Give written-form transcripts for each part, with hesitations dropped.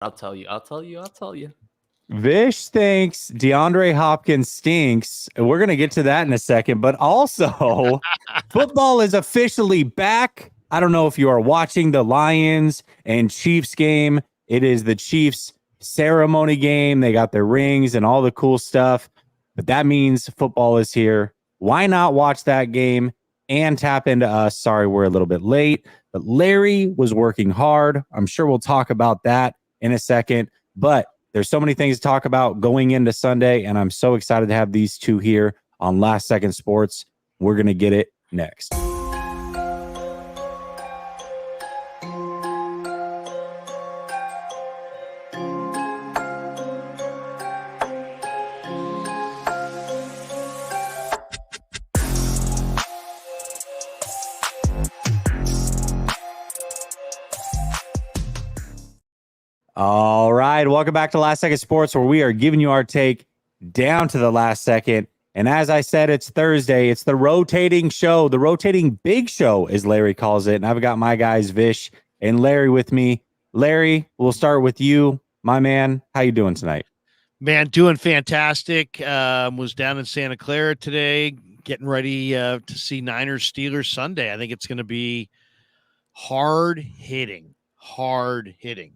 I'll tell you. Vish thinks DeAndre Hopkins stinks. We're going to get to that in a second. But also, football is officially back. I don't know if you are watching the Lions and Chiefs game. It is the Chiefs ceremony game. They got their rings and all the cool stuff. But that means football is here. Why not watch that game and tap into us? Sorry, we're a little bit late. But Larry was working hard. I'm sure we'll talk about that in a second. But there's so many things to talk about going into Sunday, and I'm so excited to have these two here on Last Second Sports. We're going to get it next. All right, welcome back to Last Second Sports, where we are giving you our take down to the last second. And as I said, it's Thursday. It's the rotating show, the rotating big show, as Larry calls it. And I've got my guys, Vish and Larry, with me. Larry, we'll start with you, my man. How you doing tonight? Man, doing fantastic. Was down in Santa Clara today, getting ready to see Niners Steelers Sunday. I think it's going to be hard hitting.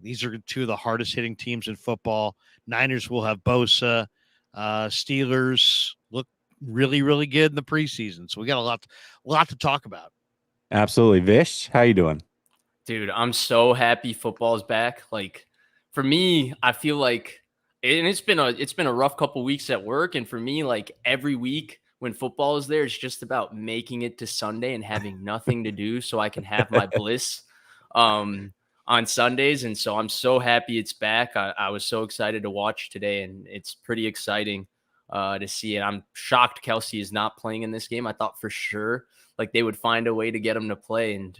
These are two of the hardest hitting teams in football. Niners will have Bosa. Steelers look really, really good in the preseason. So we got a lot to talk about. Absolutely. Vish, how you doing? Dude, I'm so happy football's back. Like, for me, I feel like, and it's been a rough couple weeks at work. And for me, like, every week when football is there, it's just about making it to Sunday and having nothing to do so I can have my bliss on Sundays. And so I'm so happy it's back. I was so excited to watch today, and it's pretty exciting to see it. I'm shocked Kelsey is not playing in this game. I thought for sure like they would find a way to get him to play. And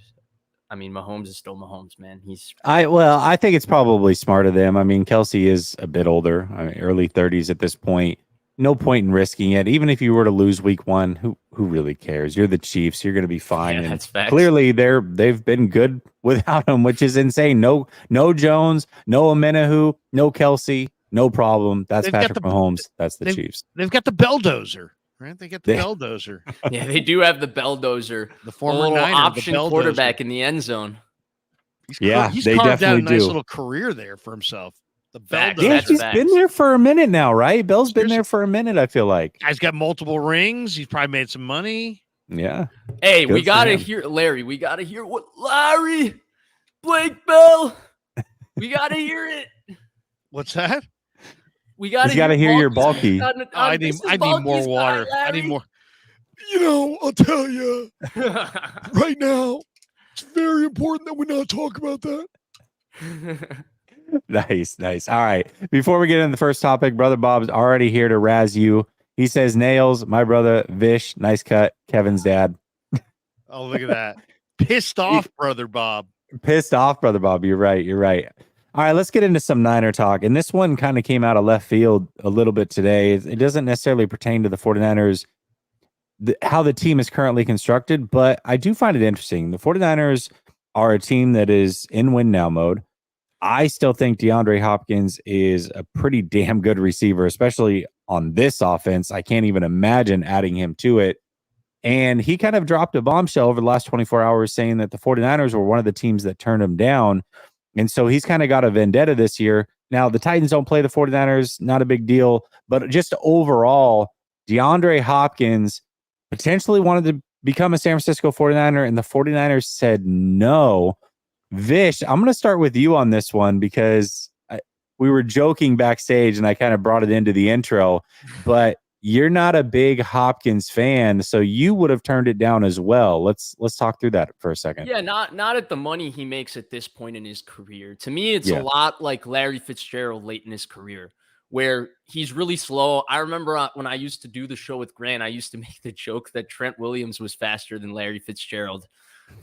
I mean, Mahomes is still Mahomes, man. I think it's probably smart of them. I mean, Kelsey is a bit older, early 30s at this point. No point in risking it. Even if you were to lose week one, who really cares? You're the Chiefs. You're going to be fine. Yeah, that's facts. Clearly, they've been good without him, which is insane. No Jones, no Amenahu, no Kelsey, no problem. That's Patrick Mahomes. That's the Chiefs. They've got the Belldozer, right? They get the Belldozer. Yeah, they do have the Belldozer, the former Niner, option quarterback in the end zone. He's they carved out a nice do. little career there for himself. The Belldozer. Yeah, he's been there for a minute now, right? Bell's been there for a minute, I feel like. Guy's got multiple rings. He's probably made some money. Yeah. Hey, we got to hear, Larry, we got to hear what Larry, Blake Bell, we got to hear it. What's that? We got to hear your bulky. I need more water. I need more. I'll tell you right now, it's very important that we not talk about that. Nice. All right. Before we get into the first topic, Brother Bob's already here to razz you. He says, Nails, my brother, Vish, nice cut, Kevin's dad. Oh, look at that. Pissed off, Brother Bob. Pissed off, Brother Bob. You're right. All right, let's get into some Niner talk. And this one kind of came out of left field a little bit today. It doesn't necessarily pertain to the 49ers, how the team is currently constructed, but I do find it interesting. The 49ers are a team that is in win now mode. I still think DeAndre Hopkins is a pretty damn good receiver, especially on this offense. I can't even imagine adding him to it. And he kind of dropped a bombshell over the last 24 hours saying that the 49ers were one of the teams that turned him down. And so he's kind of got a vendetta this year. Now, the Titans don't play the 49ers, not a big deal. But just overall, DeAndre Hopkins potentially wanted to become a San Francisco 49er, and the 49ers said no. Vish, I'm going to start with you on this one because we were joking backstage and I kind of brought it into the intro, but you're not a big Hopkins fan, so you would have turned it down as well. Let's talk through that for a second. Yeah, not at the money he makes at this point in his career. To me, it's a lot like Larry Fitzgerald late in his career, where he's really slow. I remember when I used to do the show with Grant, I used to make the joke that Trent Williams was faster than Larry Fitzgerald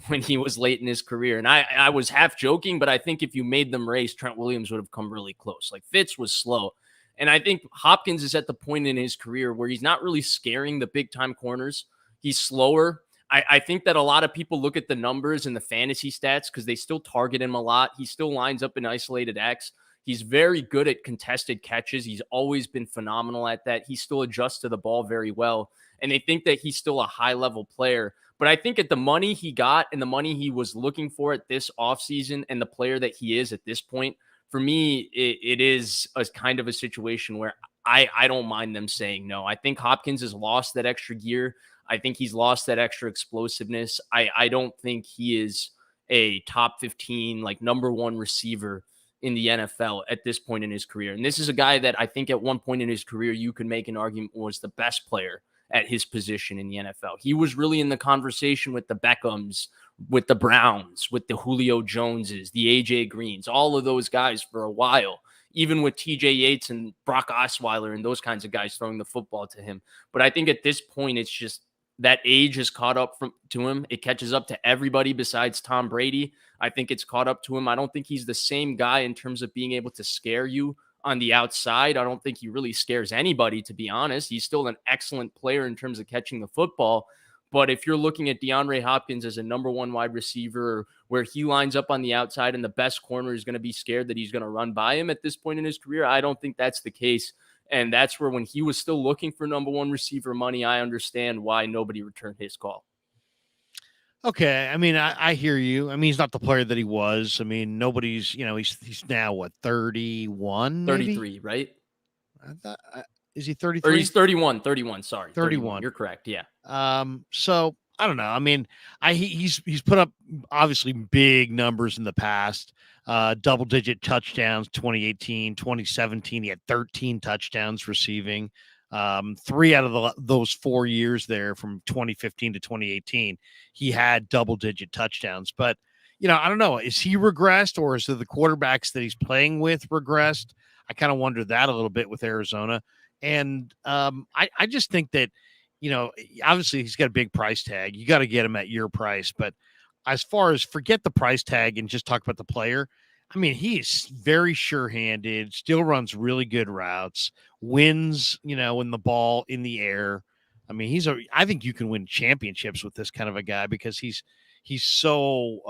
when he was late in his career. And I was half joking, but I think if you made them race, Trent Williams would have come really close. Like Fitz was slow. And I think Hopkins is at the point in his career where he's not really scaring the big time corners. He's slower. I think that a lot of people look at the numbers and the fantasy stats because they still target him a lot. He still lines up in isolated X. He's very good at contested catches. He's always been phenomenal at that. He still adjusts to the ball very well. And they think that he's still a high-level player. But I think at the money he got and the money he was looking for at this offseason and the player that he is at this point, for me, it is a kind of a situation where I don't mind them saying no. I think Hopkins has lost that extra gear. I think he's lost that extra explosiveness. I don't think he is a top 15, like number one receiver in the NFL at this point in his career. And this is a guy that I think at one point in his career, you could make an argument was the best player at his position in the NFL. He was really in the conversation with the Beckhams, with the Browns, with the Julio Joneses, the AJ Greens, all of those guys for a while, even with TJ Yates and Brock Osweiler and those kinds of guys throwing the football to him. But I think at this point, it's just that age has caught up to him. It catches up to everybody besides Tom Brady. I think it's caught up to him. I don't think he's the same guy in terms of being able to scare you on the outside. I don't think he really scares anybody, to be honest. He's still an excellent player in terms of catching the football. But if you're looking at DeAndre Hopkins as a number one wide receiver where he lines up on the outside and the best corner is going to be scared that he's going to run by him at this point in his career, I don't think that's the case. And that's where when he was still looking for number one receiver money, I understand why nobody returned his call. Okay. I mean, I hear you. I mean, he's not the player that he was. I mean, nobody's, he's now what, 31, maybe? 33, right? Is he 33? Or he's 31, sorry. 31. You're correct. Yeah. So I don't know. I mean, he's put up obviously big numbers in the past, double-digit touchdowns, 2018, 2017. He had 13 touchdowns receiving. 3 out of those 4 years there from 2015 to 2018, he had double-digit touchdowns. But, I don't know. Is he regressed or is it the quarterbacks that he's playing with regressed? I kind of wonder that a little bit with Arizona. And I just think that, obviously he's got a big price tag. You got to get him at your price. But as far as forget the price tag and just talk about the player, I mean, he's very sure-handed, still runs really good routes, wins, in the ball in the air. I mean, I think you can win championships with this kind of a guy because he's so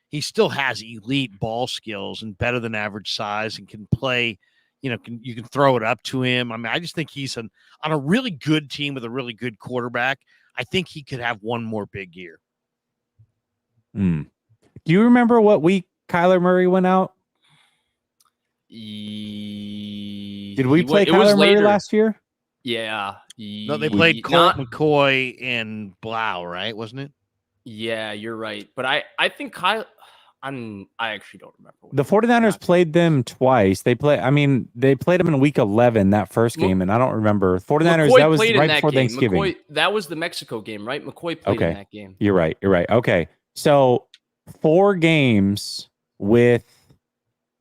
he still has elite ball skills and better than average size and can play. You can throw it up to him. I mean, I just think he's on a really good team with a really good quarterback. I think he could have one more big year. Do you remember what week Kyler Murray went out? Did we play Kyler Murray last year? Yeah. No, they played Colt McCoy and Blau, right? Wasn't it? Yeah, you're right. But I think Kyler... I actually don't remember. The 49ers played them twice. They played them in week 11, that first game, and I don't remember. 49ers, McCoy that was right before game. Thanksgiving. That was the Mexico game, right? McCoy played in that game. You're right. Okay. So 4 games with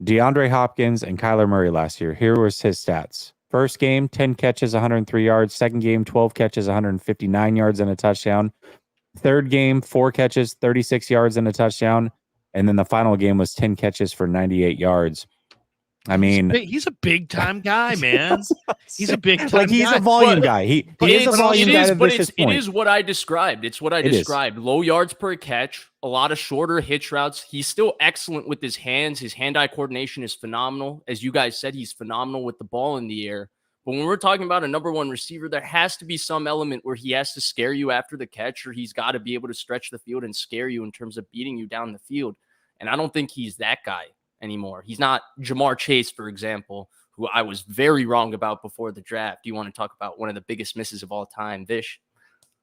DeAndre Hopkins and Kyler Murray last year. Here was his stats. First game, 10 catches, 103 yards. Second game, 12 catches, 159 yards and a touchdown. Third game, 4 catches, 36 yards and a touchdown. And then the final game was 10 catches for 98 yards. I mean, he's a big time guy, man. He's a big time guy. He's a volume guy. He is a volume guy. It is what I described. It's what I described. Low yards per catch, a lot of shorter hitch routes. He's still excellent with his hands. His hand-eye coordination is phenomenal. As you guys said, he's phenomenal with the ball in the air. But when we're talking about a number one receiver, there has to be some element where he has to scare you after the catch, or he's got to be able to stretch the field and scare you in terms of beating you down the field. And I don't think he's that guy anymore. He's not Jamar Chase, for example, who I was very wrong about before the draft. You want to talk about one of the biggest misses of all time, Vish?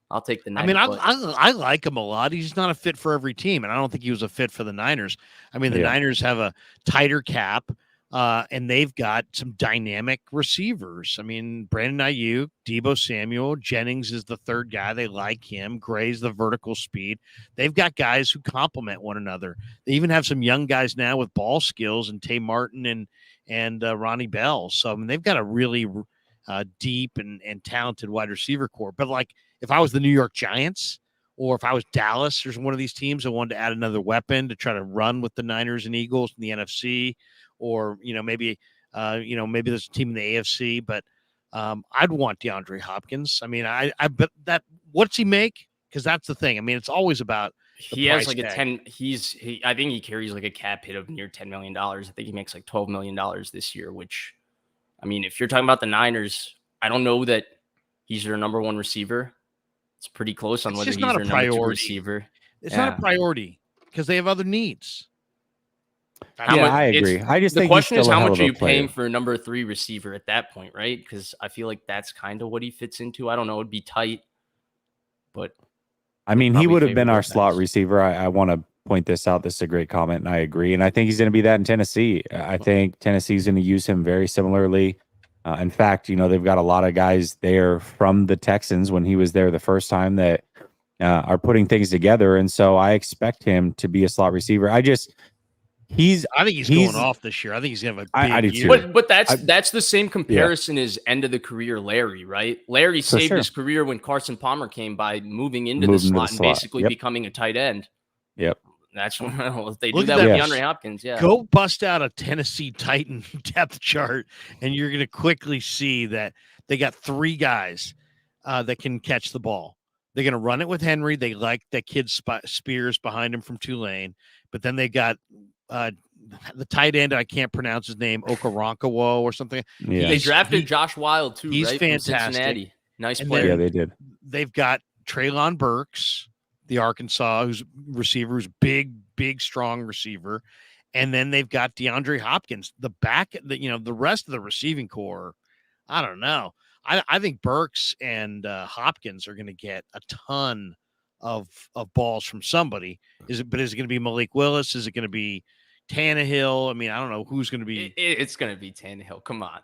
I'll take the Niners. I mean, I like him a lot. He's not a fit for every team, and I don't think he was a fit for the Niners. I mean, the Niners have a tighter cap, and they've got some dynamic receivers. I mean, Brandon Ayuk, Deebo Samuel, Jennings is the third guy. They like him. Gray's the vertical speed. They've got guys who complement one another. They even have some young guys now with ball skills, and Tay Martin and Ronnie Bell. So, I mean, they've got a really deep and talented wide receiver core. But, like, if I was the New York Giants or if I was Dallas or one of these teams, I wanted to add another weapon to try to run with the Niners and Eagles in the NFC, or, maybe there's a team in the AFC, but I'd want DeAndre Hopkins. I mean, I bet that, what's he make? Because that's the thing. I mean, it's always about He has like a tag. 10. I think he carries like a cap hit of near $10 million. I think he makes like $12 million this year, which, I mean, if you're talking about the Niners, I don't know that he's their number one receiver. It's pretty close on It's whether just he's not a their number two priority. receiver. It's not a priority because they have other needs. I agree. I just the think question is he's still a how hell much of are a you paying player. for a number 3 receiver at that point, right? Because I feel like that's kind of what he fits into. I don't know. It'd be tight, but I mean, he would have been our favor slot defense. receiver. I want to point this out. This is a great comment, and I agree. And I think he's going to be that in Tennessee. I think Tennessee's going to use him very similarly. In fact, they've got a lot of guys there from the Texans when he was there the first time that are putting things together. And so I expect him to be a slot receiver. I think he's going off this year. I think he's going to have a big I do year. too. But that's the same comparison as end of the career Larry, right? Larry saved his career when Carson Palmer came by moving into the slot and basically becoming a tight end. Yep. That's what they Look do at that that. with DeAndre Hopkins. Yeah. Go bust out a Tennessee Titan depth chart, and you're going to quickly see that they got 3 guys that can catch the ball. They're going to run it with Henry. They like that kid Spears behind him from Tulane, but then they got the tight end. I can't pronounce his name, Okoronkwo or something. Yeah. They drafted Josh Wild too, he's right? fantastic. From Cincinnati. Nice And player. Yeah, they did. They've got Treylon Burks, the Arkansas receiver, who's big, strong receiver. And then they've got DeAndre Hopkins. The rest of the receiving core, I don't know. I think Burks and Hopkins are going to get a ton of balls from somebody. Is it going to be Malik Willis? Is it going to be Tannehill? I mean, I don't know who's going to be. It's going to be Tannehill. Come on.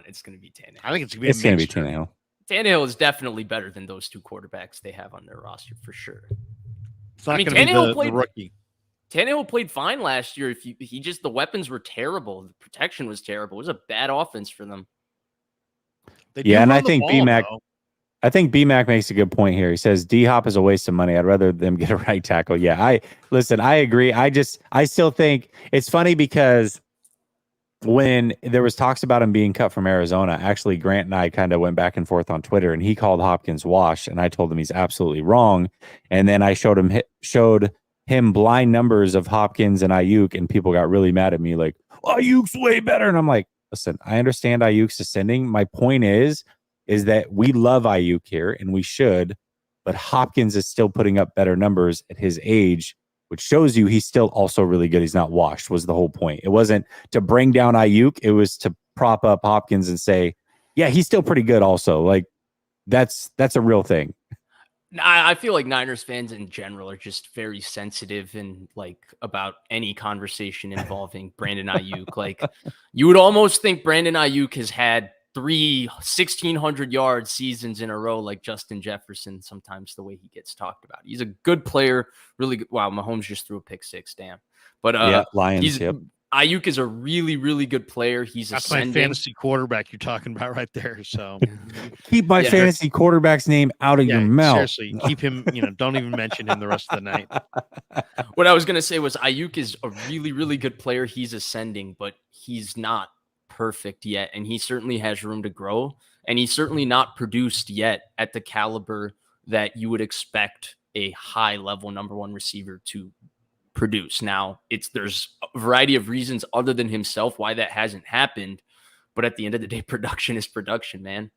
It's going to be Tannehill. I think it's going to be Tannehill. Tannehill is definitely better than those 2 quarterbacks they have on their roster for sure. It's not going to be the rookie. Tannehill played fine last year. If the weapons were terrible, the protection was terrible. It was a bad offense for them. And I think BMac makes a good point here. He says D-Hop is a waste of money. I'd rather them get a right tackle. Yeah, I agree. I still think it's funny because when there was talks about him being cut from Arizona, actually Grant and I kind of went back and forth on Twitter, and he called Hopkins wash, and I told him he's absolutely wrong. And then I showed him blind numbers of Hopkins and Ayuk, and people got really mad at me, like, Ayuk's way better. And I'm like, listen, I understand Ayuk's ascending. My point is that we love Ayuk here, and we should, but Hopkins is still putting up better numbers at his age, which shows you he's still also really good. He's not washed, was the whole point. It wasn't to bring down Ayuk. It was to prop up Hopkins and say, yeah, he's still pretty good also. Like, that's a real thing. I feel like Niners fans in general are just very sensitive and like about any conversation involving Brandon Ayuk. Like, you would almost think Brandon Ayuk has had 3 1,600-yard seasons in a row, like Justin Jefferson. Sometimes the way he gets talked about, he's a good player, really good. Wow, Mahomes just threw a pick 6. Damn, but Lions. Ayuk is a really, really good player. That's my fantasy quarterback you're talking about right there. So keep my fantasy quarterback's name out of your mouth. Seriously, keep him. Don't even mention him the rest of the night. What I was gonna say was Ayuk is a really, really good player. He's ascending, but he's not perfect yet, and he certainly has room to grow. And he's certainly not produced yet at the caliber that you would expect a high-level number 1 receiver to produce. Now, there's a variety of reasons other than himself why that hasn't happened, but at the end of the day, production is production, man.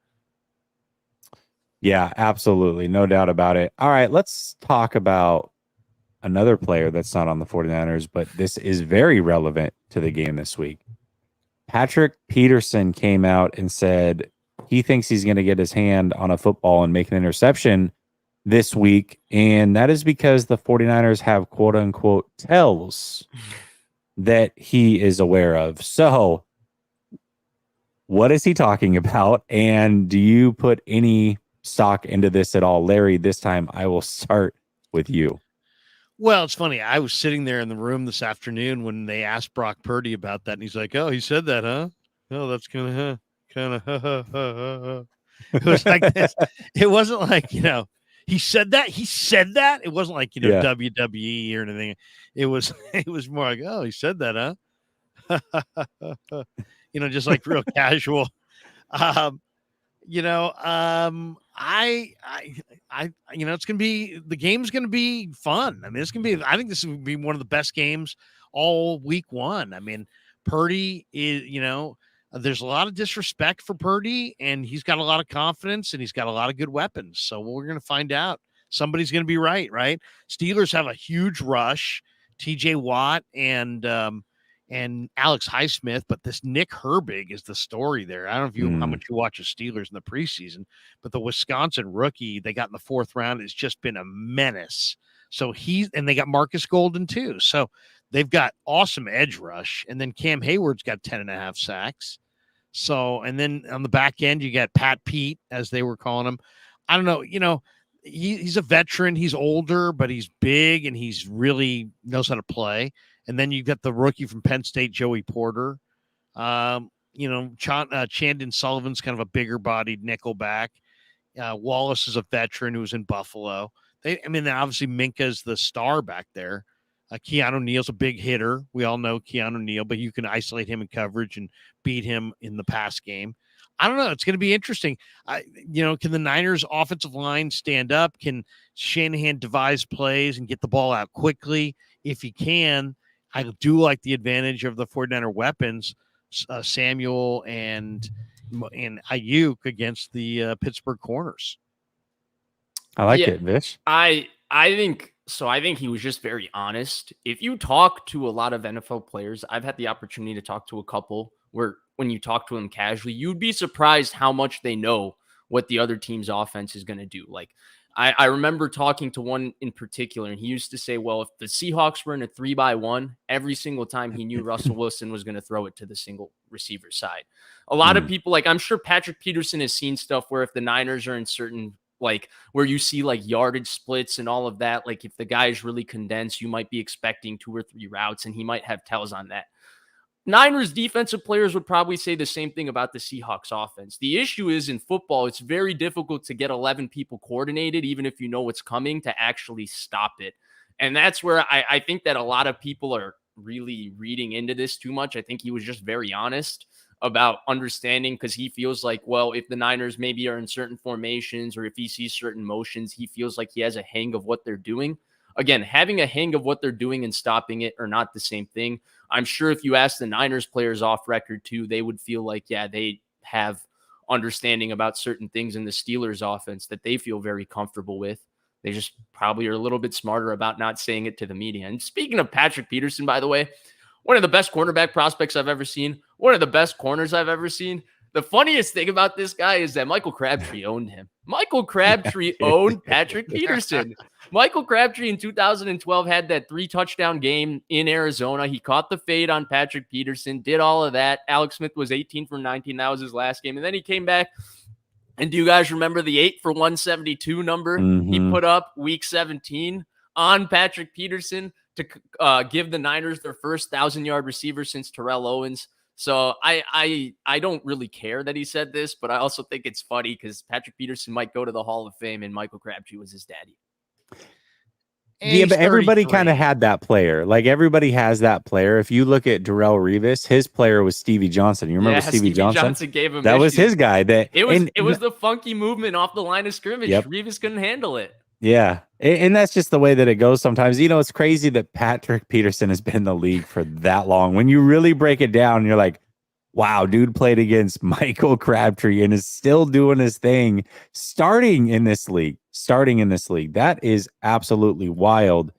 Yeah, absolutely. No doubt about it. All right, let's talk about another player that's not on the 49ers, but this is very relevant to the game this week. Patrick Peterson came out and said he thinks he's going to get his hand on a football and make an interception this week, and that is because the 49ers have quote-unquote tells that he is aware of. So what is he talking about, and do you put any stock into this at all? Larry, this time I will start with you. Well, it's funny. I was sitting there in the room this afternoon when they asked Brock Purdy about that, and he's like, oh, he said that, huh? Oh, that's kind of It was like this. It wasn't like, he said that. He said that. It wasn't like, WWE or anything. It was more like, oh, he said that, huh? Just like real casual. It's gonna be the game's gonna be fun. I mean, it's gonna be. I think this would be one of the best games all week one. I mean, Purdy is, there's a lot of disrespect for Purdy, and he's got a lot of confidence, and he's got a lot of good weapons. So we're gonna find out. Somebody's gonna be right. Steelers have a huge rush. T.J. Watt and Alex Highsmith, but this Nick Herbig is the story there. I don't know if how much you watch the Steelers in the preseason, but the Wisconsin rookie they got in the 4th round has just been a menace. So and they got Marcus Golden too. So they've got awesome edge rush. And then Cam Hayward's got 10.5 sacks. So, and then on the back end, you got Pat Pete, as they were calling him. I don't know, he's a veteran. He's older, but he's big and he's really knows how to play. And then you got the rookie from Penn State, Joey Porter. Chandon Sullivan's kind of a bigger bodied nickelback. Wallace is a veteran who was in Buffalo. Obviously Minka's the star back there. Keanu Neal's a big hitter. We all know Keanu Neal, but you can isolate him in coverage and beat him in the pass game. I don't know. It's going to be interesting. Can the Niners offensive line stand up? Can Shanahan devise plays and get the ball out quickly? If he can, I do like the advantage of the 49er weapons, Samuel and Ayuk against the Pittsburgh corners. I like it, Vish. I think so. I think he was just very honest. If you talk to a lot of NFL players, I've had the opportunity to talk to a couple where when you talk to them casually, you'd be surprised how much they know what the other team's offense is going to do. Like, I remember talking to one in particular, and he used to say, well, if the Seahawks were in a 3-by-1, every single time he knew Russell Wilson was going to throw it to the single receiver side. A lot of people, like I'm sure Patrick Peterson has seen stuff where if the Niners are in certain, like where you see like yardage splits and all of that, like if the guy is really condensed, you might be expecting 2 or 3 routes, and he might have tells on that. Niners defensive players would probably say the same thing about the Seahawks offense. The issue is in football, it's very difficult to get 11 people coordinated, even if you know what's coming, to actually stop it. And that's where I think that a lot of people are really reading into this too much. I think he was just very honest about understanding, because he feels like, well, if the Niners maybe are in certain formations or if he sees certain motions, he feels like he has a hang of what they're doing. Again, having a hang of what they're doing and stopping it are not the same thing. I'm sure if you ask the Niners players off record too, they would feel like, yeah, they have understanding about certain things in the Steelers offense that they feel very comfortable with. They just probably are a little bit smarter about not saying it to the media. And speaking of Patrick Peterson, by the way, one of the best cornerback prospects I've ever seen, one of the best corners I've ever seen. The funniest thing about this guy is that Michael Crabtree owned him. Michael Crabtree owned Patrick Peterson. Michael Crabtree in 2012 had that 3-touchdown game in Arizona. He caught the fade on Patrick Peterson, did all of that. Alex Smith was 18 for 19. That was his last game. And then he came back. And do you guys remember the 8 for 172 number he put up week 17 on Patrick Peterson to give the Niners their first 1,000-yard receiver since Terrell Owens? So I don't really care that he said this, but I also think it's funny because Patrick Peterson might go to the Hall of Fame and Michael Crabtree was his daddy. Yeah, but everybody kind of had that player. Like everybody has that player. If you look at Darrell Revis, his player was Stevie Johnson. You remember Stevie Johnson gave him that issues. Was his guy. It was the funky movement off the line of scrimmage. Yep. Revis couldn't handle it. Yeah, and that's just the way that it goes sometimes. You know, it's crazy that Patrick Peterson has been in the league for that long. When you really break it down, you're like, wow, dude played against Michael Crabtree and is still doing his thing starting in this league. That is absolutely wild.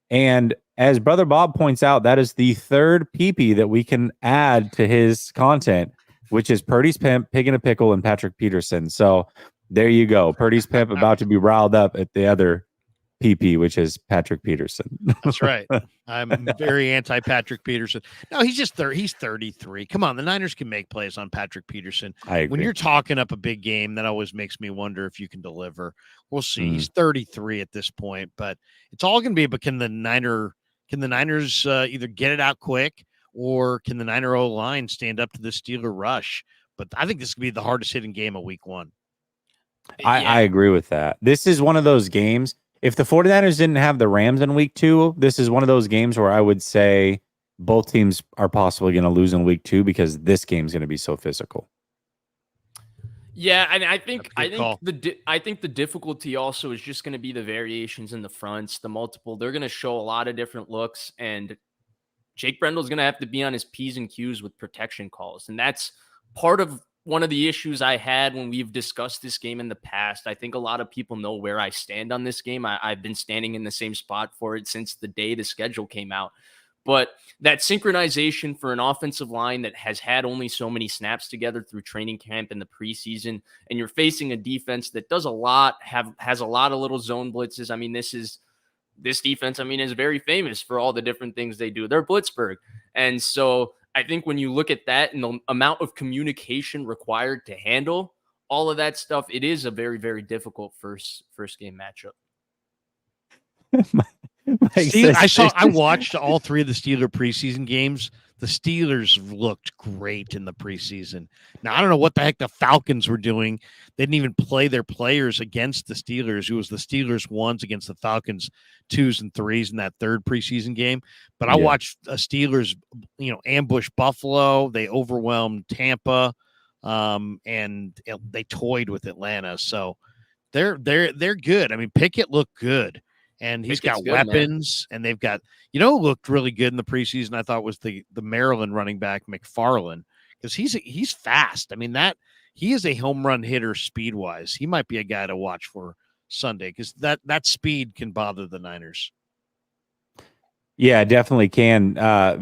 And as Brother Bob points out, that is the third PP that we can add to his content, which is Purdy's Pimp, Pig in a Pickle, and Patrick Peterson. So there you go. Purdy's Pimp about to be riled up at the other PP, which is Patrick Peterson. That's right. I'm very anti-Patrick Peterson. No, he's just he's 33. Come on, the Niners can make plays on Patrick Peterson. I agree. When you're talking up a big game, that always makes me wonder if you can deliver. We'll see. He's 33 at this point, but it's all going to be about can the Niners either get it out quick or can the Niner O-line stand up to the Steeler rush? But I think this could be the hardest hitting game of week 1. I agree with that. This is one of those games. If the 49ers didn't have the Rams in week 2, this is one of those games where I would say both teams are possibly going to lose in week 2 because this game is going to be so physical. Yeah, and I think That's a good I think the difficulty also is just going to be the variations in the fronts, the multiple. They're going to show a lot of different looks, and Jake Brendel's going to have to be on his P's and Q's with protection calls. And that's part of one of the issues I had when we've discussed this game in the past. I think a lot of people know where I stand on this game. I've been standing in the same spot for it since the day the schedule came out. But that synchronization for an offensive line that has had only so many snaps together through training camp in the preseason, and you're facing a defense that does a lot, has a lot of little zone blitzes. I mean, this defense, I mean, is very famous for all the different things they do. They're Blitzburg. And so I think when you look at that and the amount of communication required to handle all of that stuff, it is a very, very difficult first game matchup. I watched all 3 of the Steeler preseason games. The Steelers looked great in the preseason. Now, I don't know what the heck the Falcons were doing. They didn't even play their players against the Steelers. It was the Steelers 1s against the Falcons 2s and 3s in that 3rd preseason game. But I watched Steelers, ambush Buffalo. They overwhelmed Tampa, and they toyed with Atlanta. So they're good. I mean, Pickett looked good. And he's got weapons, and they've got, who looked really good in the preseason, I thought, was the Maryland running back, McFarland, because he's fast. I mean, he is a home run hitter speed-wise. He might be a guy to watch for Sunday because that speed can bother the Niners. Yeah, definitely can.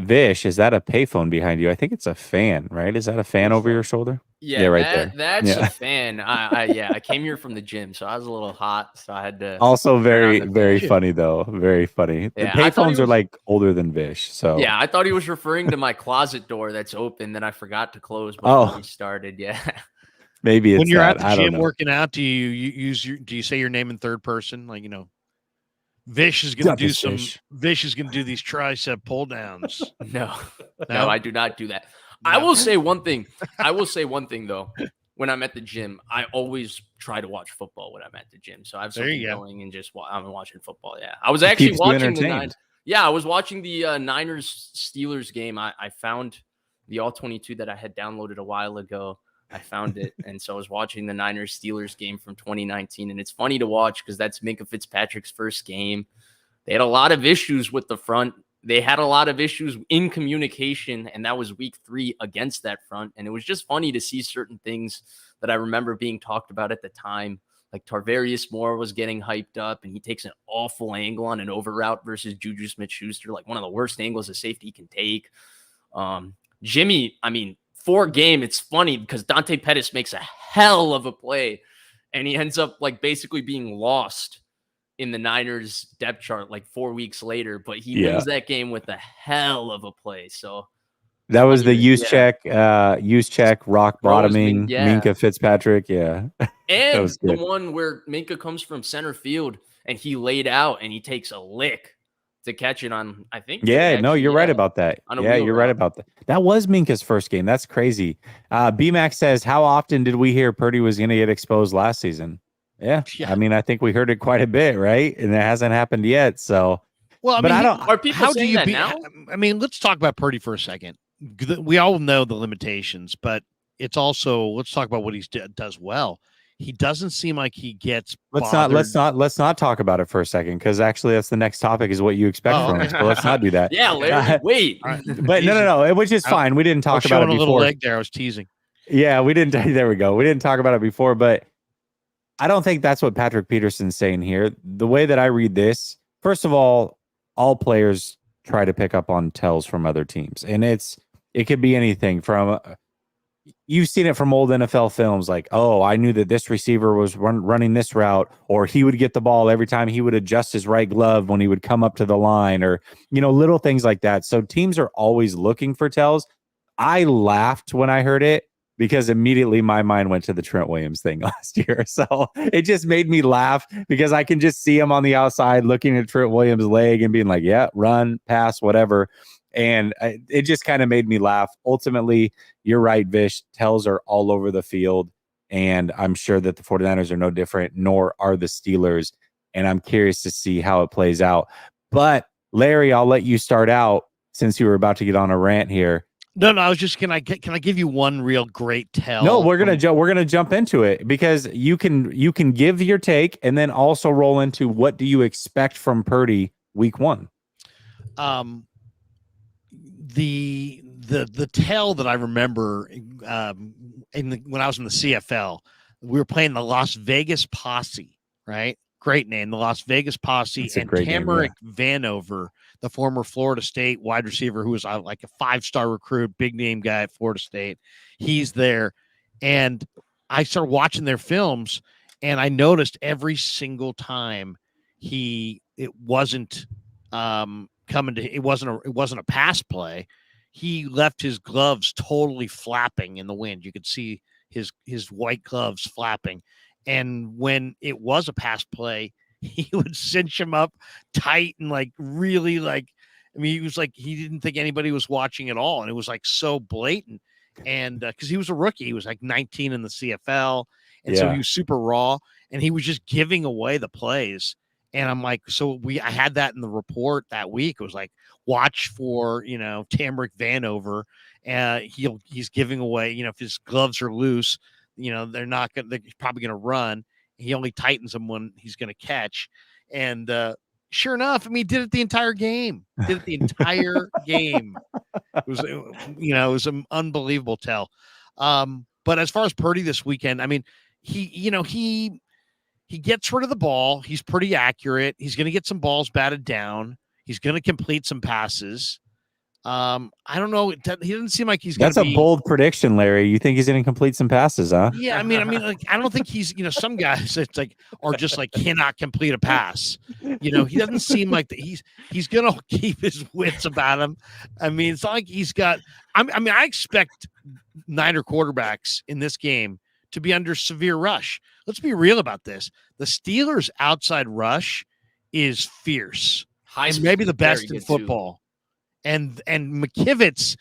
Vish, is that a payphone behind you? I think it's a fan, right? Is that a fan over your shoulder? Yeah, right there. That's a fan. I came here from the gym, so I was a little hot, so I had to. Also, very, very funny though. Very funny. Yeah, the payphones are like older than Vish, so yeah. I thought he was referring to my closet door that's open that I forgot to close before we started. Yeah, maybe it's when you're that. at the gym working out. Do you say your name in third person, like Vish is going to do Vish is going to do these tricep pull downs. No, I do not do that. No. I will say one thing though. When I'm at the gym, I always try to watch football when I'm at the gym. So I have something going and just I'm watching football. Yeah, I was actually watching the Niners. Yeah, I was watching the Niners Steelers game. I found the All 22 that I had downloaded a while ago. I found it, and so I was watching the Niners Steelers game from 2019, and it's funny to watch because that's Minkah Fitzpatrick's first game. They had a lot of issues with the front. They had a lot of issues in communication, and that was week 3 against that front. And it was just funny to see certain things that I remember being talked about at the time. Like Tarvarius Moore was getting hyped up, and he takes an awful angle on an over route versus Juju Smith-Schuster, like one of the worst angles a safety can take. Jimmy, I mean, for game, it's funny because Dante Pettis makes a hell of a play, and he ends up like basically being lost in the Niners depth chart like 4 weeks later, but he wins that game with a hell of a play. So that was the use check, rock bottoming Minkah Fitzpatrick. Yeah. And the one where Minkah comes from center field and he laid out and he takes a lick to catch it on, I think. Yeah, no, you're right about that. Yeah, you're right about that. That was Minkah's first game. That's crazy. B-Max says, how often did we hear Purdy was going to get exposed last season? Yeah. I mean, I think we heard it quite a bit, right? And it hasn't happened yet. So, well, I mean, are people saying that now? I mean, let's talk about Purdy for a second. We all know the limitations, but it's also, let's talk about what he does well. He doesn't seem like he gets. Let's not talk about it for a second, because actually that's the next topic is what you expect from us. But let's not do that. Yeah, Larry, wait. But no, which is fine. We didn't talk about it before. A little leg there. I was teasing. Yeah, we didn't. There we go. We didn't talk about it before, but I don't think that's what Patrick Peterson's saying here. The way that I read this, first of all players try to pick up on tells from other teams, and it could be anything from. You've seen it from old NFL films, like, oh, I knew that this receiver was running this route, or he would get the ball every time he would adjust his right glove when he would come up to the line, or, little things like that. So teams are always looking for tells. I laughed when I heard it because immediately my mind went to the Trent Williams thing last year. So it just made me laugh because I can just see him on the outside looking at Trent Williams' leg and being like, yeah, run, pass, whatever. And it just kind of made me laugh. Ultimately, you're right, Vish. Tells are all over the field. And I'm sure that the 49ers are no different, nor are the Steelers. And I'm curious to see how it plays out. But, Larry, I'll let you start out since you were about to get on a rant here. No, I was just can I give you one real great tell? No, we're gonna jump into it because you can give your take and then also roll into what do you expect from Purdy week 1. The tell that I remember when I was in the CFL, we were playing the Las Vegas Posse, right? Great name, the Las Vegas Posse, It's a and great name, Tamarick Vanover, the former Florida State wide receiver who was like a 5-star recruit, big name guy at Florida State. He's there, and I started watching their films, and I noticed every single time it wasn't it wasn't a pass play. He left his gloves totally flapping in the wind. You could see his white gloves flapping. And when it was a pass play, he would cinch him up tight and like really like, I mean, he was like, he didn't think anybody was watching at all. And it was like so blatant. And because he was a rookie, he was like 19 in the CFL. And so he was super raw and he was just giving away the plays. And I'm like, I had that in the report that week. It was like, watch for, Tamarick Vanover. He's giving away, if his gloves are loose, they're probably going to run. He only tightens them when he's going to catch. And sure enough, I mean, he did it the entire game. It was an unbelievable tell. But as far as Purdy this weekend, I mean, he gets rid of the ball. He's pretty accurate. He's going to get some balls batted down. He's going to complete some passes. I don't know. He doesn't seem like he's going to That's a bold prediction, Larry. You think he's going to complete some passes, huh? Yeah, I mean, like, I don't think he's, some guys it's like are just like cannot complete a pass. He doesn't seem like that. He's going to keep his wits about him. I mean, it's not like he's got. I expect Niner quarterbacks in this game to be under severe rush. Let's be real about this. The Steelers' outside rush is fierce. And maybe the best in football. Too. And McKivitz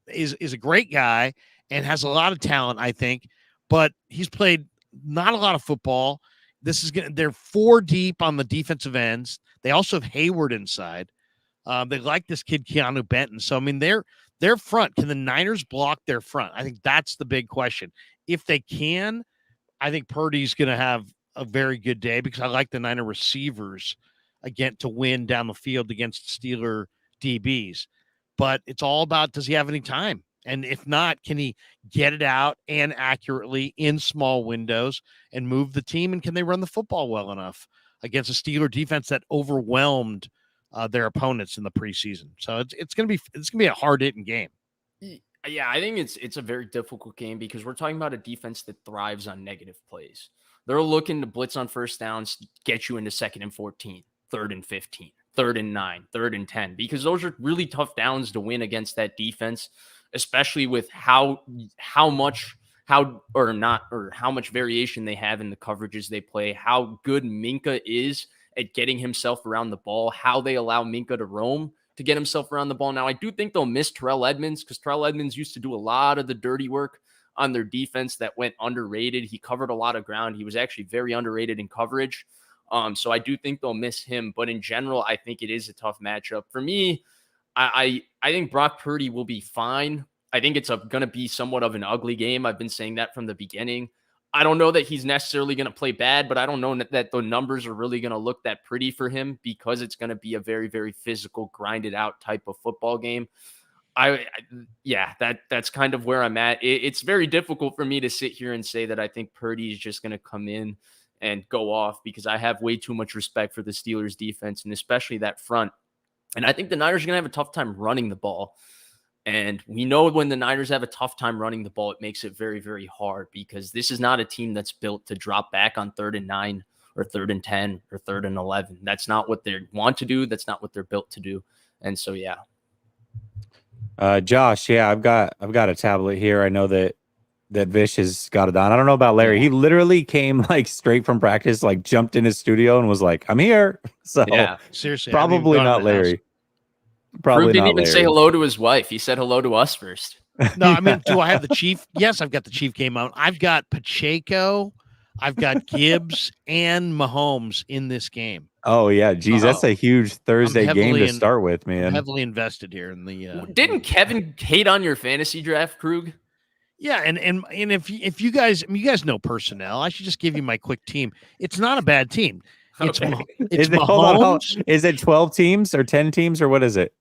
is a great guy and has a lot of talent, I think, but he's played not a lot of football. They're 4 deep on the defensive ends. They also have Hayward inside. They like this kid Keanu Benton. So I mean, their front, can the Niners block their front? I think that's the big question. If they can, I think Purdy's going to have a very good day because I like the Niner receivers again to win down the field against Steeler DBs. But it's all about, does he have any time? And if not, can he get it out and accurately in small windows and move the team? And can they run the football well enough against a Steeler defense that overwhelmed their opponents in the preseason? So it's going to be a hard hitting game. Yeah, I think it's a very difficult game because we're talking about a defense that thrives on negative plays. They're looking to blitz on first downs, get you into 2nd and 14, 3rd and 15, 3rd and 9, 3rd and 10, because those are really tough downs to win against that defense, especially with how much variation they have in the coverages they play, how good Minka is at getting himself around the ball, how they allow Minka to roam to get himself around the ball. Now, I do think they'll miss Terrell Edmonds because Terrell Edmonds used to do a lot of the dirty work on their defense that went underrated. He covered a lot of ground. He was actually very underrated in coverage. So I do think they'll miss him. But in general, I think it is a tough matchup. For me, I think Brock Purdy will be fine. I think it's going to be somewhat of an ugly game. I've been saying that from the beginning. I don't know that he's necessarily going to play bad, but I don't know that the numbers are really going to look that pretty for him because it's going to be a very, very physical, grinded out type of football game. That's kind of where I'm at. It's very difficult for me to sit here and say that I think Purdy is just going to come in and go off because I have way too much respect for the Steelers defense and especially that front. And I think the Niners are going to have a tough time running the ball. And we know when the Niners have a tough time running the ball, it makes it very, very hard because this is not a team that's built to drop back on 3rd and 9 or 3rd and 10 or 3rd and 11. That's not what they want to do. That's not what they're built to do. And so, yeah. Josh, I've got a tablet here. I know that Vish has got it on. I don't know about Larry. He literally came like straight from practice, like jumped in his studio and was like, I'm here. So yeah, seriously, probably not Larry. Probably didn't not even Larry. say hello to his wife. He said hello to us first. No, I mean, do I have the Chief? Yes, I've got the Chief game out. I've got Pacheco, I've got Gibbs and Mahomes in this game. Oh yeah, geez, that's a huge Thursday game to start with, man. I'm heavily invested here in the. Didn't Kevin hate on your fantasy draft, Krug? Yeah, and if you guys know personnel, I should just give you my quick team. It's not a bad team. It's Okay. it's hold on, Mahomes. is it 12 teams or 10 teams or what is it?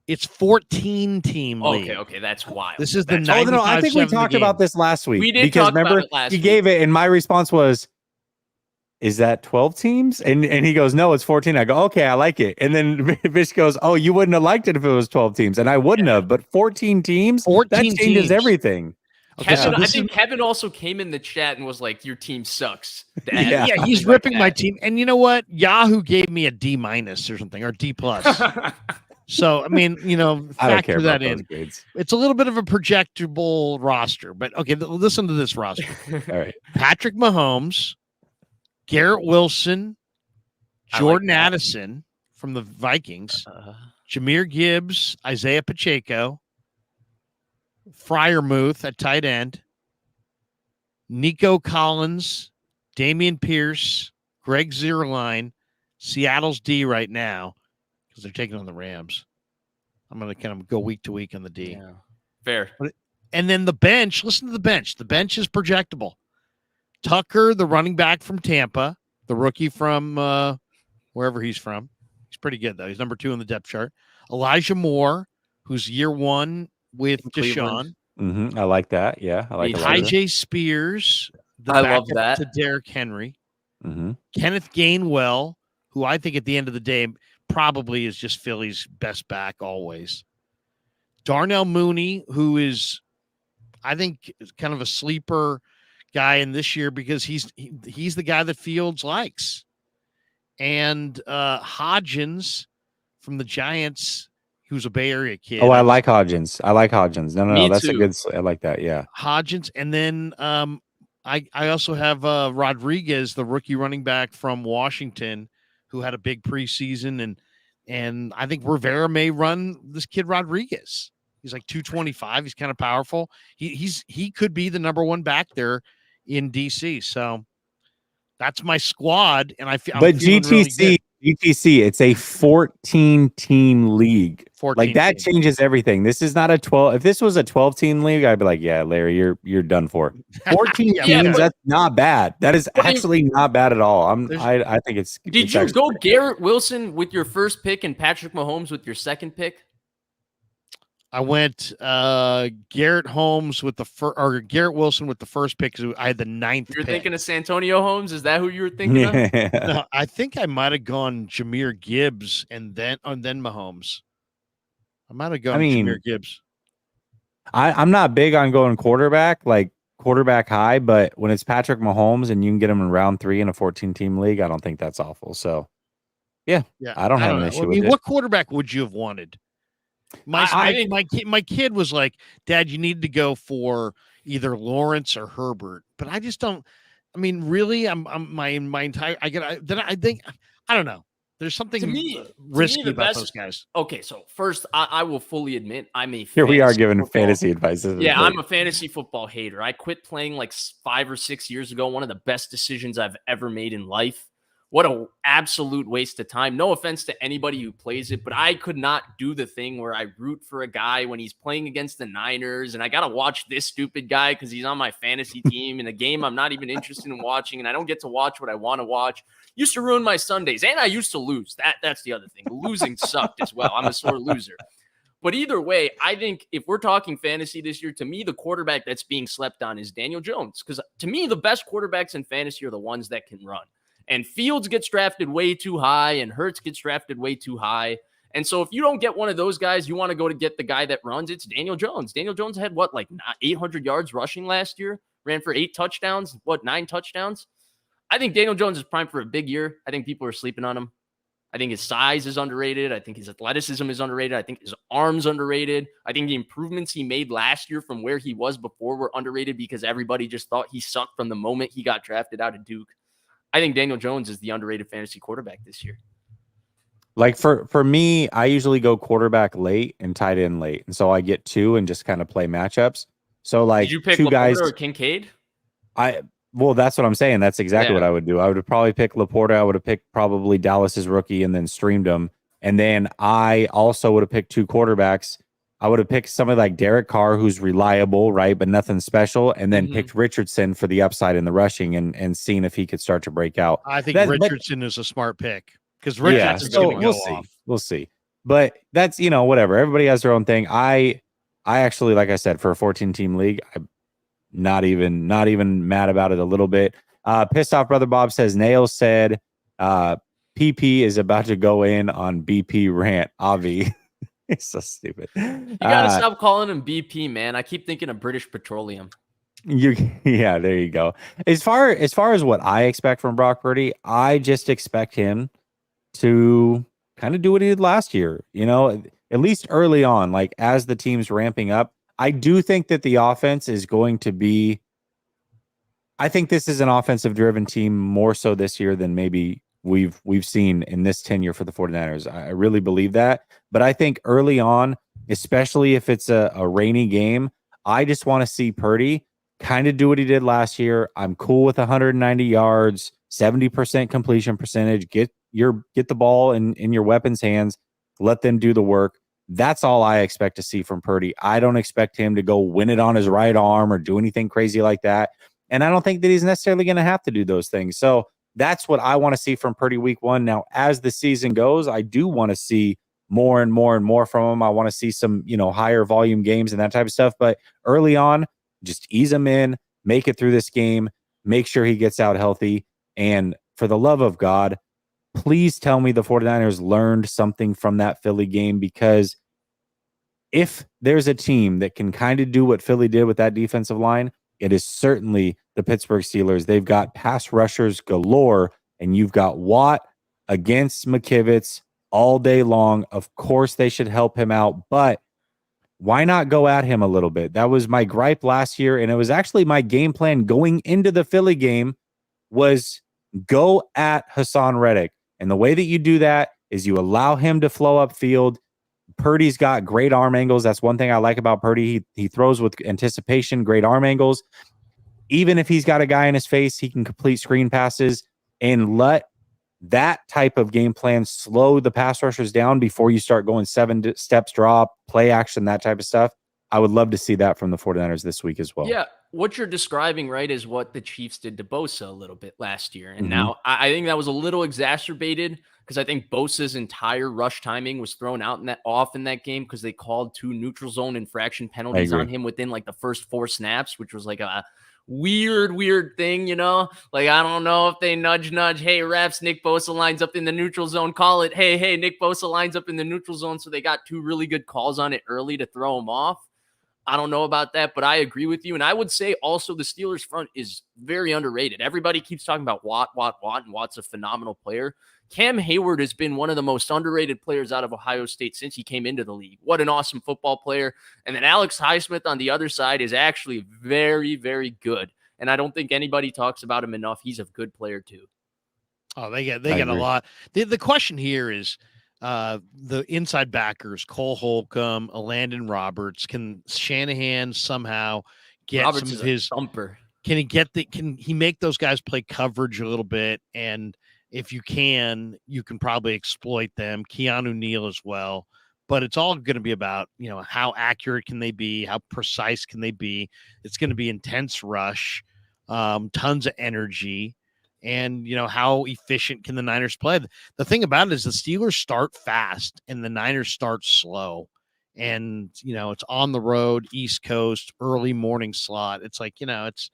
It's 14 team league. Okay, that's wild. This is the That's 95 no, I think we talked about this last week. We did because talk remember about it last he week. gave it, and my response was, "Is that 12 teams?" And he goes, "No, it's 14." I go, "Okay, I like it." And then Vish goes, "Oh, you wouldn't have liked it if it was 12 teams," and I wouldn't have. But 14 teams, 14 that changes teams. everything. Okay, Kevin, so I think Kevin also came in the chat and was like, "Your team sucks." Dad. Yeah. he's Something ripping like my that. team. And you know what? Yahoo gave me a D- or something, or D+. So, I mean, I don't care factor about that those in. grades. It's a little bit of a projectable roster, but okay, listen to this roster. All right. Patrick Mahomes, Garrett Wilson, Jordan Addison from the Vikings, Jahmyr Gibbs, Isaiah Pacheco, Freiermuth at tight end, Nico Collins, Damian Pierce, Greg Zierlein, Seattle's D right now, because they're taking on the Rams. I'm going to kind of go week to week on the D. Yeah. Fair. And then the bench, listen to the bench. The bench is projectable. Tucker, the running back from Tampa, the rookie from wherever he's from. He's pretty good, though. He's number 2 in the depth chart. Elijah Moore, who's year 1 with Deshaun. I like that. Yeah, I like Ty Spears, the I love backup that. to Derrick Henry. Mm-hmm. Kenneth Gainwell, who I think at the end of the day probably is just Philly's best back always. Darnell Mooney, who is, I think, kind of a sleeper guy in this year because he's the guy that Fields likes. And Hodgins from the Giants, who's a Bay Area kid. Oh, I like Hodgins. No, that's too. a good. I like that. Yeah. Hodgins, and then I also have Rodriguez, the rookie running back from Washington, who had a big preseason, and I think Rivera may run this kid Rodriguez. He's like 225. He's kind of powerful. He could be the number 1 back there in DC. So that's my squad, and I'm GTC, really GTC, it's a 14-team league. 14 like that teams. changes everything. This is not a 12. If this was a 12-team league, I'd be like, yeah, Larry, you're done for. 14 Yeah, teams, that's not bad. That is actually not bad at all. I think it's. Did it's you actually go Garrett Wilson with your first pick and Patrick Mahomes with your second pick? I went Garrett Holmes with the or Garrett Wilson with the first pick because I had the 9th. You're pick. thinking of Santonio Holmes? Is that who you were thinking of? Yeah. No, I think I might have gone Jahmyr Gibbs and then Mahomes. I might have gone Jahmyr Gibbs. I'm not big on going quarterback high, but when it's Patrick Mahomes and you can get him in round 3 in a 14-team league, I don't think that's awful. So, yeah, I don't have an issue with it. What quarterback would you have wanted? My kid was like, Dad, you need to go for either Lawrence or Herbert, but I just don't. I mean, really, I'm my entire. I think I don't know. There's something risky about those guys. Okay, so first, I will fully admit I'm a. Here we are giving fantasy advice. Yeah, I'm a fantasy football hater. I quit playing like 5 or 6 years ago. One of the best decisions I've ever made in life. What an absolute waste of time. No offense to anybody who plays it, but I could not do the thing where I root for a guy when he's playing against the Niners and I got to watch this stupid guy because he's on my fantasy team in a game I'm not even interested in watching and I don't get to watch what I want to watch. Used to ruin my Sundays and I used to lose. That's the other thing. Losing sucked as well. I'm a sore loser. But either way, I think if we're talking fantasy this year, to me, the quarterback that's being slept on is Daniel Jones because to me, the best quarterbacks in fantasy are the ones that can run. And Fields gets drafted way too high and Hurts gets drafted way too high. And so if you don't get one of those guys, you want to go to get the guy that runs, it's Daniel Jones. Daniel Jones had 800 yards rushing last year, ran for 8 touchdowns, 9 touchdowns. I think Daniel Jones is primed for a big year. I think people are sleeping on him. I think his size is underrated. I think his athleticism is underrated. I think his arm's underrated. I think the improvements he made last year from where he was before were underrated because everybody just thought he sucked from the moment he got drafted out of Duke. I think Daniel Jones is the underrated fantasy quarterback this year. Like for me, I usually go quarterback late and tight end late. And so I get 2 and just kind of play matchups. So like did you pick 2 guys or Kincaid? Well, that's what I'm saying. That's exactly what Yeah. I would do. I would probably pick Laporta. I would have picked probably Dallas's rookie and then streamed him. And then I also would have picked 2 quarterbacks. I would have picked somebody like Derek Carr, who's reliable, right, but nothing special, and then picked Richardson for the upside in the rushing and seeing if he could start to break out. I think But Richardson is a smart pick because yeah, Richardson's so going to we'll go see. off. We'll see. But that's, whatever. Everybody has their own thing. I actually, like I said, for a 14-team league, I'm not even mad about it a little bit. Pissed off brother Bob says Nail said PP is about to go in on BP rant. Avi. It's so stupid. You gotta stop calling him BP, man. I keep thinking of British Petroleum. Yeah, there you go. As far as what I expect from Brock Purdy, I just expect him to kind of do what he did last year, at least early on, like as the team's ramping up. I do think that the offense is going to be, I think this is an offensive driven team more so this year than maybe we've seen in this tenure for the 49ers. I really believe that. But I think early on, especially if it's a rainy game, I just want to see Purdy kind of do what he did last year. I'm cool with 190 yards, 70% completion percentage. Get the ball in your weapons' hands. Let them do the work. That's all I expect to see from Purdy. I don't expect him to go win it on his right arm or do anything crazy like that. And I don't think that he's necessarily going to have to do those things. So that's what I want to see from Purdy week 1. Now, as the season goes, I do want to see more and more and more from him. I want to see some, higher volume games and that type of stuff. But early on, just ease him in, make it through this game, make sure he gets out healthy. And for the love of God, please tell me the 49ers learned something from that Philly game, because if there's a team that can kind of do what Philly did with that defensive line, it is certainly the Pittsburgh Steelers. They've got pass rushers galore, and you've got Watt against McKivitz all day long. Of course, they should help him out, but why not go at him a little bit? That was my gripe last year, and it was actually my game plan going into the Philly game was go at Hassan Reddick. And the way that you do that is you allow him to flow upfield. Purdy's got great arm angles. That's one thing I like about Purdy. He throws with anticipation, great arm angles. Even if he's got a guy in his face, he can complete screen passes, and let that type of game plan slow the pass rushers down before you start going 7 steps drop, play action, that type of stuff. I would love to see that from the 49ers this week as well. Yeah, what you're describing, right, is what the Chiefs did to Bosa a little bit last year. And now I think that was a little exacerbated because I think Bosa's entire rush timing was thrown out in that game because they called 2 neutral zone infraction penalties on him within like the first 4 snaps, which was like a weird thing, like, I don't know if they nudge, hey, refs, Nick Bosa lines up in the neutral zone, call it, hey, Nick Bosa lines up in the neutral zone. So they got 2 really good calls on it early to throw him off. I don't know about that, but I agree with you. And I would say also the Steelers front is very underrated. Everybody keeps talking about Watt, and Watt's a phenomenal player. Cam Hayward has been one of the most underrated players out of Ohio State since he came into the league. What an awesome football player. And then Alex Highsmith on the other side is actually very, very good. And I don't think anybody talks about him enough. He's a good player too. Oh, they get a lot. The question here is the inside backers, Cole Holcomb, Landon Roberts. Can Shanahan somehow get Roberts some of his thumper? Can he make those guys play coverage a little bit? And if you can probably exploit them. Keanu Neal as well. But it's all going to be about, how accurate can they be? How precise can they be? It's going to be intense rush, tons of energy. And, how efficient can the Niners play? The thing about it is the Steelers start fast and the Niners start slow. And, it's on the road, East Coast, early morning slot. It's like, it's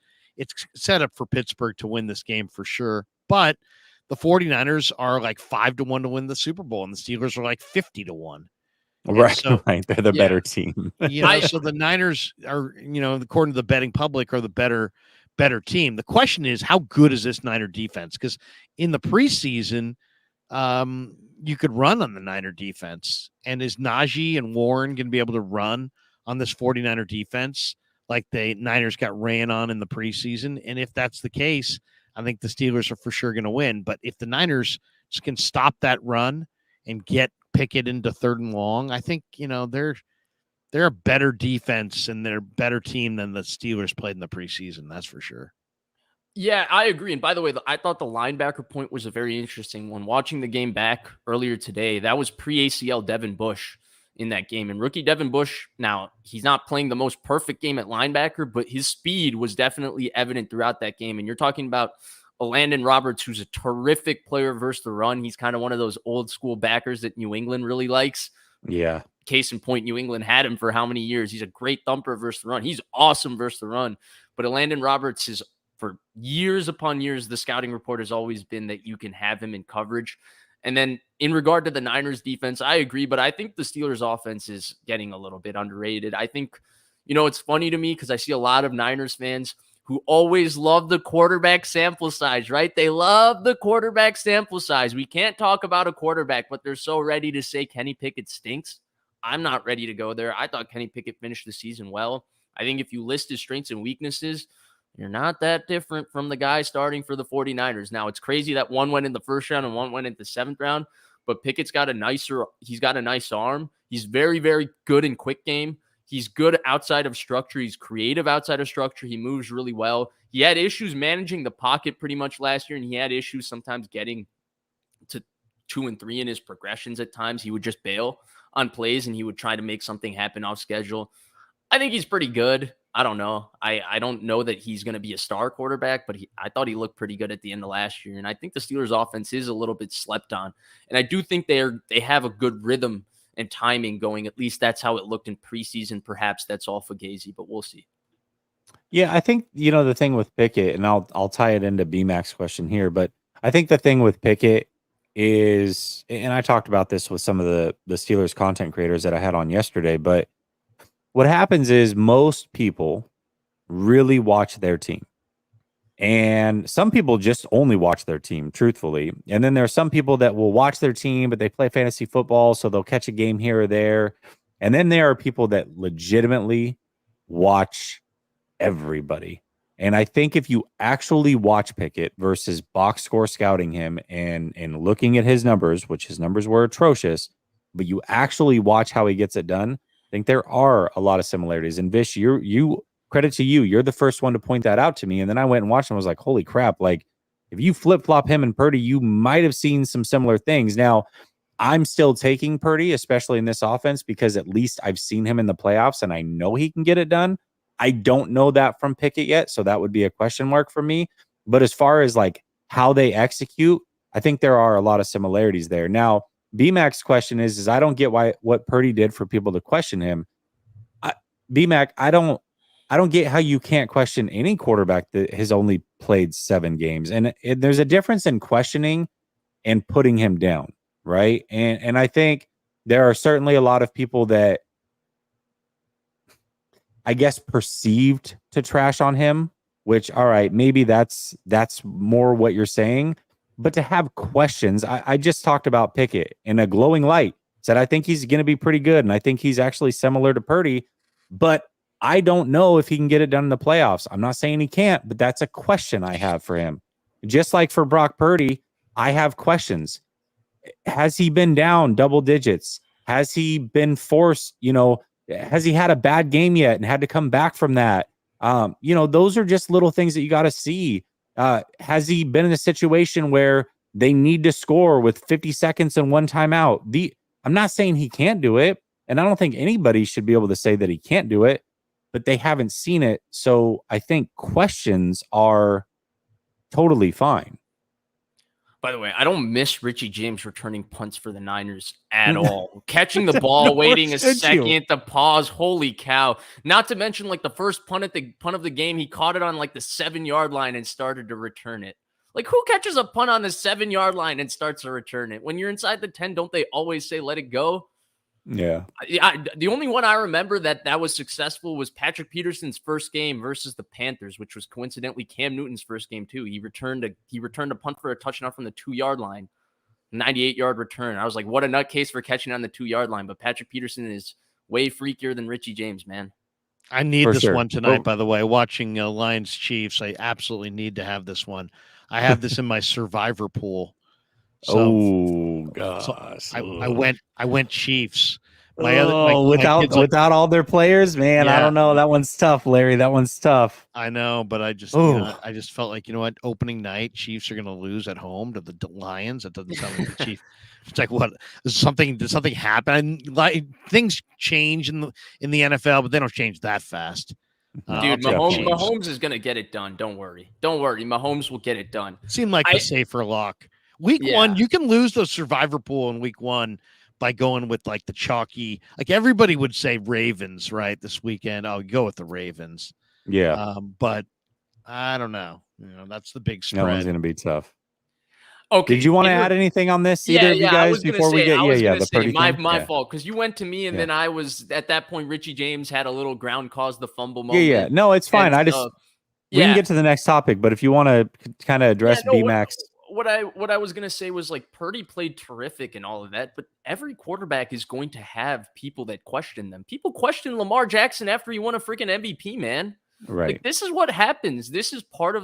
set up for Pittsburgh to win this game for sure. But the 49ers are like 5-1 to win the Super Bowl, and the Steelers are like 50-1. Right, so, right. They're the better team. So the Niners are, according to the betting public, are the better team. The question is, how good is this Niner defense? Because in the preseason, you could run on the Niner defense. And is Najee and Warren going to be able to run on this 49er defense like the Niners got ran on in the preseason? And if that's the case, I think the Steelers are for sure going to win. But if the Niners just can stop that run and get Pickett into 3rd and long, I think, they're a better defense and they're a better team than the Steelers played in the preseason. That's for sure. Yeah, I agree. And by the way, I thought the linebacker point was a very interesting one. Watching the game back earlier today, that was pre-ACL Devin Bush in that game. And rookie Devin Bush, now he's not playing the most perfect game at linebacker, but his speed was definitely evident throughout that game. And you're talking about a Landon Roberts, who's a terrific player versus the run. He's kind of one of those old school backers that New England really likes. Yeah. Case in point, New England had him for how many years? He's a great thumper versus the run. He's awesome versus the run. But Landon Roberts is, for years upon years, the scouting report has always been that you can have him in coverage. And then in regard to the Niners defense, I agree, but I think the Steelers offense is getting a little bit underrated. I think, it's funny to me because I see a lot of Niners fans who always love the quarterback sample size, right? They love the quarterback sample size. We can't talk about a quarterback, but they're so ready to say Kenny Pickett stinks. I'm not ready to go there. I thought Kenny Pickett finished the season well. I think if you list his strengths and weaknesses, you're not that different from the guy starting for the 49ers. Now, it's crazy that one went in the first round and one went in the seventh round, but Pickett's got a nice arm. He's very, very good in quick game. He's good outside of structure. He's creative outside of structure. He moves really well. He had issues managing the pocket pretty much last year, and he had issues sometimes getting to 2 and 3 in his progressions at times. He would just bail on plays, and he would try to make something happen off schedule. I think he's pretty good. I don't know. I don't know that he's going to be a star quarterback, but I thought he looked pretty good at the end of last year. And I think the Steelers offense is a little bit slept on. And I do think they have a good rhythm and timing going. At least that's how it looked in preseason. Perhaps that's all fugazi, but we'll see. Yeah, I think, the thing with Pickett, and I'll tie it into BMAC's question here, but I think the thing with Pickett is, and I talked about this with some of the Steelers content creators that I had on yesterday, but what happens is most people really watch their team. And some people just only watch their team, truthfully. And then there are some people that will watch their team, but they play fantasy football, so they'll catch a game here or there. And then there are people that legitimately watch everybody. And I think if you actually watch Pickett versus box score scouting him and looking at his numbers, which his numbers were atrocious, but you actually watch how he gets it done, I think there are a lot of similarities. And Vish, you credit to you. You're the first one to point that out to me. And then I went and watched him. I was like, holy crap. Like, if you flip-flop him and Purdy, you might have seen some similar things. Now, I'm still taking Purdy, especially in this offense, because at least I've seen him in the playoffs and I know he can get it done. I don't know that from Pickett yet, so that would be a question mark for me. But as far as like how they execute, I think there are a lot of similarities there. Now, BMAC's question is I don't get what Purdy did for people to question him. BMAC, I don't get how you can't question any quarterback that has only played 7 games. And there's a difference in questioning and putting him down, right? And I think there are certainly a lot of people that I guess perceived to trash on him, which, all right, maybe that's more what you're saying. But to have questions, I just talked about Pickett in a glowing light, said I think he's going to be pretty good, and I think he's actually similar to Purdy, but I don't know if he can get it done in the playoffs. I'm not saying he can't, but that's a question I have for him. Just like for Brock Purdy, I have questions. Has he been down double digits? Has he been forced, has he had a bad game yet and had to come back from that? Those are just little things that you got to see. Has he been in a situation where they need to score with 50 seconds and one timeout? I'm not saying he can't do it, and I don't think anybody should be able to say that he can't do it, but they haven't seen it. So I think questions are totally fine. By the way, I don't miss Richie James returning punts for the Niners at all. Catching the ball, waiting a second to pause. Holy cow. Not to mention, like, the first punt of the game, he caught it on like the 7-yard line and started to return it. Like, who catches a punt on the 7-yard line and starts to return it? When you're inside the 10, don't they always say, let it go? Yeah. The only one I remember that was successful was Patrick Peterson's first game versus the Panthers, which was coincidentally Cam Newton's first game too. He returned a punt for a touchdown from the 2-yard line, 98-yard return. I was like, what a nutcase for catching on the 2-yard line. But Patrick Peterson is way freakier than Richie James, man. I need this one tonight, by the way. Watching Lions Chiefs, I absolutely need to have this one. I have this in my survivor pool. So, gosh. I went Chiefs Without all their players, man, I Yeah. don't know. That one's tough, Larry. That one's tough. I know, but I just Ooh. I just felt like, opening night, Chiefs are going to lose at home to the Lions. That doesn't sound like the Chiefs. It's like, what? Did something happen? Like, things change in the NFL, but they don't change that fast. Dude, Mahomes is going to get it done. Don't worry. Mahomes will get it done. Seemed like the safer lock. Week 1, you can lose the survivor pool in week 1 by going with like the chalky. Like, everybody would say Ravens, right? This weekend, I'll go with the Ravens. Yeah. But I don't know. That's the big spread. That one's going to be tough. Okay. Did you want to add anything on this, either of you guys, before we get the Purdy thing? My fault, because you went to me, and then I was at that point. Richie James had a little ground caused the fumble moment. Yeah. No, it's fine. We can get to the next topic, but if you want to kind of address B-Max. What I was gonna say was, like, Purdy played terrific and all of that, but every quarterback is going to have people that question them. People question Lamar Jackson after he won a freaking MVP, man. Right. Like, this is what happens. This is part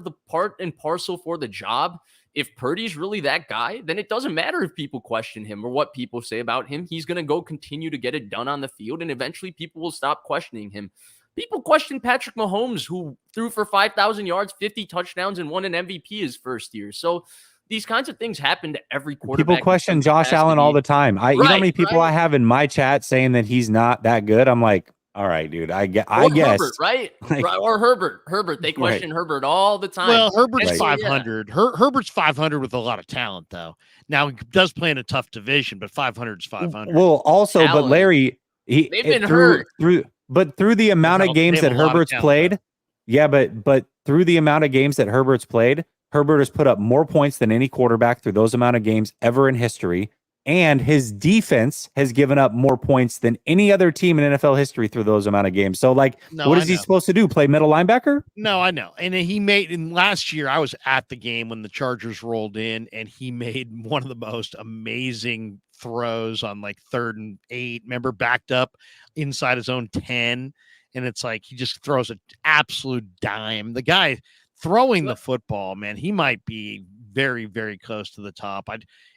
and parcel for the job. If Purdy's really that guy, then it doesn't matter if people question him or what people say about him. He's going to go continue to get it done on the field, and eventually people will stop questioning him. People question Patrick Mahomes, who threw for 5,000 yards, 50 touchdowns, and won an MVP his first year. So these kinds of things happen to every quarterback. People question Josh Allen all the time. You know how many people I have in my chat saying that he's not that good? I'm like, all right, dude. I guess Herbert, right? Or Herbert. They question Herbert all the time. Well, Herbert's 500. Herbert's 500 with a lot of talent, though. Now, he does play in a tough division, but 500 is 500. Well, also, talent. But Larry, they've been hurt through the amount of games that Herbert's played. Yeah, but through the amount of games that Herbert's played, Herbert has put up more points than any quarterback through those amount of games ever in history. And his defense has given up more points than any other team in NFL history through those amount of games. So, what is he supposed to do? Play middle linebacker? No, I know. And last year, I was at the game when the Chargers rolled in, and he made one of the most amazing throws on 3rd and 8. Remember, backed up inside his own 10. And it's like he just throws an absolute dime. The guy throwing the football, man, he might be very, very close to the top.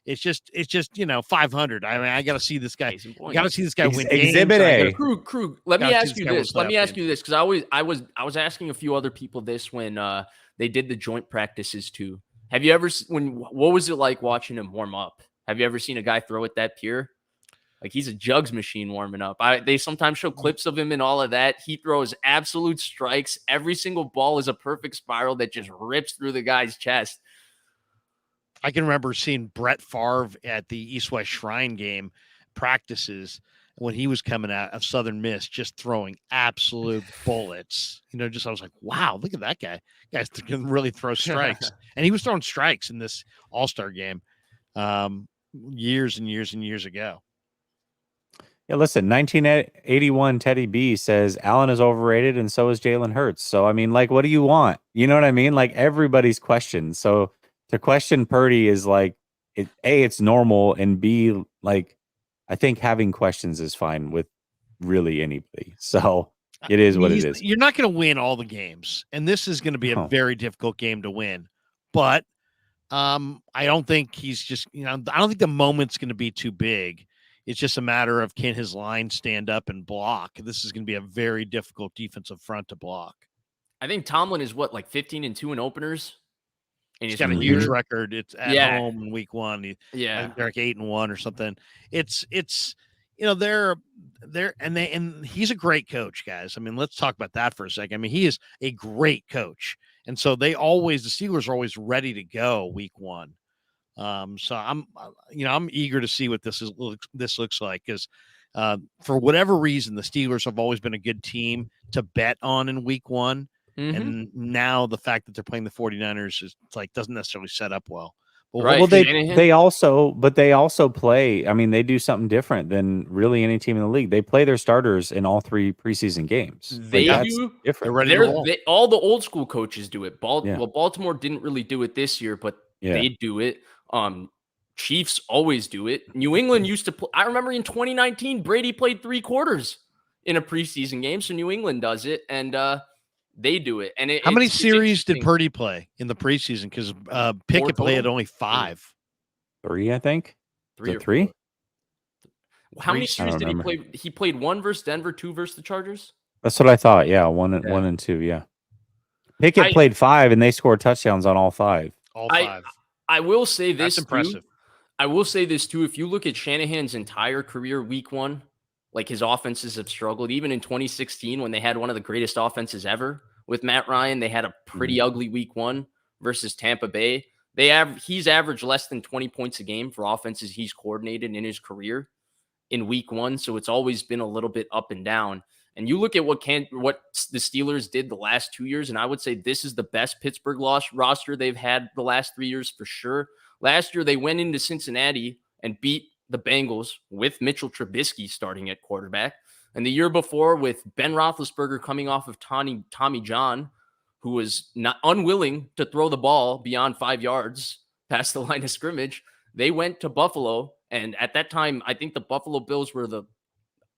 It's just 500. I mean, I got to see this guy. Got to see this guy win. Exhibit A. Krug. Let me ask you this. Because I was asking a few other people this when they did the joint practices too. Have you ever what was it like watching him warm up? Have you ever seen a guy throw it that pure? Like, he's a jugs machine warming up. They sometimes show clips of him and all of that. He throws absolute strikes. Every single ball is a perfect spiral that just rips through the guy's chest. I can remember seeing Brett Favre at the East-West Shrine game practices when he was coming out of Southern Miss, just throwing absolute bullets. I was like, wow, look at that guy. Guys can really throw strikes. And he was throwing strikes in this All-Star game years and years and years ago. Yeah, listen, 1981 Teddy B says Allen is overrated and so is Jalen Hurts. So, I mean, what do you want? You know what I mean? Everybody's questioned. So to question Purdy is it's normal, and B, I think having questions is fine with really anybody. So it is what it is. You're not going to win all the games, and this is going to be a very difficult game to win. But I don't think he's just, I don't think the moment's going to be too big. It's just a matter of, can his line stand up and block? This is going to be a very difficult defensive front to block. I think Tomlin is 15-2 in openers. And he's got a huge record. It's at home in week 1. They're 8-1 or something. It's they're and he's a great coach, guys. I mean, let's talk about that for a second. I mean, he is a great coach, and so the Steelers are always ready to go week 1. So I'm eager to see what this looks like, because for whatever reason, the Steelers have always been a good team to bet on in week 1. Mm-hmm. And now the fact that they're playing the 49ers is doesn't necessarily set up well. Well, they also play. I mean, they do something different than really any team in the league. They play their starters in all 3 preseason games. They do. Different. All the old school coaches do it. Well, Baltimore didn't really do it this year, but they do it. Chiefs always do it. New England used to. I remember in 2019, Brady played 3 quarters in a preseason game, so New England does it, and they do it. And how many series did Purdy play in the preseason? Because Pickett played only 5. 3, I think. 3 or 3. How many I series don't did he remember. play? He played 1 versus Denver, 2 versus the Chargers. That's what I thought. Yeah, one Yeah. and two. Yeah. Pickett I played 5, and they scored touchdowns on all 5. all I 5. I will say That's this impressive. too. I will say this too. If you look at Shanahan's entire career, week 1, like his offenses have struggled. Even in 2016, when they had one of the greatest offenses ever with Matt Ryan, they had a pretty ugly week 1 versus Tampa Bay. He's averaged less than 20 points a game for offenses he's coordinated in his career in week 1. So it's always been a little bit up and down. And you look at what the Steelers did the last 2 years, and I would say this is the best Pittsburgh roster they've had the last 3 years for sure. Last year, they went into Cincinnati and beat the Bengals with Mitchell Trubisky starting at quarterback. And the year before, with Ben Roethlisberger coming off of Tommy John, who was not unwilling to throw the ball beyond 5 yards past the line of scrimmage, they went to Buffalo. And at that time, I think the Buffalo Bills were the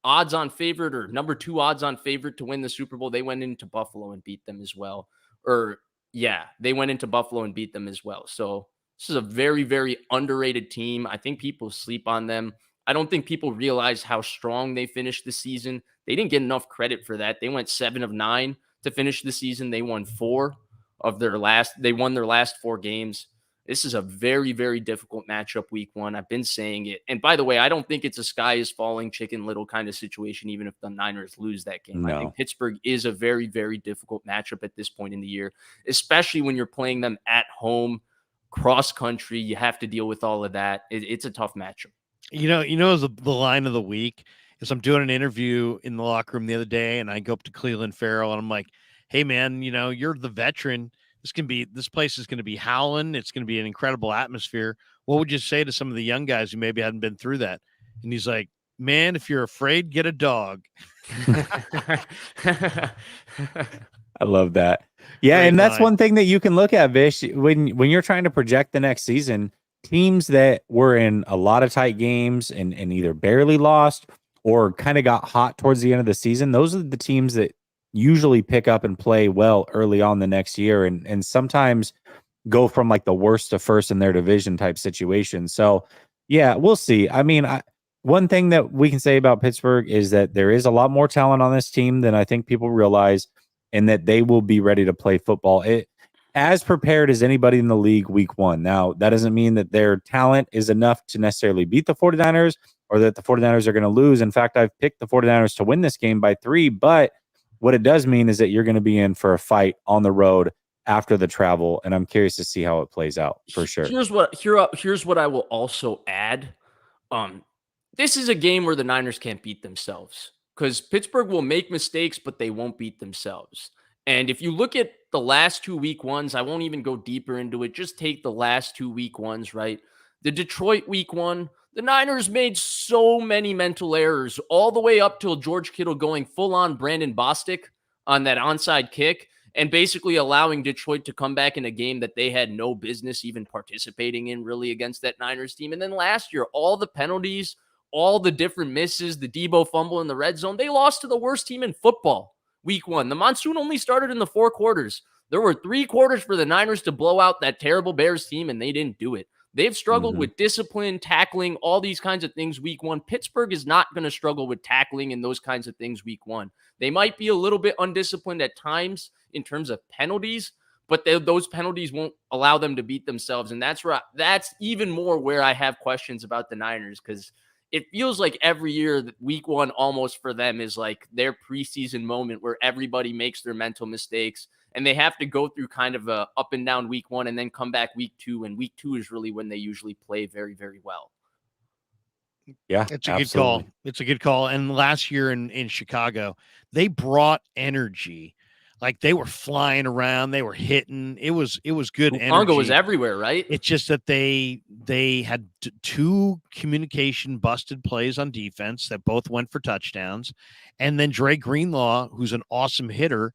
odds-on favorite or number 2 odds-on favorite to win the Super Bowl. They went into Buffalo and beat them as well. They went into Buffalo and beat them as well. So this is a very, very underrated team. I think people sleep on them. I don't think people realize how strong they finished the season. They didn't get enough credit for that. They went 7 of 9 to finish the season. They won they won their last 4 games. This is a very, very difficult matchup week 1. I've been saying it. And by the way, I don't think it's a sky is falling, chicken little kind of situation, even if the Niners lose that game. No. I think Pittsburgh is a very, very difficult matchup at this point in the year, especially when you're playing them at home, cross country. You have to deal with all of that. It's a tough matchup. The line of the week is I'm doing an interview in the locker room the other day, and I go up to Cleveland Farrell, and I'm like, hey, man, you're the veteran. This place is going to be howling. It's going to be an incredible atmosphere. What would you say to some of the young guys who maybe hadn't been through that? And he's like, man, if you're afraid, get a dog. I love that. Yeah, Great and that's line. one thing that you can look at, Vish, when you're trying to project the next season. Teams that were in a lot of tight games and either barely lost or kind of got hot towards the end of the season, those are the teams that usually pick up and play well early on the next year and sometimes go from like the worst to first in their division type situation. So, yeah, we'll see. I mean, one thing that we can say about Pittsburgh is that there is a lot more talent on this team than I think people realize, and that they will be ready to play football. As prepared as anybody in the league week 1. Now, that doesn't mean that their talent is enough to necessarily beat the 49ers or that the 49ers are going to lose. In fact, I've picked the 49ers to win this game by 3, but what it does mean is that you're going to be in for a fight on the road after the travel, and I'm curious to see how it plays out for sure. Here's what I will also add. This is a game where the Niners can't beat themselves because Pittsburgh will make mistakes, but they won't beat themselves. And if you look at the last 2 week 1s, I won't even go deeper into it. Just take the last 2 week 1s, right? The Detroit week 1, the Niners made so many mental errors all the way up till George Kittle going full on Brandon Bostic on that onside kick and basically allowing Detroit to come back in a game that they had no business even participating in really against that Niners team. And then last year, all the penalties, all the different misses, the Debo fumble in the red zone, they lost to the worst team in football. Week 1. The monsoon only started in the 4 quarters. There were 3 quarters for the Niners to blow out that terrible Bears team, and they didn't do it. They've struggled with discipline, tackling, all these kinds of things week 1. Pittsburgh is not going to struggle with tackling and those kinds of things week 1. They might be a little bit undisciplined at times in terms of penalties, but those penalties won't allow them to beat themselves. And that's even more where I have questions about the Niners because it feels like every year that week 1 almost for them is like their preseason moment where everybody makes their mental mistakes and they have to go through kind of a up and down week 1 and then come back week 2. And week 2 is really when they usually play very, very well. Yeah, it's a good call. It's a good call. And last year in Chicago, they brought energy. Like they were flying around, they were hitting. It was good energy. Congo was everywhere, right? It's just that they had 2 communication busted plays on defense that both went for touchdowns, and then Dre Greenlaw, who's an awesome hitter,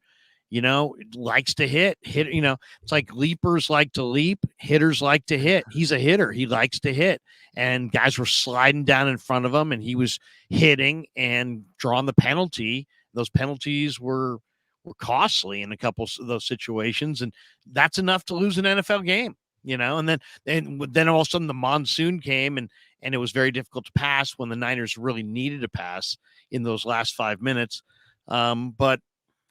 likes to hit. It's like leapers like to leap, hitters like to hit. He's a hitter. He likes to hit, and guys were sliding down in front of him, and he was hitting and drawing the penalty. Those penalties were costly in a couple of those situations, and that's enough to lose an NFL game. and then all of a sudden the monsoon came and it was very difficult to pass when the Niners really needed to pass in those last 5 minutes. But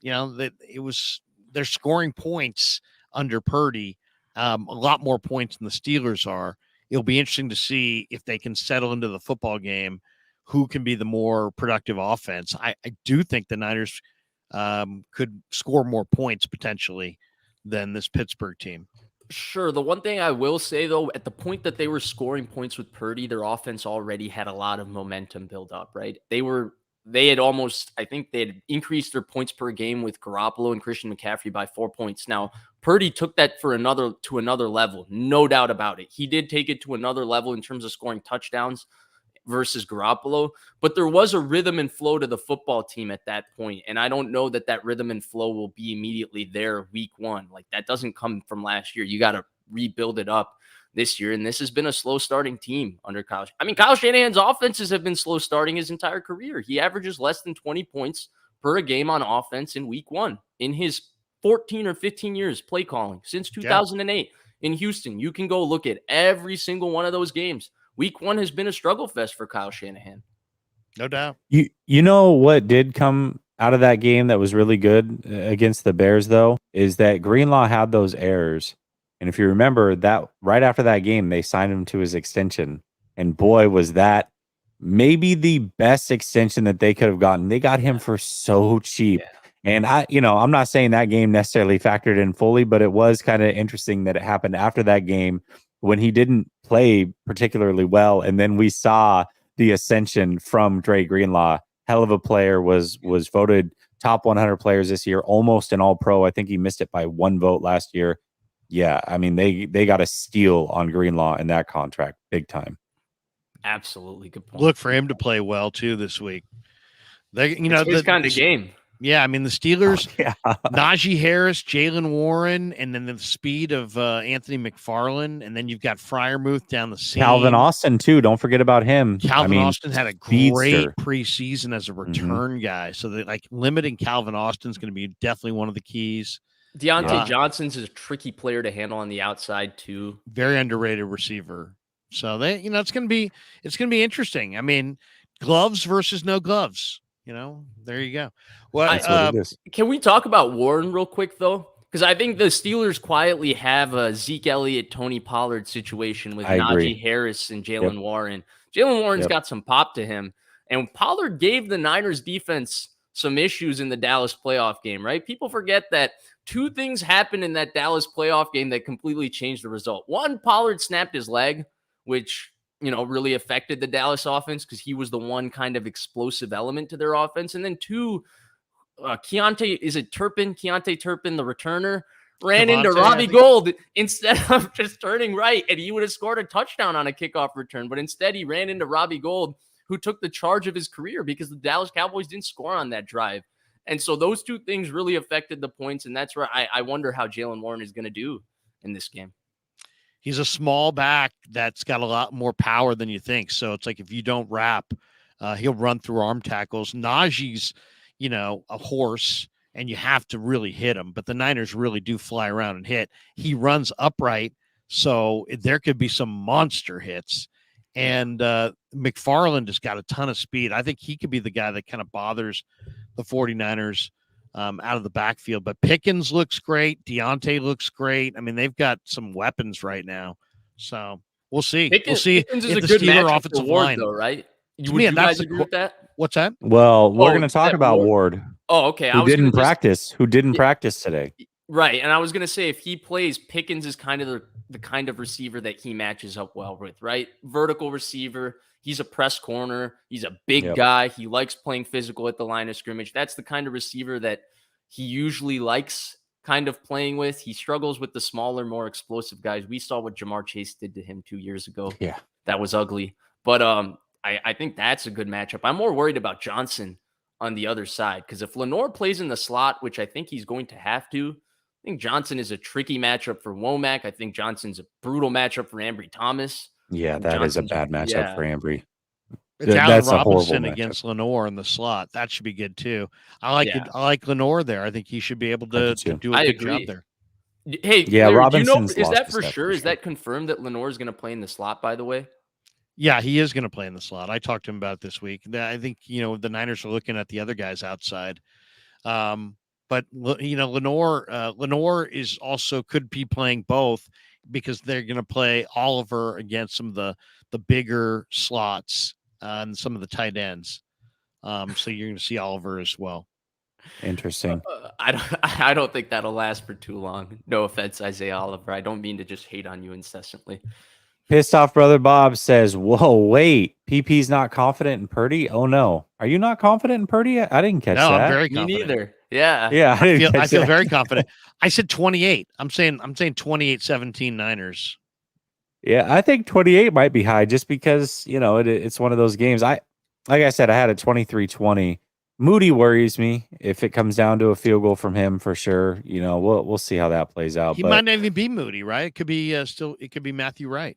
they're scoring points under Purdy, a lot more points than the Steelers are. It'll be interesting to see if they can settle into the football game, who can be the more productive offense. I do think the Niners could score more points potentially than this Pittsburgh team. Sure. The one thing I will say, though, at the point that they were scoring points with Purdy, their offense already had a lot of momentum build up, right? They had almost, I think they had increased their points per game with Garoppolo and Christian McCaffrey by 4 points. Now, Purdy took that to another level, no doubt about it. He did take it to another level in terms of scoring touchdowns versus Garoppolo, but there was a rhythm and flow to the football team at that point. And I don't know that rhythm and flow will be immediately there week one. Like, that doesn't come from last year. You got to rebuild it up this year. And this has been a slow starting team under Kyle. I mean, Kyle Shanahan's offenses have been slow starting his entire career. He averages less than 20 points per game on offense in week one in his 14 or 15 years play calling since 2008 in Houston. You can go look at every single one of those games. Week one has been a struggle fest for Kyle Shanahan. No doubt. You know what did come out of that game that was really good against the Bears, though, is that Greenlaw had those errors. And if you remember that right after that game, they signed him to his extension. And boy, was that maybe the best extension that they could have gotten. They got him for so cheap. Yeah. And I'm not saying that game necessarily factored in fully, but it was kind of interesting that it happened after that game when he didn't play particularly well. And then we saw the ascension from Dre Greenlaw. Hell of a player, was voted top 100 players this year, almost an all-pro. I think he missed it by 1 vote last year. Yeah, I mean, they got a steal on Greenlaw in that contract, big time. Absolutely, good point. Look for him to play well too this week. It's his kind of game. Yeah, I mean, the Steelers, Najee Harris, Jalen Warren, and then the speed of Anthony McFarland, and then you've got Freiermuth down the seam. Calvin Austin, too. Don't forget about him. Austin had a great preseason as a return guy. So limiting Calvin Austin is going to be definitely one of the keys. Deontay Johnson's a tricky player to handle on the outside, too. Very underrated receiver. So it's going to be interesting. I mean, gloves versus no gloves. There you go. Well, can we talk about Warren real quick, though? Because I think the Steelers quietly have a Zeke Elliott, Tony Pollard situation with Najee Harris and Jalen Warren. Jalen Warren's got some pop to him. And Pollard gave the Niners defense some issues in the Dallas playoff game, right? People forget that 2 things happened in that Dallas playoff game that completely changed the result. One, Pollard snapped his leg, which really affected the Dallas offense because he was the one kind of explosive element to their offense. And then 2, Keontae Turpin, the returner, ran into Robbie Gould instead of just turning right, and he would have scored a touchdown on a kickoff return. But instead, he ran into Robbie Gould, who took the charge of his career because the Dallas Cowboys didn't score on that drive. And so those 2 things really affected the points, and that's where I wonder how Jalen Warren is going to do in this game. He's a small back that's got a lot more power than you think. So it's like if you don't wrap, he'll run through arm tackles. Najee's, a horse, and you have to really hit him. But the Niners really do fly around and hit. He runs upright, so there could be some monster hits. And McFarland has got a ton of speed. I think he could be the guy that kind of bothers the 49ers out of the backfield. But Pickens looks great. Deontay looks great. I mean, they've got some weapons right now. So we'll see. Pickens if is the a good Steeler offensive Ward, line, though, right? Would you guys agree with that? What's that? Well, we're going to talk about Ward. Oh, okay. Who didn't practice today. Right. And I was going to say, if he plays, Pickens is kind of the kind of receiver that he matches up well with, right? Vertical receiver. He's a press corner. He's a big guy. He likes playing physical at the line of scrimmage. That's the kind of receiver that he usually likes kind of playing with. He struggles with the smaller, more explosive guys. We saw what Jamar Chase did to him 2 years ago. Yeah. That was ugly. But I think that's a good matchup. I'm more worried about Johnson on the other side, because if Lenore plays in the slot, which I think he's going to have to, I think Johnson is a tricky matchup for Womack. I think Johnson's a brutal matchup for Ambry Thomas. Yeah, that is a bad matchup for Ambry. It's Allen Robinson against Lenore in the slot. That should be good too. I like Lenore there. I think he should be able to do a good job there. Hey, Yeah, Larry, Robinson's is lost that a for step sure? for Is sure. that confirmed that Lenore is going to play in the slot, by the way? Yeah, he is going to play in the slot. I talked to him about it this week. I think, the Niners are looking at the other guys outside. But Lenore is also could be playing both because they're going to play Oliver against some of the bigger slots and some of the tight ends. So you're going to see Oliver as well. Interesting. I don't think that'll last for too long. No offense, Isaiah Oliver. I don't mean to just hate on you incessantly. Pissed off brother Bob says, "Whoa, wait, PP's not confident in Purdy? Oh no, are you not confident in Purdy? I didn't catch No, I'm that. very Me confident. neither. Yeah. Yeah, I didn't I catch feel that. very confident. I said 28. I'm saying 28-17 Niners. Yeah, I think 28 might be high just because, it's one of those games. Like I said, I had a 23-20. Moody worries me if it comes down to a field goal from him for sure. We'll see how that plays out. He But might not even be Moody, right? It could be it could be Matthew Wright.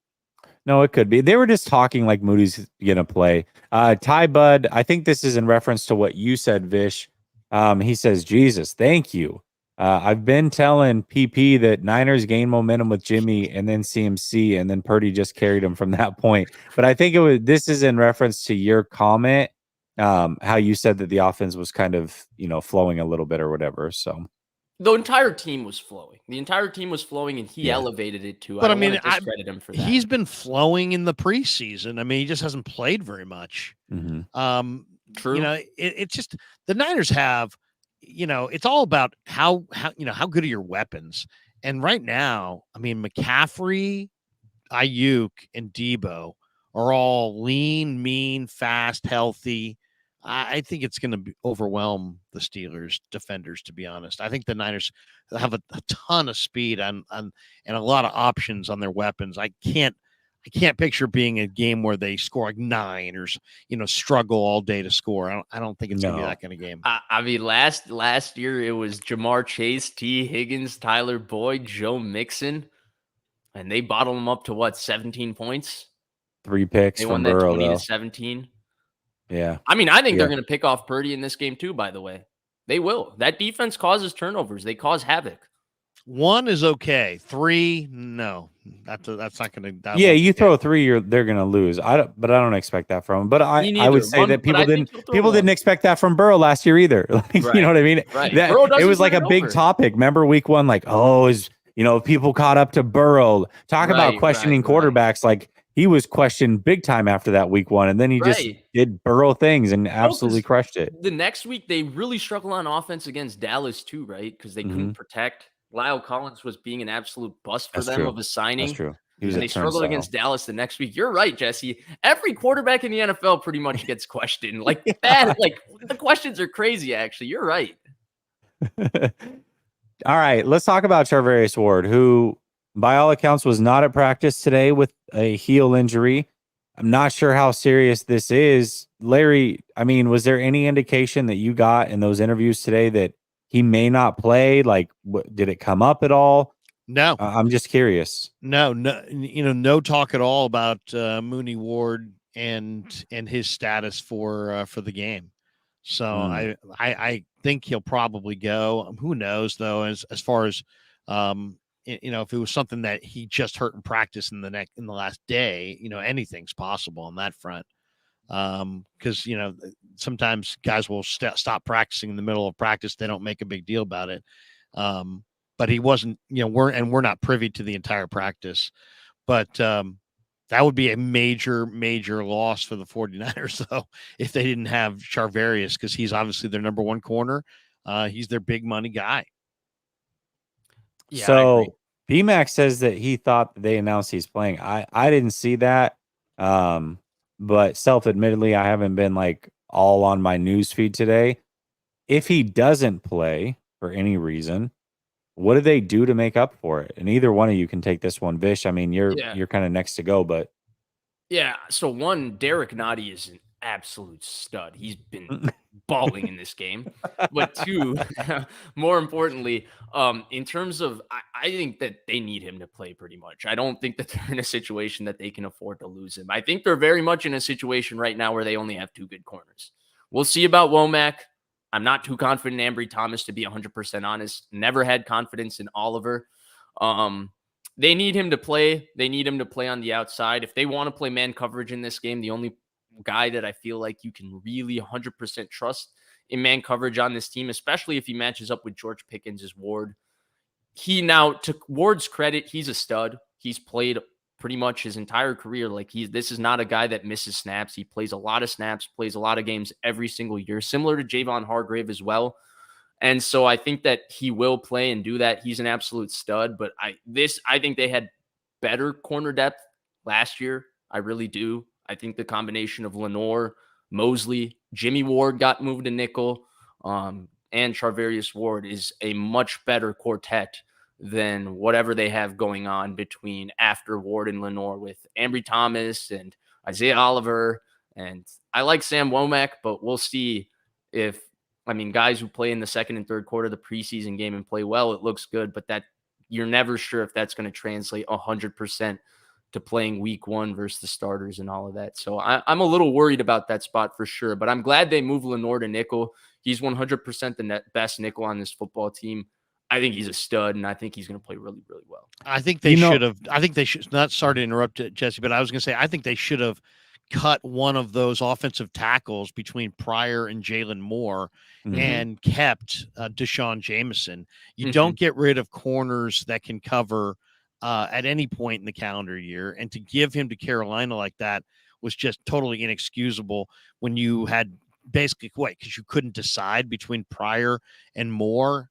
no, it could be. They were just talking like Moody's gonna play. Ty Bud, I think this is in reference to what you said, Vish. He says, Jesus, thank you. I've been telling PP that Niners gain momentum with Jimmy and then CMC, and then Purdy just carried him from that point. But I think this is in reference to your comment, how you said that the offense was kind of, flowing a little bit or whatever. So The entire team was flowing. The entire team was flowing, and he Yeah. elevated it too. But I don't want to discredit him for that. He's been flowing in the preseason. I mean, he just hasn't played very much. True. It's just the Niners have, it's all about how good are your weapons. And right now, I mean, McCaffrey, Ayuk, and Debo are all lean, mean, fast, healthy. I think it's going to overwhelm the Steelers defenders, to be honest. I think the Niners have a ton of speed and a lot of options on their weapons. I can't picture being a game where they score like 9 or struggle all day to score. I don't think it's going to be that kind of game. I mean, last year it was Jamar Chase, T. Higgins, Tyler Boyd, Joe Mixon, and they bottled them up to 17 points. 3 picks They from won that Burrow, 20-17. Yeah. I mean, I think they're going to pick off Purdy in this game too, by the way. They will. That defense causes turnovers. They cause havoc. 1 is okay. 3, no. That's not going to. Yeah, you throw 3, they're going to lose. But I don't expect that from them. But I would say that people didn't expect that from Burrow last year either. Like, Right. You know what I mean? Right. It was like a big topic. Remember week 1, like, people caught up to Burrow. Talk about questioning quarterbacks. Like, he was questioned big time after that week 1, and then he just did Burrow things and absolutely crushed it. The next week, they really struggled on offense against Dallas too, right? Because they couldn't protect. Lyle Collins was being an absolute bust for them of a signing. That's true. And they struggled against Dallas the next week. You're right, Jesse. Every quarterback in the NFL pretty much gets questioned. Like that, like the questions are crazy, actually. You're right. All right, let's talk about Charvarius Ward, who, by all accounts, was not at practice today with a heel injury. I'm not sure how serious this is. Larry, I mean, was there any indication that you got in those interviews today that he may not play? Like, did it come up at all? No. I'm just curious. No, no talk at all about Mooney Ward and his status for the game. So I think he'll probably go. Who knows though? As far as if it was something that he just hurt in practice in the last day, anything's possible on that front. Because sometimes guys will stop practicing in the middle of practice. They don't make a big deal about it. But he wasn't. We're not privy to the entire practice. But that would be a major, major loss for the 49ers, though, if they didn't have Charvarius, because he's obviously their number 1 corner. He's their big money guy. Yeah, so BMAC says that he thought they announced he's playing. I didn't see that. But self-admittedly, I haven't been like all on my news feed today. If he doesn't play for any reason, what do they do to make up for it? And either one of you can take this one, Vish. I mean, you're kind of next to go, but so one, Derek Nottie is an absolute stud. He's been balling in this game. But 2, more importantly, in terms of, I think that they need him to play pretty much. I don't think that they're in a situation that they can afford to lose him. I think they're very much in a situation right now where they only have 2 good corners. We'll see about Womack. I'm not too confident in Ambry Thomas, to be 100% honest. Never had confidence in Oliver. They need him to play. They need him to play on the outside. If they want to play man coverage in this game, the only guy that I feel like you can really 100% trust in man coverage on this team, especially if he matches up with George Pickens, is Ward. To Ward's credit, he's a stud. He's played pretty much his entire career. This is not a guy that misses snaps. He plays a lot of snaps, plays a lot of games every single year, similar to Javon Hargrave as well. And so I think that he will play and do that. He's an absolute stud. But I think they had better corner depth last year. I really do. I think the combination of Lenore, Mosley, Jimmy Ward got moved to nickel, and Charvarius Ward is a much better quartet than whatever they have going on between after Ward and Lenore with Ambry Thomas and Isaiah Oliver. And I like Sam Womack, but we'll see if, guys who play in the second and third quarter of the preseason game and play well, it looks good, but that you're never sure if that's going to translate 100% to playing week one versus the starters and all of that. So I'm a little worried about that spot for sure, but I'm glad they moved Lenore to nickel. He's 100% the best nickel on this football team. I think he's a stud, and I think he's going to play really, really well. I think they should not, sorry to interrupt, Jesse, but I was going to say, I think they should have cut one of those offensive tackles between Pryor and Jalen Moore and kept Deshaun Jameson. You don't get rid of corners that can cover at any point in the calendar year. And to give him to Carolina like that was just totally inexcusable when you had basically because you couldn't decide between Pryor and Moore.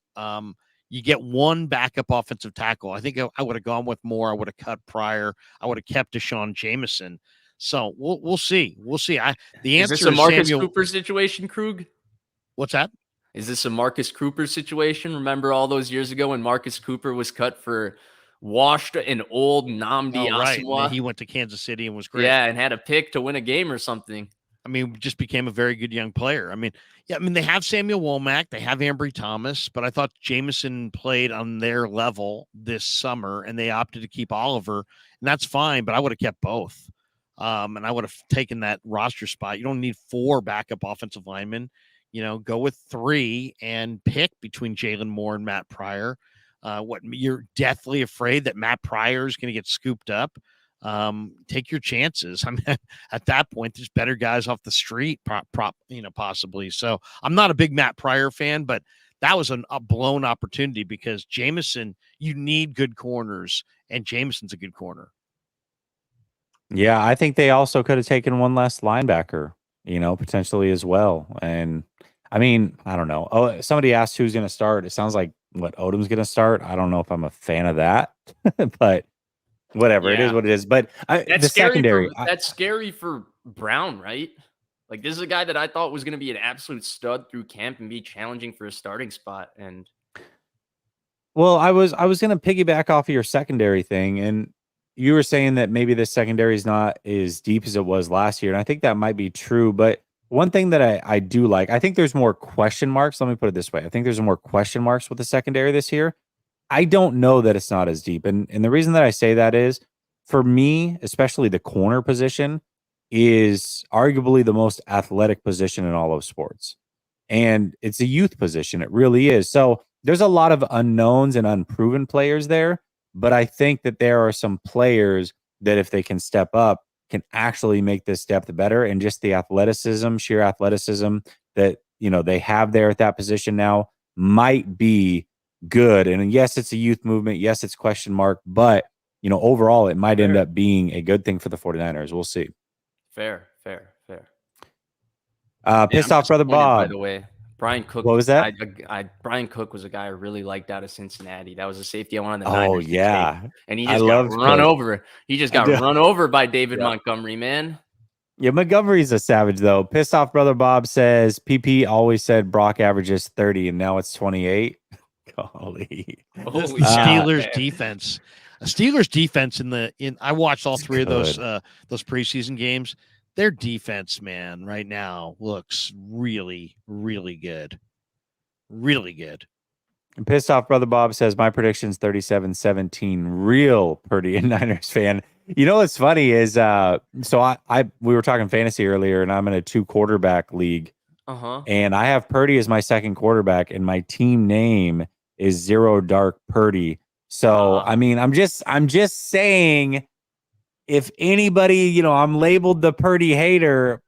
You get one backup offensive tackle. I think I would have gone with Moore. I would have cut Pryor. I would have kept Deshaun Jameson. So we'll see. We'll see. The answer is this a Marcus Samuel... Cooper situation, Krug? What's that? Is this a Marcus Cooper situation? Remember all those years ago when Marcus Cooper was cut for washed an old Nnamdi Asomugha? Right. He went to Kansas City and was great. Yeah, and had a pick to win a game or something. Just became a very good young player. They have Samuel Womack, they have Ambry Thomas, but I thought Jameson played on their level this summer, and they opted to keep Oliver, and that's fine. But I would have kept both, and I would have taken that roster spot. You don't need 4 backup offensive linemen. Go with 3 and pick between Jalen Moore and Matt Pryor. You're deathly afraid that Matt Pryor is going to get scooped up? Take your chances. At that point, there's better guys off the street, possibly. So I'm not a big Matt Pryor fan, but that was a blown opportunity because Jameson, you need good corners, and Jameson's a good corner. Yeah, I think they also could have taken one less linebacker, potentially as well. And I don't know. Oh, somebody asked who's going to start. It sounds like Odom's going to start. I don't know if I'm a fan of that, but whatever. It is what it is. But the secondary, that's scary for Brown, right? This is a guy that I thought was going to be an absolute stud through camp and be challenging for a starting spot. And well, I was going to piggyback off of your secondary thing, and you were saying that maybe this secondary is not as deep as it was last year, and I think that might be true. But one thing that I do like, I think there's more question marks. Let me put it this way. I think there's more question marks with the secondary this year. I don't know that it's not as deep. And the reason that I say that is, for me, especially the corner position is arguably the most athletic position in all of sports. And it's a youth position. It really is. So there's a lot of unknowns and unproven players there. But I think that there are some players that, if they can step up, can actually make this depth better. And just the athleticism, sheer athleticism that, they have there at that position now might be good. And yes, it's a youth movement. Yes, it's question mark, but overall it might end up being a good thing for the 49ers. We'll see. Fair. Pissed off brother Bob. By the way, Brian Cook. What was that? Brian Cook was a guy I really liked out of Cincinnati. That was a safety I wanted the Niners to take. And he just got run over. He just got run over by David Montgomery, man. Yeah, Montgomery's a savage, though. Pissed off brother Bob says, PP always said Brock averages 30, and now it's 28. Golly. Steelers defense. Steelers defense I watched all 3 of those preseason games. Their defense, man, right now looks really, really good. Really good. And Pissed off brother Bob says, my prediction's 37-17. Real Purdy and Niners fan. What's funny is we were talking fantasy earlier, and I'm in a 2 quarterback league. And I have Purdy as my second quarterback, and my team name is Zero Dark Purdy. So, I mean, I'm just saying, if anybody, I'm labeled the Purdy hater.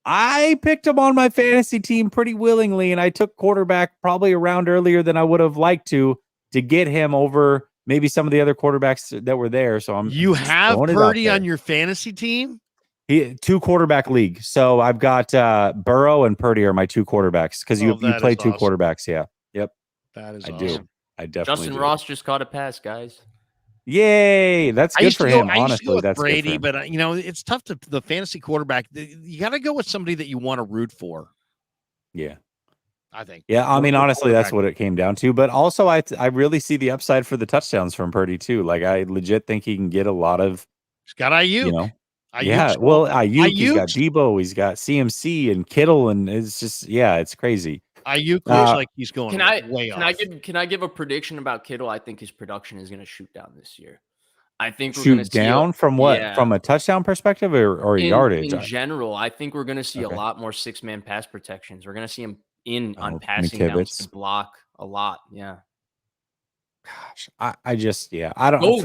I picked him on my fantasy team pretty willingly, and I took quarterback probably around earlier than I would have liked to get him over maybe some of the other quarterbacks that were there. So you have Purdy on your fantasy team? 2-quarterback league. So I've got Burrow and Purdy are my 2 quarterbacks because you play 2 quarterbacks. Yeah. Yep. That is I awesome. do. I definitely Justin do. Ross just caught a pass, guys. Yay. That's good for him. I used to go Honestly, with that's Brady, good for him. but it's tough to the fantasy quarterback. You got to go with somebody that you want to root for. Yeah. I think. Yeah, I mean, honestly, that's what it came down to. But also, I really see the upside for the touchdowns from Purdy too. Like, I legit think he can get a lot of. He's got IU. Yeah, well, Ayuk, he's got Debo, he's got CMC and Kittle, and it's just, it's crazy. Ayuk looks like he's going way off. Can I give a prediction about Kittle? I think his production is going to shoot down this year. I think we're shoot going to down from what? Yeah. From a touchdown perspective or yardage? In general, I think we're going to see a lot more 6-man pass protections. We're going to see him on passing downs to block a lot. Yeah. Gosh, I just I don't.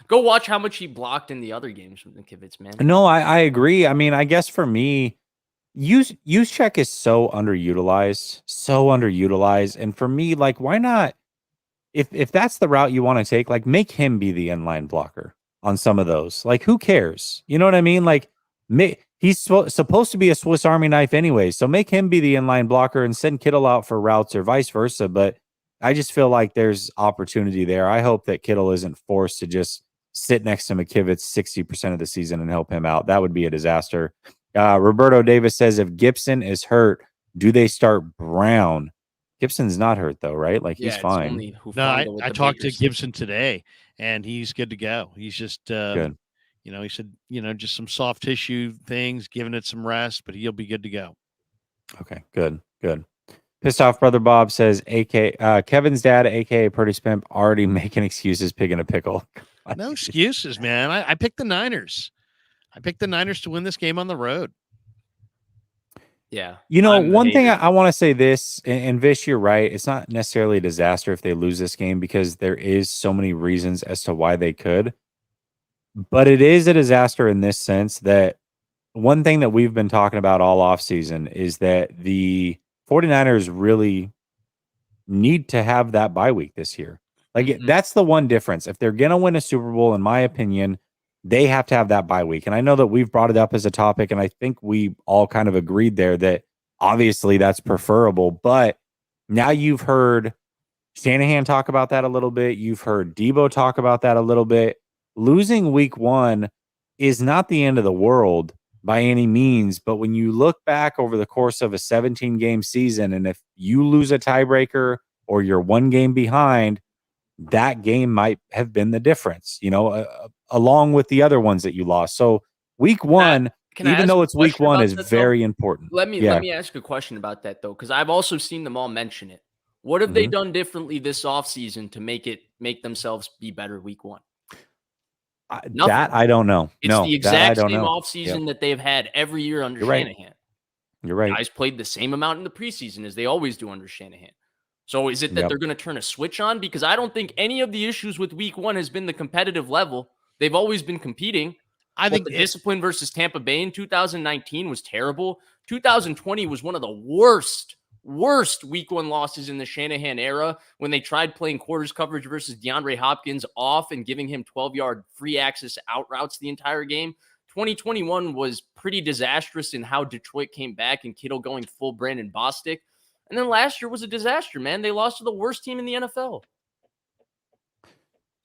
Go watch how much he blocked in the other games from the Kivitz, man. No, I agree. I mean, I guess for me, use check is so underutilized, and for me, like, why not? If that's the route you want to take, like, make him be the inline blocker on some of those. Like, who cares? You know what I mean? Like, he's supposed to be a Swiss Army knife anyway, so make him be the inline blocker and send Kittle out for routes or vice versa. But I just feel like there's opportunity there. I hope that Kittle isn't forced to just sit next to McKivitz 60% of the season and help him out. That would be a disaster. Roberto Davis says, if Gibson is hurt, do they start Brown? Gibson's not hurt though, right? Like, he's fine. I talked to Gibson today, and he's good to go. He's just good. He said, just some soft tissue things, giving it some rest, but he'll be good to go. Okay, good. Pissed off brother Bob says, Kevin's dad, aka Purdy Spimp, already making excuses, picking a pickle. No excuses, man. I picked the Niners. I picked the Niners to win this game on the road. Yeah. One thing I want to say this, and Vish, you're right. It's not necessarily a disaster if they lose this game because there is so many reasons as to why they could. But it is a disaster in this sense that one thing that we've been talking about all offseason is that the 49ers really need to have that bye week this year. Like, that's the one difference. If they're going to win a Super Bowl, in my opinion, they have to have that bye week. And I know that we've brought it up as a topic, and I think we all kind of agreed there that obviously that's preferable. But now you've heard Shanahan talk about that a little bit. You've heard Debo talk about that a little bit. Losing week 1 is not the end of the world by any means. But when you look back over the course of a 17-game season, and if you lose a tiebreaker or you're 1 game behind, that game might have been the difference, along with the other ones that you lost. So week 1, even though it's week 1, is very important. Let me ask a question about that, though, because I've also seen them all mention it. What have they done differently this offseason to make themselves be better week 1? That I don't know. It's the exact same offseason that they've had every year under Shanahan. You're right. Guys played the same amount in the preseason as they always do under Shanahan. So is it that they're going to turn a switch on? Because I don't think any of the issues with week 1 has been the competitive level. They've always been competing. I think the discipline versus Tampa Bay in 2019 was terrible. 2020 was one of the worst week 1 losses in the Shanahan era when they tried playing quarters coverage versus DeAndre Hopkins off and giving him 12-yard free access out routes the entire game. 2021 was pretty disastrous in how Detroit came back and Kittle going full Brandon Bostic. And then last year was a disaster, man. They lost to the worst team in the NFL.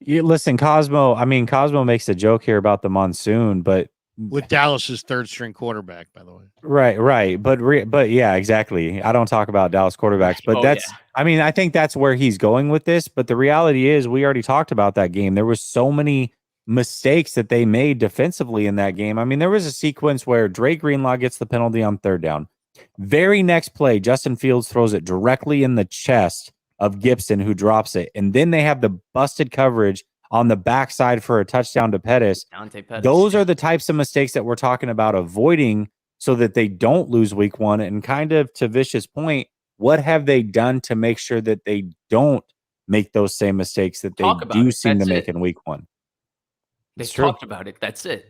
Listen, Cosmo makes a joke here about the monsoon, but with Dallas's 3rd-string quarterback, by the way. Right. But yeah, exactly. I don't talk about Dallas quarterbacks, but I think that's where he's going with this. But the reality is, we already talked about that game. There was so many mistakes that they made defensively in that game. I mean, there was a sequence where Dre Greenlaw gets the penalty on 3rd down. Very next play, Justin Fields throws it directly in the chest of Gibson, who drops it. And then they have the busted coverage on the backside for a touchdown to Pettis. Those are the types of mistakes that we're talking about avoiding so that they don't lose week 1. And kind of to Vish's point, what have they done to make sure that they don't make those same mistakes that they Talk about do it. seem to That's make it. in week one. They It's true. talked about it. That's it.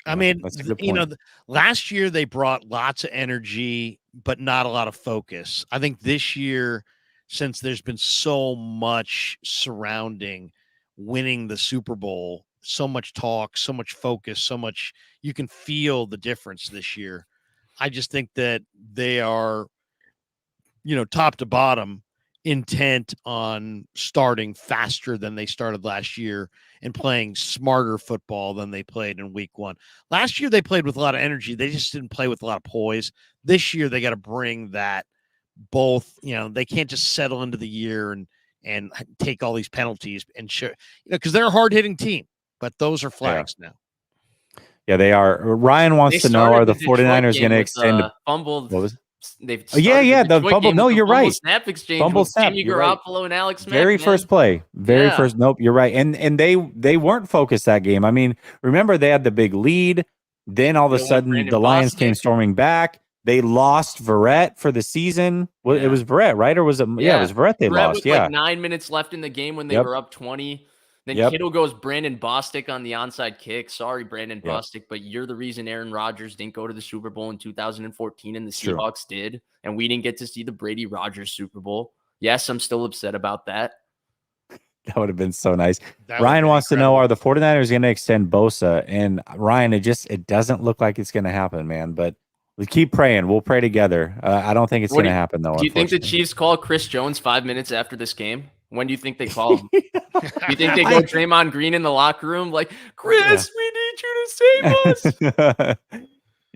I mean, that's a good you know, point. last year they brought lots of energy, but not a lot of focus. I think this year, since there's been so much surrounding winning the Super Bowl, so much talk, so much focus, so much, you can feel the difference this year. I just think that they are, you know, top to bottom, intent on starting faster than they started last year and playing smarter football than they played in week one. Last year, they played with a lot of energy. They just didn't play with a lot of poise. This year, they got to bring that both, you know, they can't just settle into the year and take all these penalties and show, you know, because they're a hard hitting team, but those are flags now. Yeah, they are. Ryan wants to know, are the Detroit 49ers going to game with, extend? fumbled. What was it? They've Oh, yeah, started yeah, the the Detroit fumble. game No, with the you're fumble right. snap exchange Fumble with snap. Jimmy You're right. Garoppolo and Alex Mack. Very man. first play. Very Yeah. first. Nope, you're right. And they weren't focused that game. I mean, remember they had the big lead. Then all of They a don't want sudden Brandon the Lions came Bostic. storming back. They lost Verrett for the season. Well, Yeah. it was Verrett, right? Or was it? Yeah, it was Verrett they Verrett lost. with Yeah. like 9 minutes left in the game when they Yep. were up 20. Then Yep. Kittle goes Brandon Bostic on the onside kick. Sorry, Brandon Yep. Bostic, but you're the reason Aaron Rodgers didn't go to the Super Bowl in 2014 and the True. Seahawks did. And we didn't get to see the Brady Rodgers Super Bowl. Yes, I'm still upset about that. That would have been so nice. That would Ryan be wants to know, incredible. are the 49ers going to extend Bosa? And Ryan, it doesn't look like it's going to happen, man. But we keep praying. We'll pray together. I don't think it's going to happen, though. Do you think the unfortunately. Chiefs call Chris Jones 5 minutes after this game? When do you think they call him? Do you think they go Draymond Green in the locker room like, Chris, we need you to save us?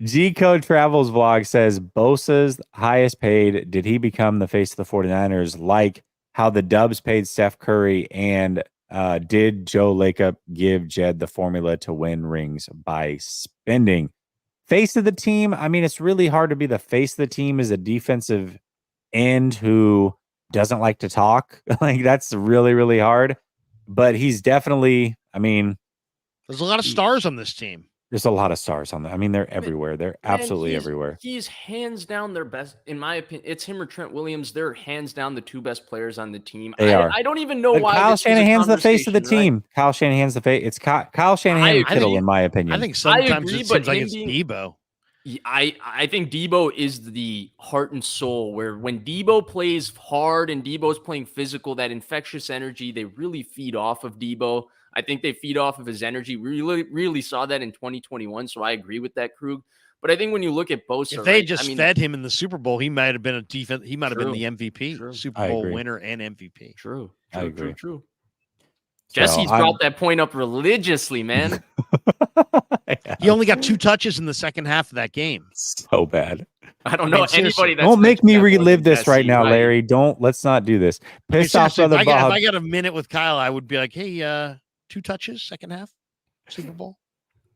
G Code Travels vlog says Bosa's highest paid. Did he become the face of the 49ers like how the Dubs paid Steph Curry? And did Joe Lacob give Jed the formula to win rings by spending? Face of the team. I mean, it's really hard to be the face of the team as a defensive end who doesn't like to talk. Like, that's really, really hard. But he's definitely, I mean, there's a lot of stars on this team. There's a lot of stars on that. I mean, they're everywhere. They're absolutely everywhere. He's hands down their best, in my opinion. It's him or Trent Williams. They're hands down the two best players on the team. They are. I don't even know But why. Kyle Shanahan's the face of the conversation, team. Kyle Shanahan's the face. It's Kyle Shanahan and Kittle, in my opinion. I think sometimes agree, it but seems like him it's being- Debo. I think Debo is the heart and soul, where when Debo plays hard and Debo's playing physical, that infectious energy, they really feed off of Debo. I think they feed off of his energy. We really saw that in 2021, so I agree with that, Krug. But I think when you look at Bosa, if they just fed him in the Super Bowl, he might have been a defense. He might have been the MVP, True. Super Bowl winner, and MVP. True. I agree. True. So Jesse's brought that point up religiously, man. He only got 2 touches in the second half of that game. So bad. I don't know anybody that's don't make me mentioned that more relive than this right Jesse, now, Larry. Let's not do this. Pissed off seriously, brother Bob. if I got a minute with Kyle, I would be like, hey, 2 touches, second half, Super Bowl.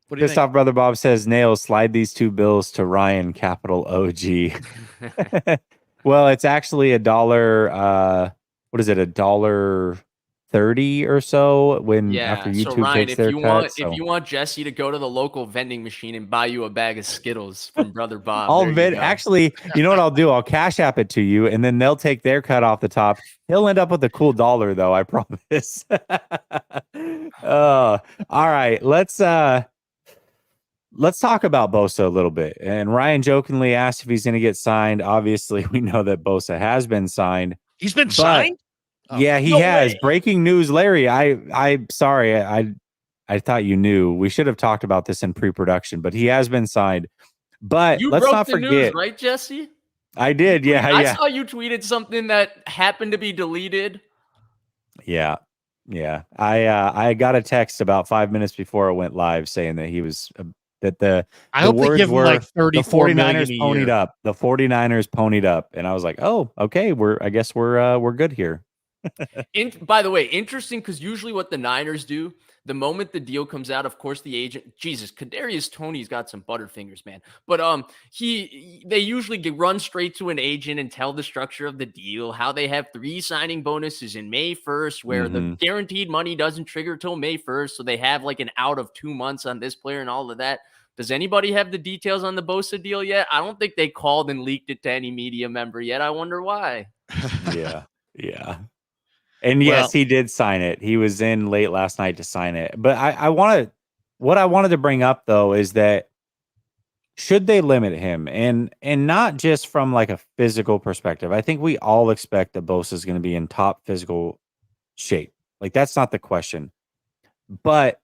What do you Pissed think? off brother Bob says, Nails, slide these 2 bills to Ryan, capital OG. Well, it's actually $1. What is it? $1.30 or so after YouTube so Ryan, takes their cut. If you want Jesse to go to the local vending machine and buy you a bag of Skittles from Brother Bob, actually, you know what I'll do? I'll cash app it to you, and then they'll take their cut off the top. He'll end up with a cool $1, though. I promise. All right, let's talk about Bosa a little bit. And Ryan jokingly asked if he's going to get signed. Obviously, we know that Bosa has been signed. He's been signed? Yeah, he has. Breaking news, Larry. I'm sorry. I thought you knew. We should have talked about this in pre-production, but he has been signed. But let's not forget, news, right, Jesse? I did. Yeah, I saw you tweeted something that happened to be deleted. Yeah. I got a text about 5 minutes before it went live saying that he was I hope they give him like 34 the 49ers million a ponied year. up. The 49ers ponied up, and I was like, "Oh, okay, I guess we're good here." By the way, interesting, because usually what the Niners do, the moment the deal comes out, of course, the agent, Jesus, Kadarius Toney's got some butterfingers, man. But they usually run straight to an agent and tell the structure of the deal, how they have 3 signing bonuses in May 1st, where the guaranteed money doesn't trigger till May 1st. So they have like an out of 2 months on this player and all of that. Does anybody have the details on the Bosa deal yet? I don't think they called and leaked it to any media member yet. I wonder why. Yeah. And Well- yes, he did sign it. He was in late last night to sign it. But what I wanted to bring up though is that should they limit him and not just from like a physical perspective. I think we all expect that Bosa is going to be in top physical shape. Like that's not the question. But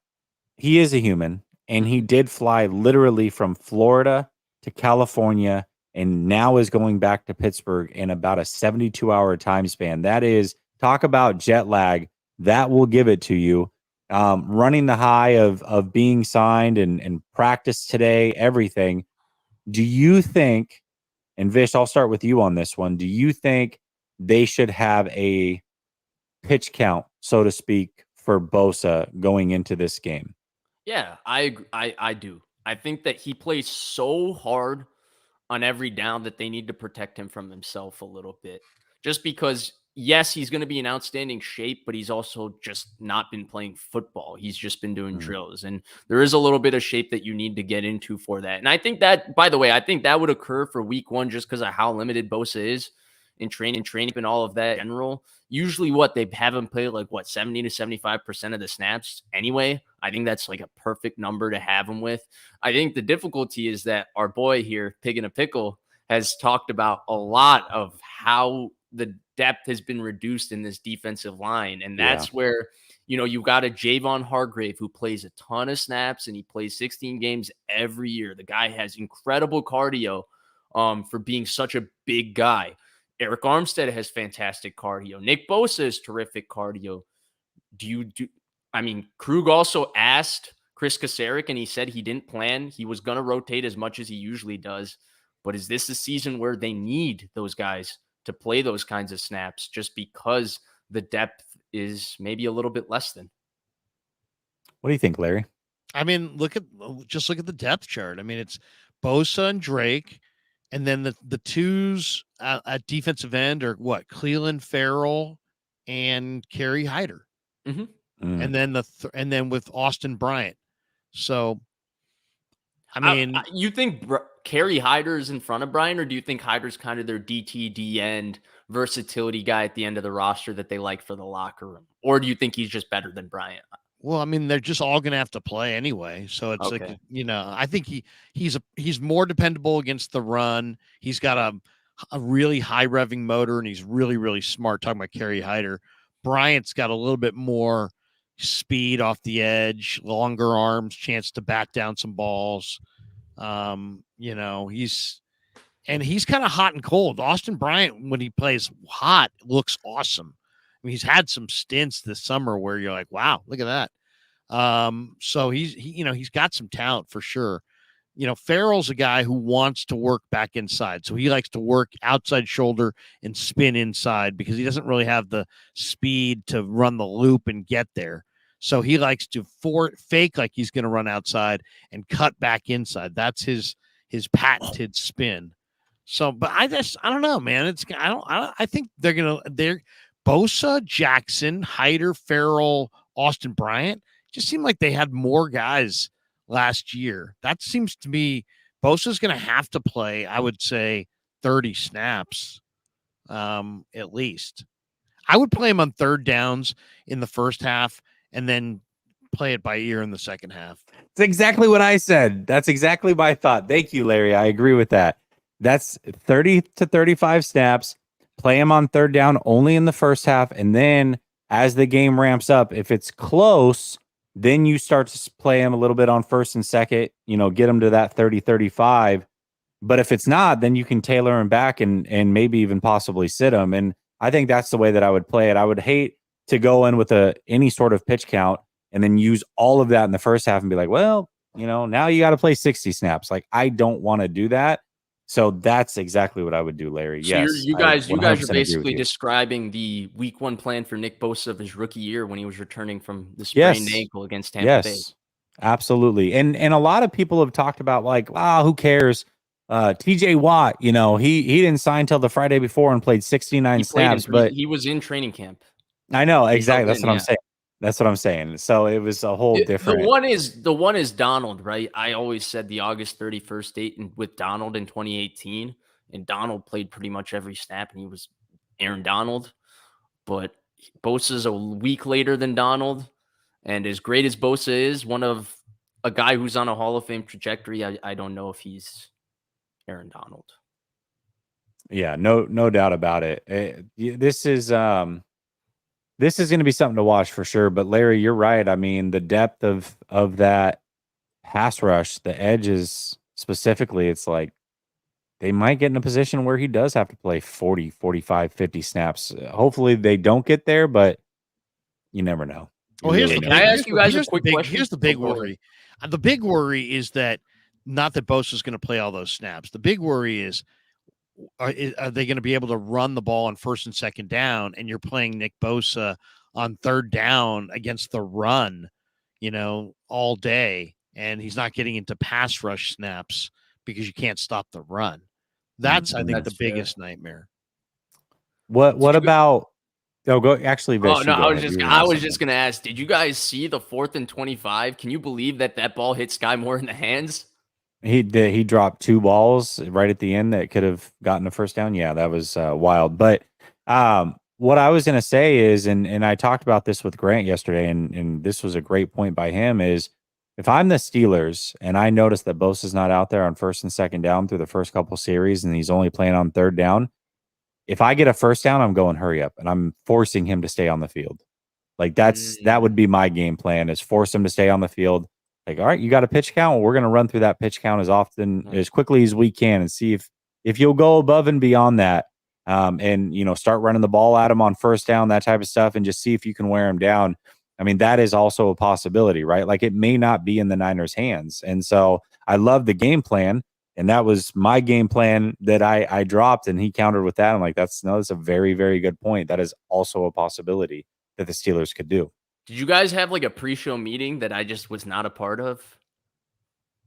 he is a human and he did fly literally from Florida to California and now is going back to Pittsburgh in about a 72-hour time span. That is, talk about jet lag. That will give it to you. Running the high of being signed and practice today, everything. Do you think, and Vish, I'll start with you on this one. Do you think they should have a pitch count, so to speak, for Bosa going into this game? Yeah, I do. I think that he plays so hard on every down that they need to protect him from himself a little bit. Just because, yes, he's going to be in outstanding shape, but he's also just not been playing football. He's just been doing drills. And there is a little bit of shape that you need to get into for that. And I think that, by the way, I think that would occur for week one just because of how limited Bosa is in training and all of that in general. Usually what they have him play like 70 to 75% of the snaps anyway. I think that's like a perfect number to have him with. I think the difficulty is that our boy here, Pig in a Pickle, has talked about a lot of how the depth has been reduced in this defensive line. And that's where, you've got a Javon Hargrave who plays a ton of snaps and he plays 16 games every year. The guy has incredible cardio for being such a big guy. Eric Armstead has fantastic cardio. Nick Bosa is terrific cardio. Krug also asked Chris Kasarik, and he said he didn't plan. He was going to rotate as much as he usually does. But is this a season where they need those guys to play those kinds of snaps just because the depth is maybe a little bit less than? What do you think, Larry? I mean, look at the depth chart. I mean, it's Bosa and Drake, and then the twos at defensive end are what? Cleveland Farrell and Kerry Hyder. And then and then with Austin Bryant. So, I mean, you think Kerry Hyder is in front of Bryant, or do you think Hyder's kind of their DTD end versatility guy at the end of the roster that they like for the locker room? Or do you think he's just better than Bryant? Well, I mean, they're just all going to have to play anyway. So it's Okay. like, I think he's more dependable against the run. He's got a really high revving motor and he's really, really smart. Talking about Kerry Hyder. Bryant's got a little bit more speed off the edge, longer arms, chance to back down some balls. He's kind of hot and cold. Austin Bryant, when he plays hot, looks awesome. I mean, he's had some stints this summer where you're like, wow, look at that. So he's got some talent for sure. Farrell's a guy who wants to work back inside. So he likes to work outside shoulder and spin inside because he doesn't really have the speed to run the loop and get there. So he likes to fake like he's going to run outside and cut back inside. That's his patented spin. So, but I don't know, man. I think they're Bosa, Jackson, Hyder, Farrell, Austin Bryant just seem like they had more guys last year. That seems to me Bosa's going to have to play, I would say, 30 snaps at least. I would play him on third downs in the first half and then play it by ear in the second half. That's exactly what I said. That's exactly my thought. Thank you, Larry. I agree with that. That's 30 to 35 snaps. Play him on third down only in the first half. And then as the game ramps up, if it's close, then you start to play him a little bit on first and second, get him to that 30, 35. But if it's not, then you can tailor him back and maybe even possibly sit him. And I think that's the way that I would play it. I would hate to go in with any sort of pitch count and then use all of that in the first half and be like, well, now you got to play 60 snaps. Like, I don't want to do that. So that's exactly what I would do, Larry. So yes. you guys are basically describing the week one plan for Nick Bosa of his rookie year when he was returning from the sprained ankle against Tampa Bay. Absolutely. And a lot of people have talked about like, who cares? TJ Watt, he didn't sign till the Friday before and played 69 snaps, but he was in training camp. I know, exactly. That's what I'm saying. That's what I'm saying. So it was a whole different. The one is Donald, right? I always said the August 31st date with Donald in 2018, and Donald played pretty much every snap, and he was Aaron Donald. But Bosa's a week later than Donald. And as great as Bosa is, one of a guy who's on a Hall of Fame trajectory, I don't know if he's Aaron Donald. Yeah, no doubt about it. This is going to be something to watch for sure. But Larry, you're right. I mean, the depth of that pass rush, the edges specifically, it's like they might get in a position where he does have to play 40, 45, 50 snaps. Hopefully they don't get there, but you never know. Well, here's the Can I ask you guys a here's quick the big, question? Here's the big Oh, go ahead. worry. The big worry is that not that Bosa's going to play all those snaps. The big worry is are they going to be able to run the ball on first and second down, and you're playing Nick Bosa on third down against the run, all day, and he's not getting into pass rush snaps because you can't stop the run. That's, I think, That's the biggest nightmare. What about? Oh, go actually. Vish, Oh no, you go I was ahead. just You were I gonna was say just gonna ask. Did you guys see the 4th and 25? Can you believe that ball hit Sky Moore in the hands? He dropped 2 balls right at the end that could have gotten a first down. Yeah, that was wild. But what I was going to say is, and I talked about this with Grant yesterday, and this was a great point by him, is if I'm the Steelers and I notice that Bosa's not out there on first and second down through the first couple series and he's only playing on third down, if I get a first down, I'm going hurry up and I'm forcing him to stay on the field. Like that would be my game plan, is force him to stay on the field. Like, all right, you got a pitch count. Well, we're going to run through that pitch count as quickly as we can and see if you'll go above and beyond that, and start running the ball at him on first down, that type of stuff, and just see if you can wear him down. I mean, that is also a possibility, right? Like, it may not be in the Niners' hands, and so I love the game plan, and that was my game plan that I dropped, and he countered with that. I'm like, that's a very, very good point. That is also a possibility that the Steelers could do. Did you guys have like a pre-show meeting that I just was not a part of?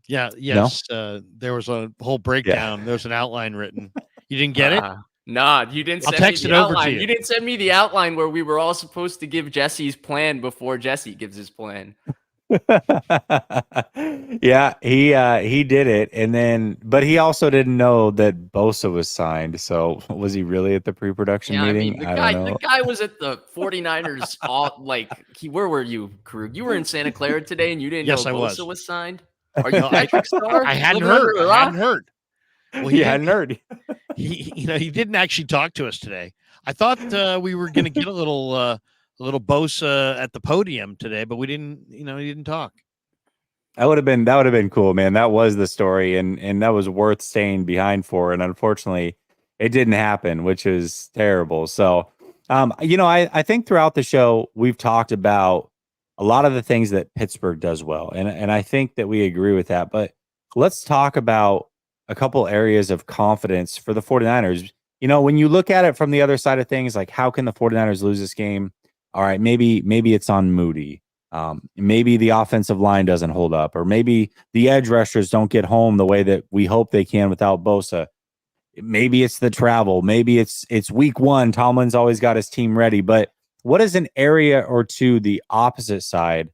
Yeah. Yes. No? There was a whole breakdown. Yeah. There was an outline written. You didn't get it? Nah, you didn't send me the outline. You didn't send me the outline where we were all supposed to give Jesse's plan before Jesse gives his plan. Yeah, he did it, but he also didn't know that Bosa was signed. So was he really at the pre-production meeting? I don't know. The guy was at the 49ers. Where were you, Krug? You were in Santa Clara today, and you didn't know Bosa was signed. Are you Patrick Star? I hadn't heard. Well, he hadn't heard. He didn't actually talk to us today. I thought we were going to get a little Bosa at the podium today, but we didn't. He didn't talk. That would have been cool, man. That was the story, and that was worth staying behind for. And unfortunately, it didn't happen, which is terrible. So, I think throughout the show we've talked about a lot of the things that Pittsburgh does well, and I think that we agree with that. But let's talk about a couple areas of confidence for the 49ers. When you look at it from the other side of things, like how can the 49ers lose this game? All right, maybe it's on Moody. Maybe the offensive line doesn't hold up, or maybe the edge rushers don't get home the way that we hope they can without Bosa. Maybe it's the travel. Maybe it's week 1. Tomlin's always got his team ready. But what is an area or two, the opposite side,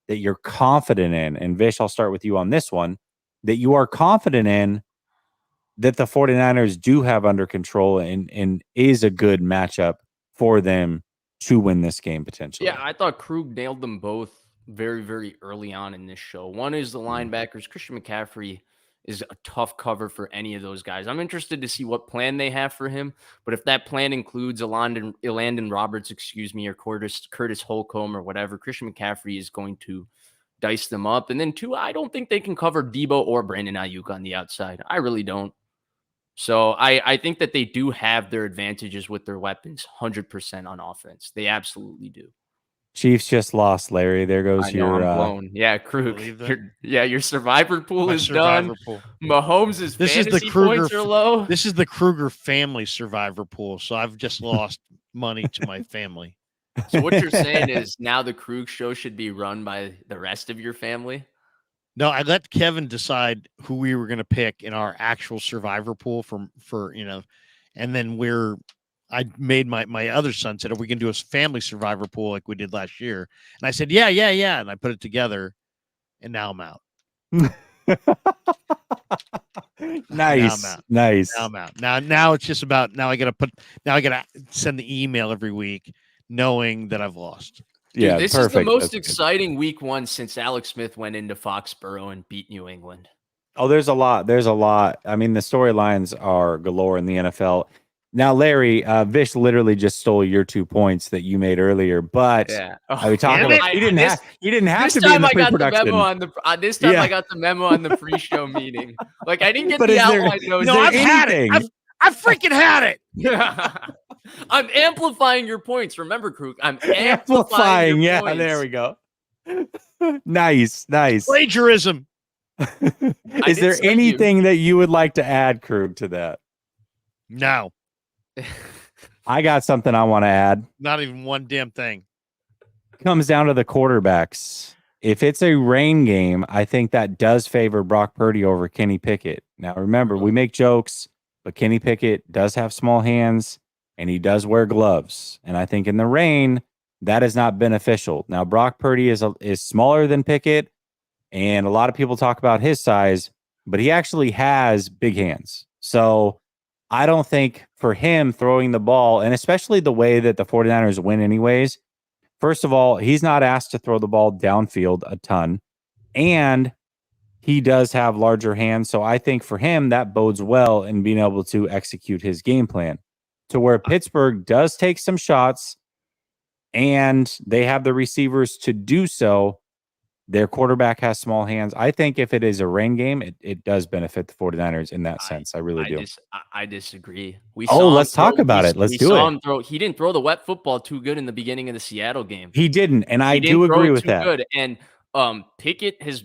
that you're confident in? And Vish, I'll start with you on this one, that you are confident in that the 49ers do have under control and is a good matchup for them to win this game potentially. Yeah, I thought Krug nailed them both very, very early on in this show. One is the linebackers. Christian McCaffrey is a tough cover for any of those guys. I'm interested to see what plan they have for him. But if that plan includes Elandon Roberts, or Curtis Holcomb or whatever, Christian McCaffrey is going to dice them up. And then 2, I don't think they can cover Debo or Brandon Ayuk on the outside. I really don't. So I think that they do have their advantages with their weapons 100% on offense. They absolutely do. Chiefs just lost, Larry. There goes your blown. Yeah, Krug. Your survivor pool is done. Mahomes' fantasy points are low. This is the Krueger family survivor pool. So I've just lost money to my family. So what you're saying is now the Krug show should be run by the rest of your family? No, I let Kevin decide who we were going to pick in our actual survivor pool for and then I made my other son said, are we going to do a family survivor pool like we did last year? And I said, yeah. And I put it together and now I'm out. Nice. Now I'm out. Now it's just about, now I got to send the email every week. knowing that I've lost. Dude, Yeah, this perfect. is the most That's good. exciting week 1 since Alex Smith went into Foxborough and beat New England. Oh, there's a lot. There's a lot. I mean, the storylines are galore in the NFL. Now, Larry, Vish literally just stole your 2 points that you made earlier, but Yeah. are we talking damn about? it. He didn't have. He didn't have This to be in time the I got the pre-production. memo on the this time Yeah. I got the memo on the pre-show meeting. Like I didn't get But the is there- outline notes. is there I've had it. anything- I've freaking had it. I'm amplifying your points. Remember, Krug, I'm amplifying. your Yeah, points. there we go. Nice. Plagiarism. Is did there cite you. anything that you would like to add, Krug, to that? No, I got something I want to add. not even one damn thing. Comes down to the quarterbacks. If it's a rain game, I think that does favor Brock Purdy over Kenny Pickett. Now, remember, we make jokes, but Kenny Pickett does have small hands and he does wear gloves. And I think in the rain, that is not beneficial. Now, Brock Purdy is smaller than Pickett, and a lot of people talk about his size, but he actually has big hands. So I don't think for him throwing the ball, and especially the way that the 49ers win anyways, first of all, he's not asked to throw the ball downfield a ton, and he does have larger hands. So I think for him, that bodes well in being able to execute his game plan. To where Pittsburgh does take some shots, and they have the receivers to do so. Their quarterback has small hands. I think if it is a rain game, it does benefit the 49ers in that sense. I really do. I disagree. Let's talk about it. Let's do it. He didn't throw the wet football too good in the beginning of the Seattle game. He didn't, and I He do didn't throw agree it with too that. Good. And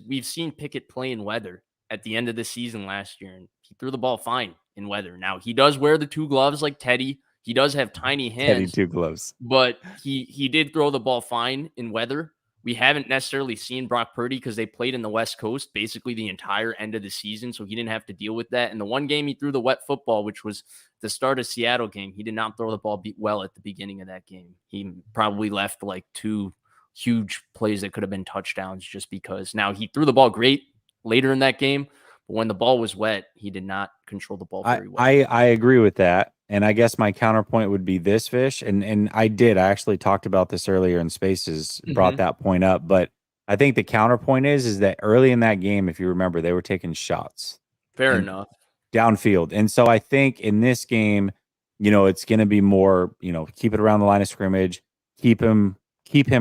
we've seen Pickett play in weather at the end of the season last year, and he threw the ball fine in weather. Now he does wear the 2 gloves like Teddy. He does have tiny hands. Teddy 2 gloves. But he did throw the ball fine in weather. We haven't necessarily seen Brock Purdy because they played in the West Coast basically the entire end of the season, so he didn't have to deal with that. And the one game he threw the wet football, which was the start of Seattle game, he did not throw the ball well at the beginning of that game. He probably left like 2 huge plays that could have been touchdowns just because. Now, he threw the ball great later in that game, but when the ball was wet, he did not control the ball very well. I agree with that. And I guess my counterpoint would be this, Vish. And I actually talked about this earlier in Spaces, brought that point up. But I think the counterpoint is that early in that game, if you remember, they were taking shots. Fair enough. Downfield. And so I think in this game, it's going to be more, keep it around the line of scrimmage, keep him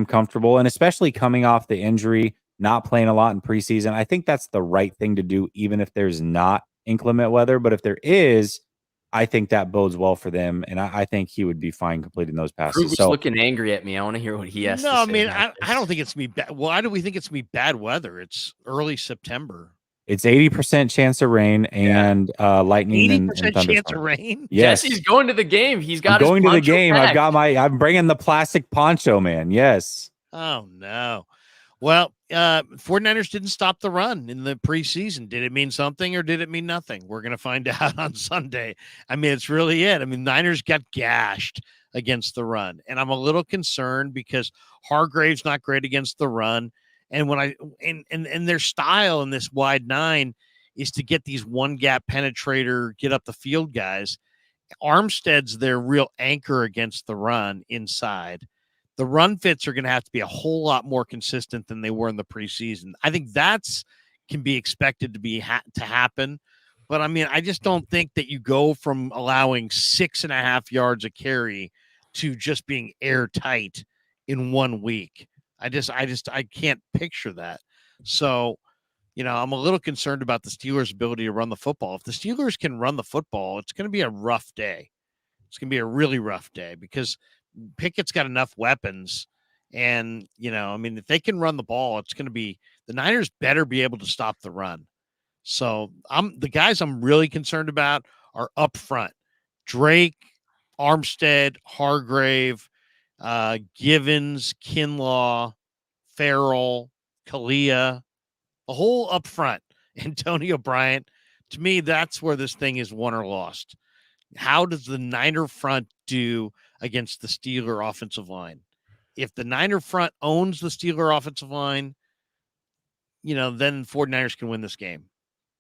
comfortable. And especially coming off the injury, not playing a lot in preseason, I think that's the right thing to do, even if there's not inclement weather. But if there is, I think that bodes well for them, and I think he would be fine completing those passes. Krueger's looking angry at me. I want to hear what he has to say. No, I mean, I don't think it's me. Why do we think it's me bad weather? It's early September. It's 80% chance of rain and lightning and 80% chance of rain. Yes, Jesse's going to the game. He's got going to the game. Packed. I'm bringing the plastic poncho, man. Yes. Oh no. Well, 49ers didn't stop the run in the preseason. Did it mean something or did it mean nothing? We're going to find out on Sunday. I mean, it's really it. I mean, Niners got gashed against the run, and I'm a little concerned because Hargrave's not great against the run. And and their style in this wide 9 is to get these one gap penetrator, get up the field guys. Armstead's their real anchor against the run inside. The run fits are going to have to be a whole lot more consistent than they were in the preseason. I think that's can be expected to be to happen. But I mean, I just don't think that you go from allowing 6.5 yards a carry to just being airtight in 1 week. I can't picture that. So, I'm a little concerned about the Steelers' ability to run the football. If the Steelers can run the football, it's going to be a rough day. It's going to be a really rough day because Pickett's got enough weapons. And, if they can run the ball, it's going to be the Niners better be able to stop the run. So the guys I'm really concerned about are up front. Drake, Armstead, Hargrave, Givens, Kinlaw, Farrell, Kalia, the whole up front. Antonio Bryant. To me, that's where this thing is won or lost. How does the Niner front do against the Steeler offensive line? If the Niner front owns the Steeler offensive line, then 49ers can win this game.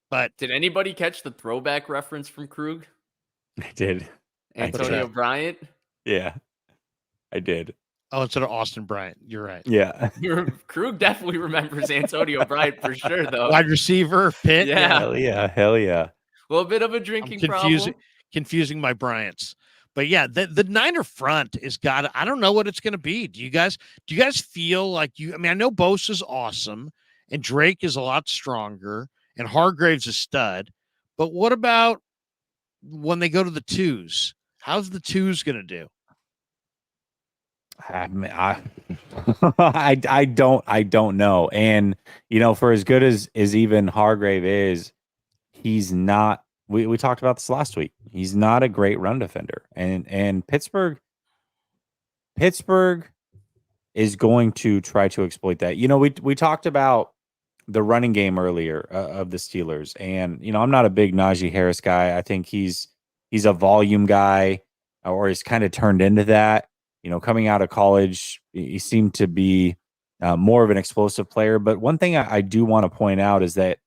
But did anybody catch the throwback reference from Krug? I did. Antonio Bryant? Yeah, I did. Oh, instead of Austin Bryant. You're right. Yeah. Krug definitely remembers Antonio Bryant for sure, though. Wide receiver, Pitt. Yeah. Hell yeah. Hell yeah. A little bit of a I'm drinking problem. confusing my Bryants. But yeah, the Niner front is got. I don't know what it's going to be. Do you guys feel like you? I mean, I know Bosa's awesome, and Drake is a lot stronger, and Hargrave's a stud. But what about when they go to the twos? How's the twos going to do? I mean, I don't know. And for as good as even Hargrave is, he's not. We talked about this last week. He's not a great run defender, and Pittsburgh is going to try to exploit that. We talked about the running game earlier of the Steelers, and I'm not a big Najee Harris guy. I think he's a volume guy, or he's kind of turned into that. Coming out of college, he seemed to be more of an explosive player. But one thing I do want to point out is that,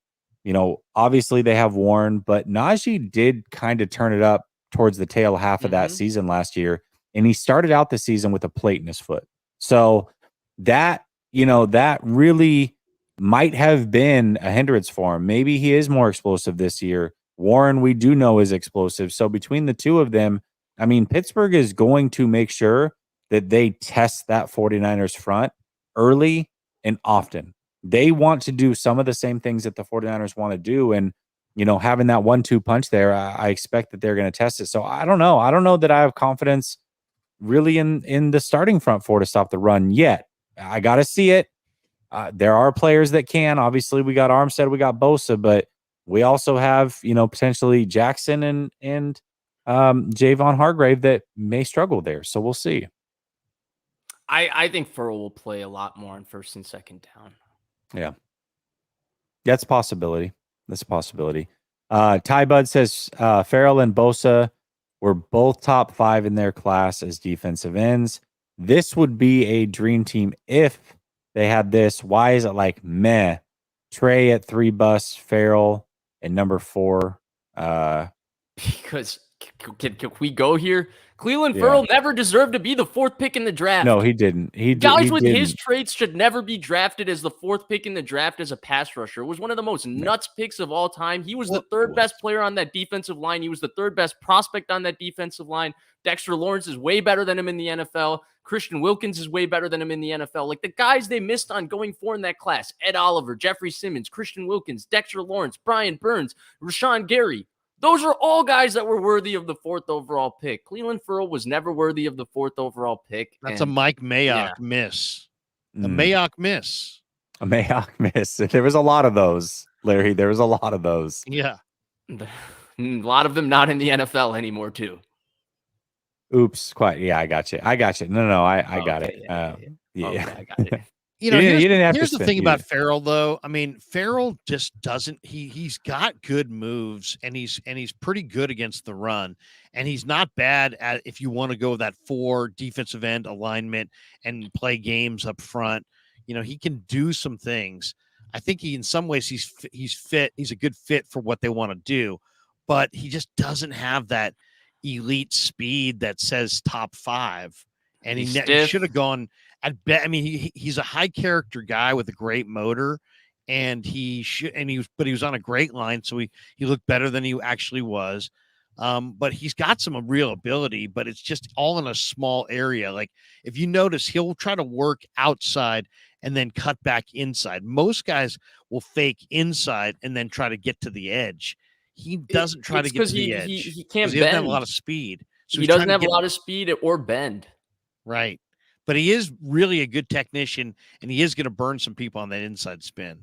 obviously they have Warren, but Najee did kind of turn it up towards the tail half of that season last year. And he started out the season with a plate in his foot. So that really might have been a hindrance for him. Maybe he is more explosive this year. Warren, we do know, is explosive. So between the two of them, I mean, Pittsburgh is going to make sure that they test that 49ers front early and often. They want to do some of the same things that the 49ers want to do. And, having that 1-2 punch there, I expect that they're going to test it. So I don't know. I don't know that I have confidence really in the starting front four to stop the run yet. I got to see it. There are players that can. Obviously, we got Armstead, we got Bosa, but we also have, potentially Jackson and Javon Hargrave that may struggle there. So we'll see. I think Furl will play a lot more on first and second down. Yeah. That's a possibility. Ty Bud says Farrell and Bosa were both top 5 in their class as defensive ends. This would be a dream team if they had this. Why is it like meh? Trey at 3 bus, Farrell at number 4. Because can we go here? Cleveland Ferrell never deserved to be the 4th pick in the draft. No, he didn't. Guys with his traits should never be drafted as the 4th pick in the draft as a pass rusher. It was one of the most nuts picks of all time. He was the 3rd best player on that defensive line. He was the 3rd best prospect on that defensive line. Dexter Lawrence is way better than him in the NFL. Christian Wilkins is way better than him in the NFL. Like the guys they missed on going 4 in that class: Ed Oliver, Jeffrey Simmons, Christian Wilkins, Dexter Lawrence, Brian Burns, Rashawn Gary. Those are all guys that were worthy of the 4th overall pick. Cleveland Ferrell was never worthy of the 4th overall pick. That's a Mike Mayock miss. A Mayock miss. A Mayock miss. There was a lot of those, Larry. There was a lot of those. Yeah. A lot of them not in the NFL anymore, too. Oops. Quite. Yeah, I got you. No, I got it. Yeah. I got it. Here's the thing about Farrell, though. I mean, Farrell just doesn't. He's got good moves, and he's pretty good against the run, and he's not bad at if you want to go that 4 defensive end alignment and play games up front. He can do some things. I think in some ways he's fit. He's a good fit for what they want to do, but he just doesn't have that elite speed that says top 5. And he should have gone. I mean, he's a high character guy with a great motor, and he was on a great line, so he looked better than he actually was. But he's got some real ability, but it's just all in a small area. Like if you notice, he'll try to work outside and then cut back inside. Most guys will fake inside and then try to get to the edge. He doesn't try to get to the edge. He can't bend. He doesn't have a lot of speed. So he doesn't have a lot of speed or bend. Right. But he is really a good technician, and he is going to burn some people on that inside spin.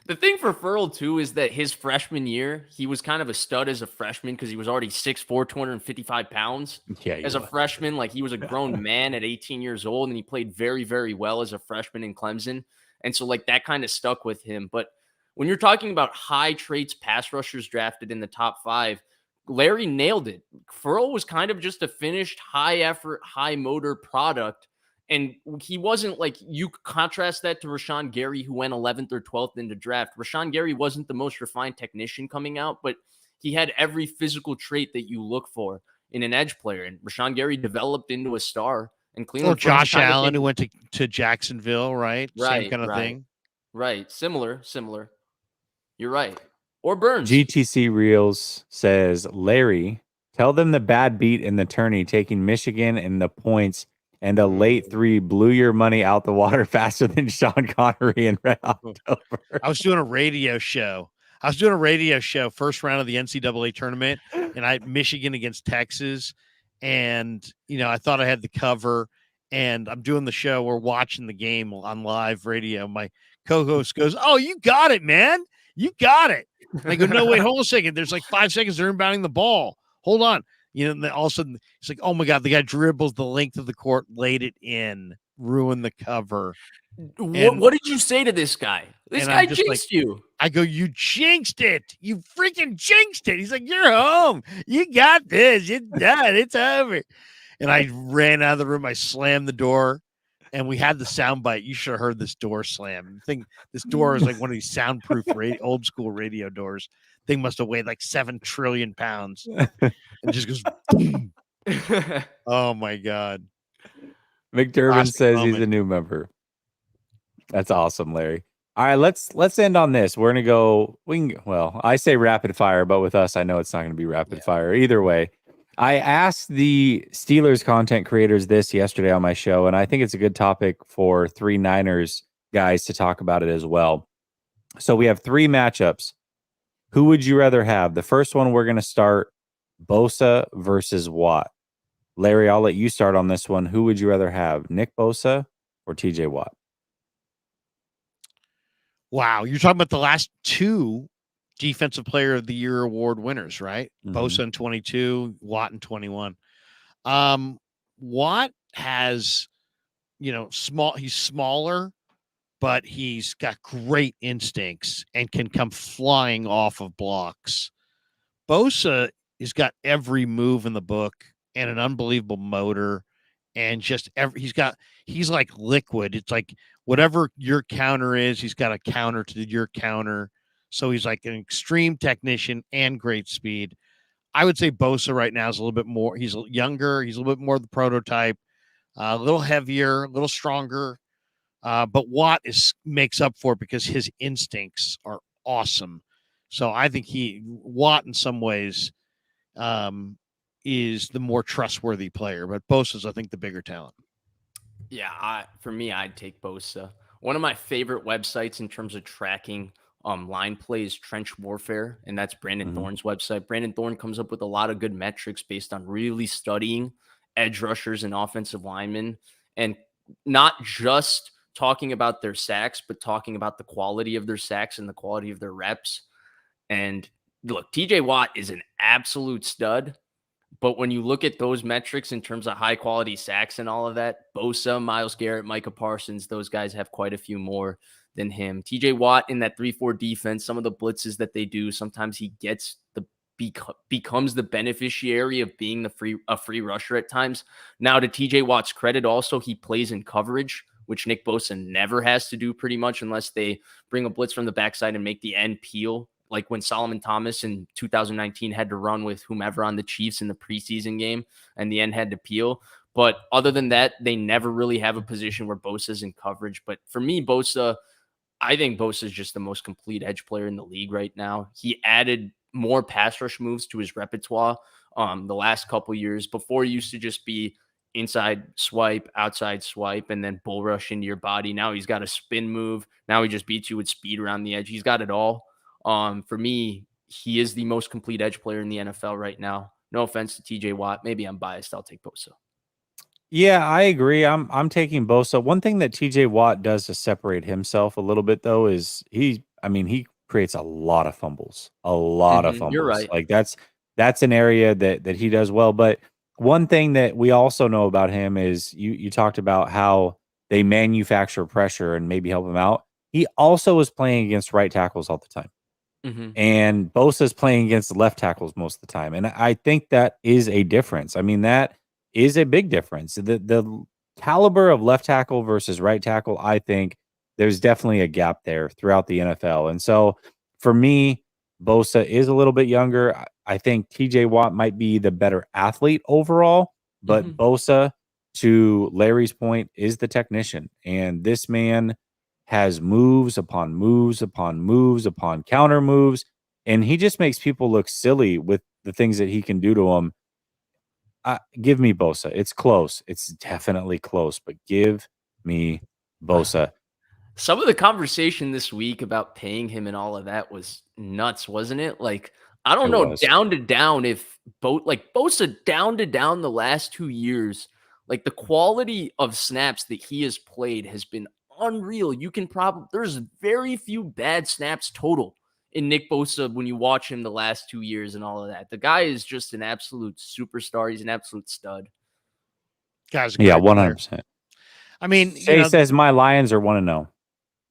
The thing for Furl, too, is that his freshman year, he was kind of a stud as a freshman because he was already 6'4", 255 pounds. As a freshman, like he was a grown man at 18 years old, and he played very, very well as a freshman in Clemson. And so, like, that kind of stuck with him. But when you're talking about high traits pass rushers drafted in the top 5, Larry nailed it. Furl was kind of just a finished, high-effort, high-motor product. And he wasn't like, you contrast that to Rashawn Gary, who went 11th or 12th in the draft. Rashawn Gary wasn't the most refined technician coming out, but he had every physical trait that you look for in an edge player. And Rashawn Gary developed into a star. And Cleveland Or Josh kinda Allen, who came- went to Jacksonville, right? Same Right, kind of right. thing. Right. Similar. You're right. Or Burns. GTC Reels says, Larry, tell them the bad beat in the tourney, taking Michigan and the points and a late 3 blew your money out the water faster than Sean Connery in Red October. I was doing a radio show. First round of the NCAA tournament, and Michigan against Texas. And, I thought I had the cover, and I'm doing the show. We're watching the game on live radio. My co-host goes, "Oh, you got it, man. You got it." And I go, "No, wait, hold a second. There's like 5 seconds they're inbounding the ball. Hold on." And then all of a sudden it's like, "Oh my God, the guy dribbles the length of the court, laid it in, ruined the cover." What did you say to this guy? This guy jinxed you. I go, "You jinxed it. You freaking jinxed it." He's like, "You're home. You got this. It's done. It's over." And I ran out of the room. I slammed the door, and we had the sound bite. You should have heard this door slam. This door is like one of these soundproof old school radio doors. Thing must have weighed like 7 trillion pounds. And just goes, boom. Oh my God. McDermott Classic says moment. he's a new member. That's awesome, Larry. All right, let's end on this. We're gonna go. I say rapid fire, but with us, I know it's not gonna be rapid fire either way. I asked the Steelers content creators this yesterday on my show, and I think it's a good topic for 3 Niners guys to talk about it as well. So we have 3 matchups. Who would you rather have? The first one we're gonna start: Bosa versus Watt. Larry, I'll let you start on this one. Who would you rather have, Nick Bosa or TJ Watt? Wow. You're talking about the last 2 Defensive Player of the Year award winners, right? Mhm. Bosa in 22, Watt in 21. Watt has, he's smaller, but he's got great instincts and can come flying off of blocks. Bosa has got every move in the book and an unbelievable motor, and just he's like liquid. It's like whatever your counter is, he's got a counter to your counter. So he's like an extreme technician and great speed. I would say Bosa right now is a little bit more. He's younger. He's a little bit more the prototype, a little heavier, a little stronger. But Watt makes up for it because his instincts are awesome. So I think Watt in some ways is the more trustworthy player, but Bosa's, I think, the bigger talent. Yeah, for me, I'd take Bosa. One of my favorite websites in terms of tracking line plays, Trench Warfare, and that's Brandon Thorne's website. Brandon Thorne comes up with a lot of good metrics based on really studying edge rushers and offensive linemen, and not just talking about their sacks, but talking about the quality of their sacks and the quality of their reps. And look, TJ Watt is an absolute stud. But when you look at those metrics in terms of high quality sacks and all of that, Bosa, Myles Garrett, Micah Parsons, those guys have quite a few more than him. TJ Watt in that 3-4 defense, some of the blitzes that they do, sometimes he gets becomes the beneficiary of being a free rusher at times. Now, to TJ Watt's credit, also he plays in coverage, which Nick Bosa never has to do pretty much unless they bring a blitz from the backside and make the end peel. Like when Solomon Thomas in 2019 had to run with whomever on the Chiefs in the preseason game and the end had to peel. But other than that, they never really have a position where Bosa's in coverage. But for me, I think Bosa is just the most complete edge player in the league right now. He added more pass rush moves to his repertoire the last couple years. Before, it used to just be inside swipe, outside swipe, and then bull rush into your body. Now he's got a spin move. Now he just beats you with speed around the edge. He's got it all. For me, he is the most complete edge player in the NFL right now. No offense to TJ Watt. Maybe I'm biased. I'll take Bosa. Yeah, I agree. I'm taking Bosa. One thing that TJ Watt does to separate himself a little bit though is he creates a lot of fumbles. A lot of fumbles. You're right. Like that's an area that he does well. But one thing that we also know about him is you talked about how they manufacture pressure and maybe help him out. He also is playing against right tackles all the time. And Bosa's playing against left tackles most of the time. And I think that is a difference. I mean, that is a big difference. The caliber of left tackle versus right tackle, I think there's definitely a gap there throughout the NFL. And so for me, Bosa is a little bit younger. I think TJ Watt might be the better athlete overall, but Bosa to Larry's point, is the technician. And this man has moves upon moves upon moves upon counter moves. And he just makes people look silly with the things that he can do to them. Give me Bosa. It's close. It's definitely close, but give me Bosa. Some of the conversation this week about paying him and all of that was nuts, wasn't it? Like, I don't know, down to down, if Bosa down to down the last 2 years, like the quality of snaps that he has played has been unreal. You can there's very few bad snaps total in Nick Bosa when you watch him the last 2 years and all of that. The guy is just an absolute superstar. He's an absolute stud. Guys, yeah, 100%. I mean, Shay says my Lions are 1-0.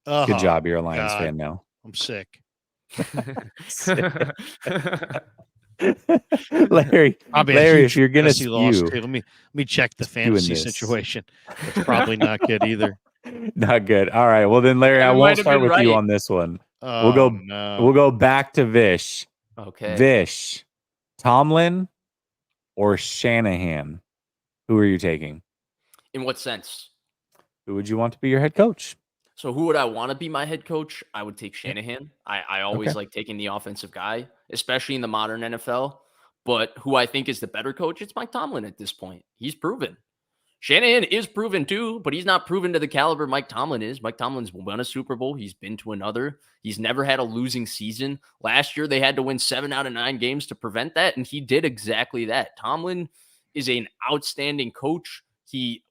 Oh, good job. You're a Lions fan now. I'm sick. Larry, if you're gonna skew, let me check the fantasy situation. It's probably not good either. Not good. All right. Well then, Larry, I won't start with you on this one. We'll go back to Vish. Okay. Vish, Tomlin, or Shanahan? Who are you taking? In what sense? Who would you want to be your head coach? So who would I want to be my head coach? I would take Shanahan. I always like taking the offensive guy, especially in the modern NFL. But who I think is the better coach, it's Mike Tomlin at this point. He's proven. Shanahan is proven too, but he's not proven to the caliber Mike Tomlin is. Mike Tomlin's won a Super Bowl. He's been to another. He's never had a losing season. Last year, they had to win 7 out of 9 games to prevent that, and he did exactly that. Tomlin is an outstanding coach. He's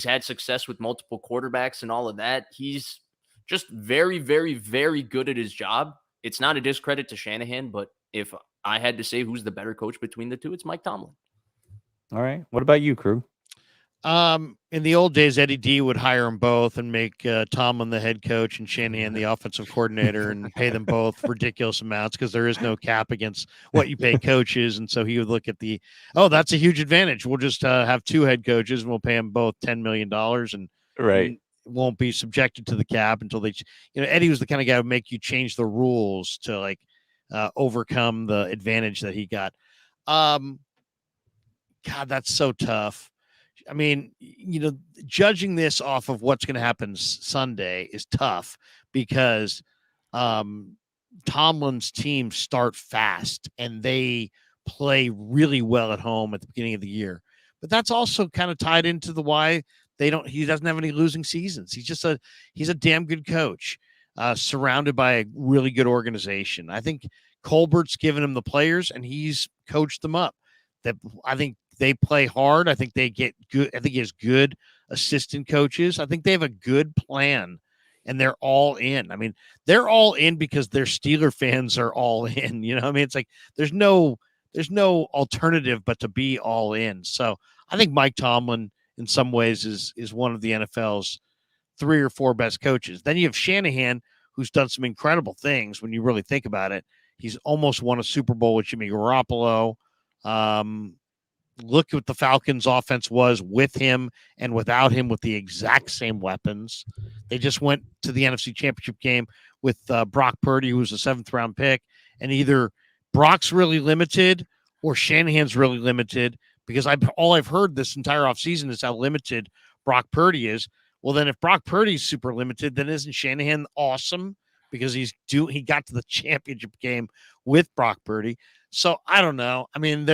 had success with multiple quarterbacks and all of that. He's just very, very, very good at his job. It's not a discredit to Shanahan, but if I had to say who's the better coach between the two, it's Mike Tomlin. All right. What about you, Krug? In the old days, Eddie D would hire them both and make Tomlin the head coach and Shanahan the offensive coordinator and pay them both ridiculous amounts because there is no cap against what you pay coaches. And so he would look at that's a huge advantage. We'll just have 2 head coaches and we'll pay them both $10 million and won't be subjected to the cap until they, Eddie was the kind of guy who would make you change the rules to overcome the advantage that he got. God, that's so tough. I mean, judging this off of what's going to happen Sunday is tough because Tomlin's teams start fast and they play really well at home at the beginning of the year. But that's also kind of tied into why he doesn't have any losing seasons. He's a damn good coach, surrounded by a really good organization. I think Colbert's given him the players and he's coached them up. I think they play hard. I think they get good. I think he has good assistant coaches. I think they have a good plan and they're all in. I mean, they're all in because their Steeler fans are all in, it's like, there's no alternative but to be all in. So I think Mike Tomlin in some ways is one of the NFL's 3 or 4 best coaches. Then you have Shanahan, who's done some incredible things. When you really think about it, he's almost won a Super Bowl with Jimmy Garoppolo. Look at what the Falcons offense was with him and without him with the exact same weapons. They just went to the NFC Championship game with Brock Purdy, who was a 7th round pick. And either Brock's really limited or Shanahan's really limited because all I've heard this entire offseason is how limited Brock Purdy is. Well, then if Brock Purdy's super limited, then isn't Shanahan awesome because he got to the championship game with Brock Purdy? So I don't know. I mean,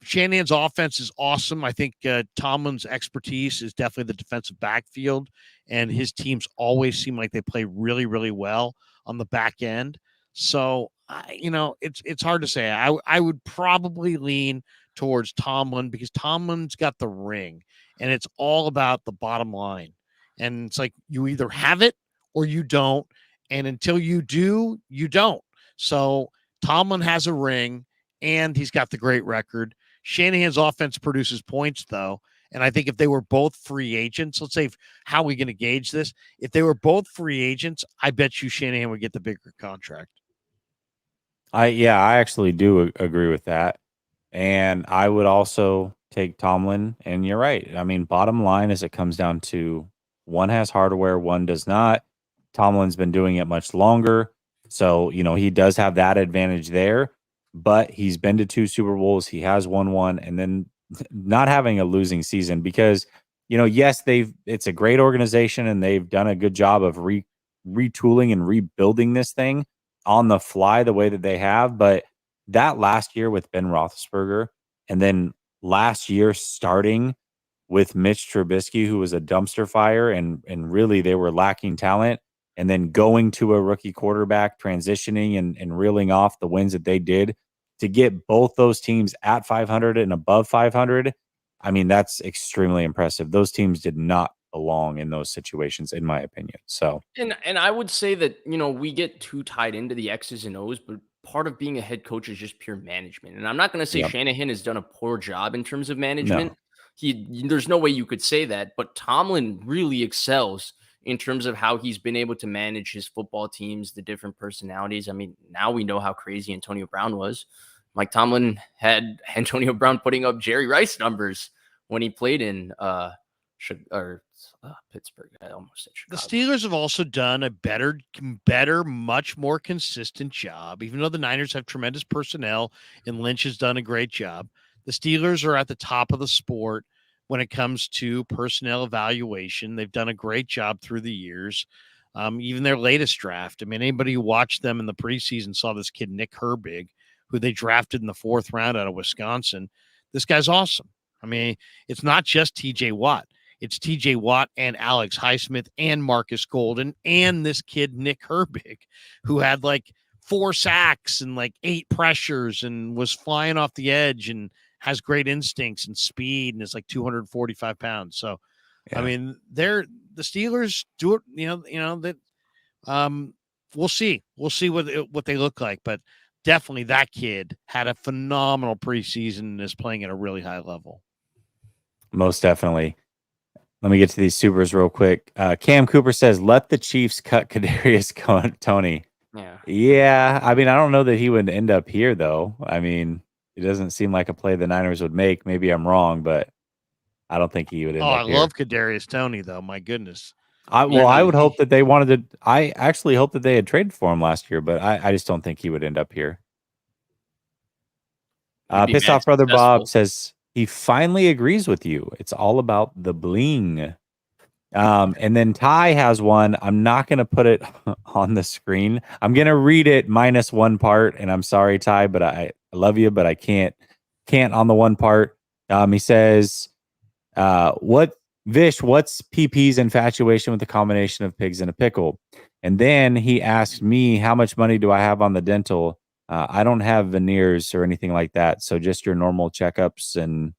Shanahan's offense is awesome. I think Tomlin's expertise is definitely the defensive backfield, and his teams always seem like they play really, really well on the back end. So, it's hard to say. I would probably lean towards Tomlin because Tomlin's got the ring, and it's all about the bottom line. And it's like you either have it or you don't, and until you do, you don't. So Tomlin has a ring, and he's got the great record. Shanahan's offense produces points, though. And I think if they were both free agents, let's say, how are we going to gauge this? If they were both free agents, I bet you Shanahan would get the bigger contract. I actually do agree with that. And I would also take Tomlin. And you're right. I mean, bottom line is it comes down to one has hardware, one does not. Tomlin's been doing it much longer. So, he does have that advantage there. But he's been to 2 Super Bowls. He has won one. And then not having a losing season because, yes, it's a great organization and they've done a good job of retooling and rebuilding this thing on the fly the way that they have. But that last year with Ben Roethlisberger and then last year starting with Mitch Trubisky, who was a dumpster fire and really they were lacking talent, and then going to a rookie quarterback, transitioning and reeling off the wins that they did to get both those teams at 500 and above 500. I mean, that's extremely impressive. Those teams did not belong in those situations, in my opinion. So, and I would say that, we get too tied into the X's and O's, but part of being a head coach is just pure management. And I'm not going to say Yep. Shanahan has done a poor job in terms of management. No. There's no way you could say that, but Tomlin really excels in terms of how he's been able to manage his football teams, the different personalities. I mean, now we know how crazy Antonio Brown was. Mike Tomlin had Antonio Brown putting up Jerry Rice numbers when he played in Pittsburgh. I almost said Chicago. The Steelers have also done a better, much more consistent job, even though the Niners have tremendous personnel and Lynch has done a great job. The Steelers are at the top of the sport when it comes to personnel evaluation. They've done a great job through the years. Even their latest draft. I mean, anybody who watched them in the preseason saw this kid, Nick Herbig, who they drafted in the 4th round out of Wisconsin. This guy's awesome. I mean, it's not just TJ Watt. It's TJ Watt and Alex Highsmith and Marcus Golden and this kid, Nick Herbig, who had like 4 sacks and like 8 pressures and was flying off the edge and has great instincts and speed and is like 245 pounds. So, yeah. I mean, the Steelers do it, that we'll see. We'll see what they look like, but definitely that kid had a phenomenal preseason and is playing at a really high level. Most definitely. Let me get to these supers real quick. Cam Cooper says, let the Chiefs cut Kadarius Toney. Yeah. I mean, I don't know that he would end up here, though. I mean, it doesn't seem like a play the Niners would make. Maybe I'm wrong, but I don't think he would end up here. I love Kadarius Toney, though. My goodness. I would hope that they wanted to. I actually hope that they had traded for him last year, but I just don't think he would end up here. Pissed Off Brother Bob says he finally agrees with you. It's all about the bling. And then Ty has one. I'm not going to put it on the screen. I'm going to read it minus one part. And I'm sorry, Ty, but I love you, but I can't on the one part. He says, Vish, what's PP's infatuation with the combination of pigs and a pickle? And then he asked me, how much money do I have on the dental? I don't have veneers or anything like that. So just your normal checkups and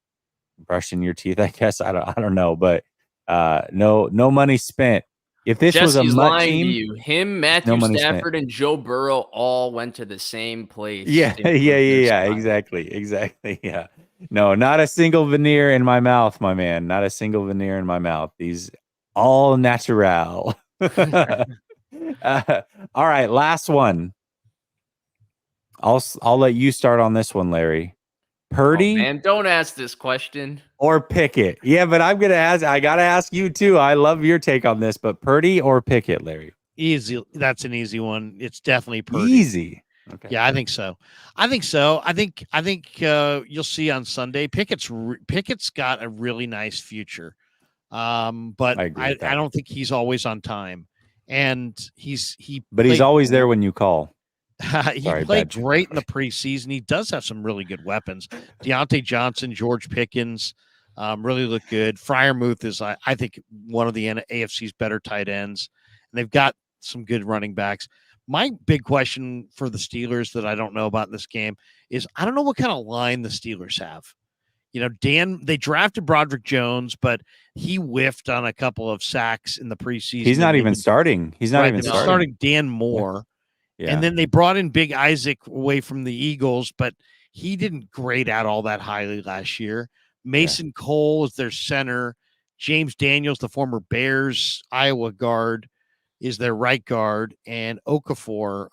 brushing your teeth, I guess. I don't know, but no money spent. If this was a mutt team, to you. Him, Matthew Stafford, and Joe Burrow all went to the same place. Yeah, exactly. Yeah. No, not a single veneer in my mouth, my man. Not a single veneer in my mouth. These all natural. All right, last one. I'll let you start on this one, Larry. Purdy, man, don't ask this question. Or Pickett. Yeah, but I'm gonna ask. I gotta ask you too. I love your take on this, but Purdy or Pickett, Larry? Easy. That's an easy one. It's definitely Purdy. Easy. Okay. Yeah, I think so. I think you'll see on Sunday. Pickett's got a really nice future, but I don't think he's always on time, and he's always there when you call. He played great in the preseason. He does have some really good weapons. Deontay Johnson, George Pickens really look good. Freiermuth is, I think, one of the AFC's better tight ends. And they've got some good running backs. My big question for the Steelers that I don't know about in this game is I don't know what kind of line the Steelers have. They drafted Broderick Jones, but he whiffed on a couple of sacks in the preseason. He's not even starting. He's not even starting Dan Moore. Yeah. And then they brought in Big Isaac away from the Eagles, but he didn't grade out all that highly last year. Mason Cole is their center. James Daniels, the former Bears Iowa guard, is their right guard, and Okafor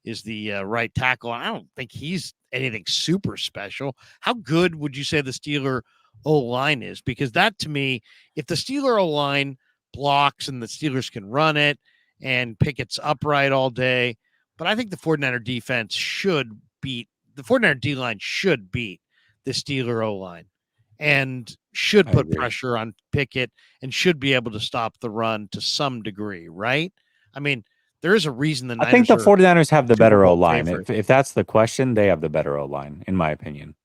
is the right tackle. I don't think he's anything super special. How good would you say the Steeler O-line is? Because that, to me, if the Steeler O-line blocks and the Steelers can run it, and Pickett's upright all day. But I think the 49er defense should beat the 49er D-line should beat the Steeler O-line and should put pressure on Pickett and should be able to stop the run to some degree, right? I mean, there is a reason the Niners I think the 49ers have the better O-line. favorite. If that's the question, they have the better O-line, in my opinion.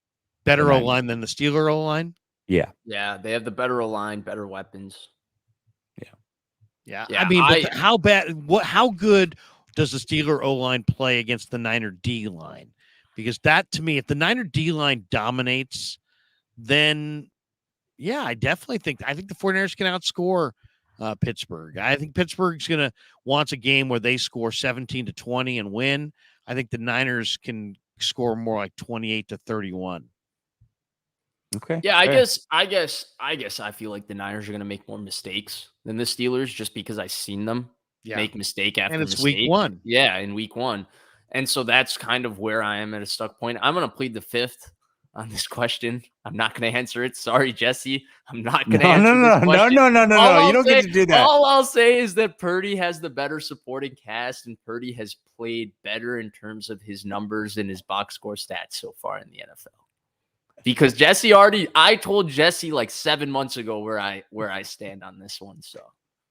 Better O-line than the Steeler O-line? Yeah. Yeah, they have the better O-line, better weapons. Yeah. I mean, but how good does the Steeler O-line play against the Niner D-line? Because that, to me, if the Niner D-line dominates, then, yeah, I think the 49ers can outscore Pittsburgh. I think Pittsburgh's going to wants a game where they score 17-20 and win. I think the Niners can score more like 28-31. Okay. Yeah, I guess I feel like the Niners are going to make more mistakes than the Steelers just because I've seen them make mistake after mistake. And it's week 1. Yeah, in week 1. And so that's kind of where I am at a stuck point. I'm going to plead the fifth on this question. I'm not going to answer it. Sorry, Jesse. I'm not going to answer this question. No. You don't get to do that. All I'll say is that Purdy has the better supporting cast, and Purdy has played better in terms of his numbers and his box score stats so far in the NFL. Because I told Jesse like 7 months ago where I stand on this one. So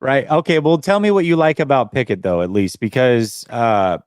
right. Okay. Well, tell me what you like about Pickett, though, at least, because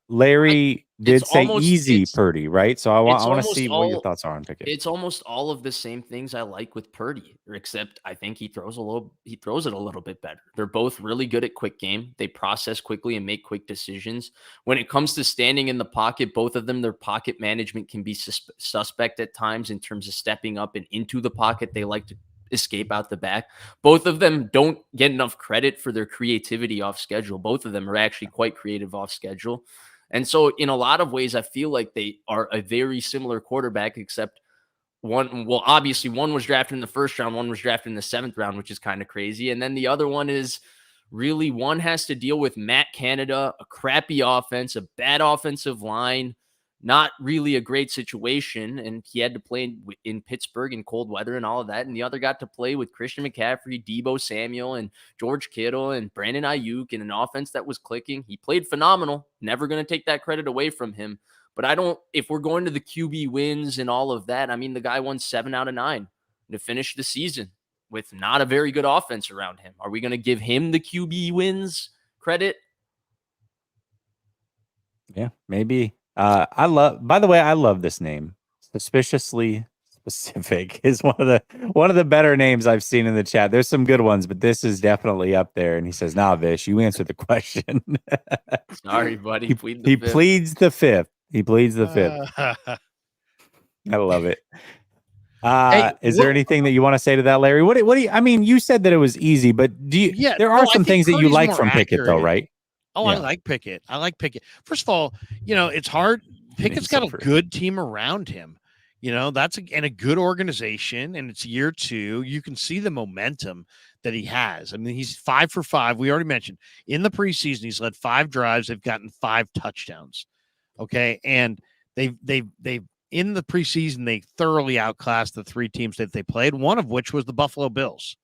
Larry did say easy Purdy, right? So I want to see what your thoughts are on Pickett. It's almost all of the same things I like with Purdy, except I think he throws it a little bit better. They're both really good at quick game. They process quickly and make quick decisions. When it comes to standing in the pocket, both of them, their pocket management can be suspect at times in terms of stepping up and into the pocket. They like to escape out the back. Both of them don't get enough credit for their creativity off schedule. Both of them are actually quite creative off schedule. And so in a lot of ways, I feel like they are a very similar quarterback, except obviously one was drafted in the first round, one was drafted in the 7th round, which is kind of crazy. And then the other one is really one has to deal with Matt Canada, a crappy offense, a bad offensive line, not really a great situation. And he had to play in Pittsburgh in cold weather and all of that. And the other got to play with Christian McCaffrey, Deebo Samuel, and George Kittle and Brandon Ayuk in an offense that was clicking. He played phenomenal. Never going to take that credit away from him. But if we're going to the QB wins and all of that, I mean, the guy won 7 out of 9 to finish the season with not a very good offense around him. Are we going to give him the QB wins credit? Yeah, maybe. I love this name. Suspiciously Specific is one of the better names I've seen in the chat. There's some good ones, but this is definitely up there. And he says, "Nah, Vish, you answer the question." Sorry, buddy. He pleads the fifth. He pleads the fifth. I love it. Is there anything that you want to say to that, Larry? What do you? I mean, you said that it was easy, but do you? Yeah, there are some things that you like from Pickett, though, right? Oh, yeah. I like Pickett. First of all, it's hard. Pickett's got a good team around him. That's a good organization, and it's year 2. You can see the momentum that he has. I mean, he's 5 for 5. We already mentioned in the preseason, he's led 5 drives. They've gotten 5 touchdowns. Okay. And they've in the preseason, they thoroughly outclassed the 3 teams that they played, one of which was the Buffalo Bills.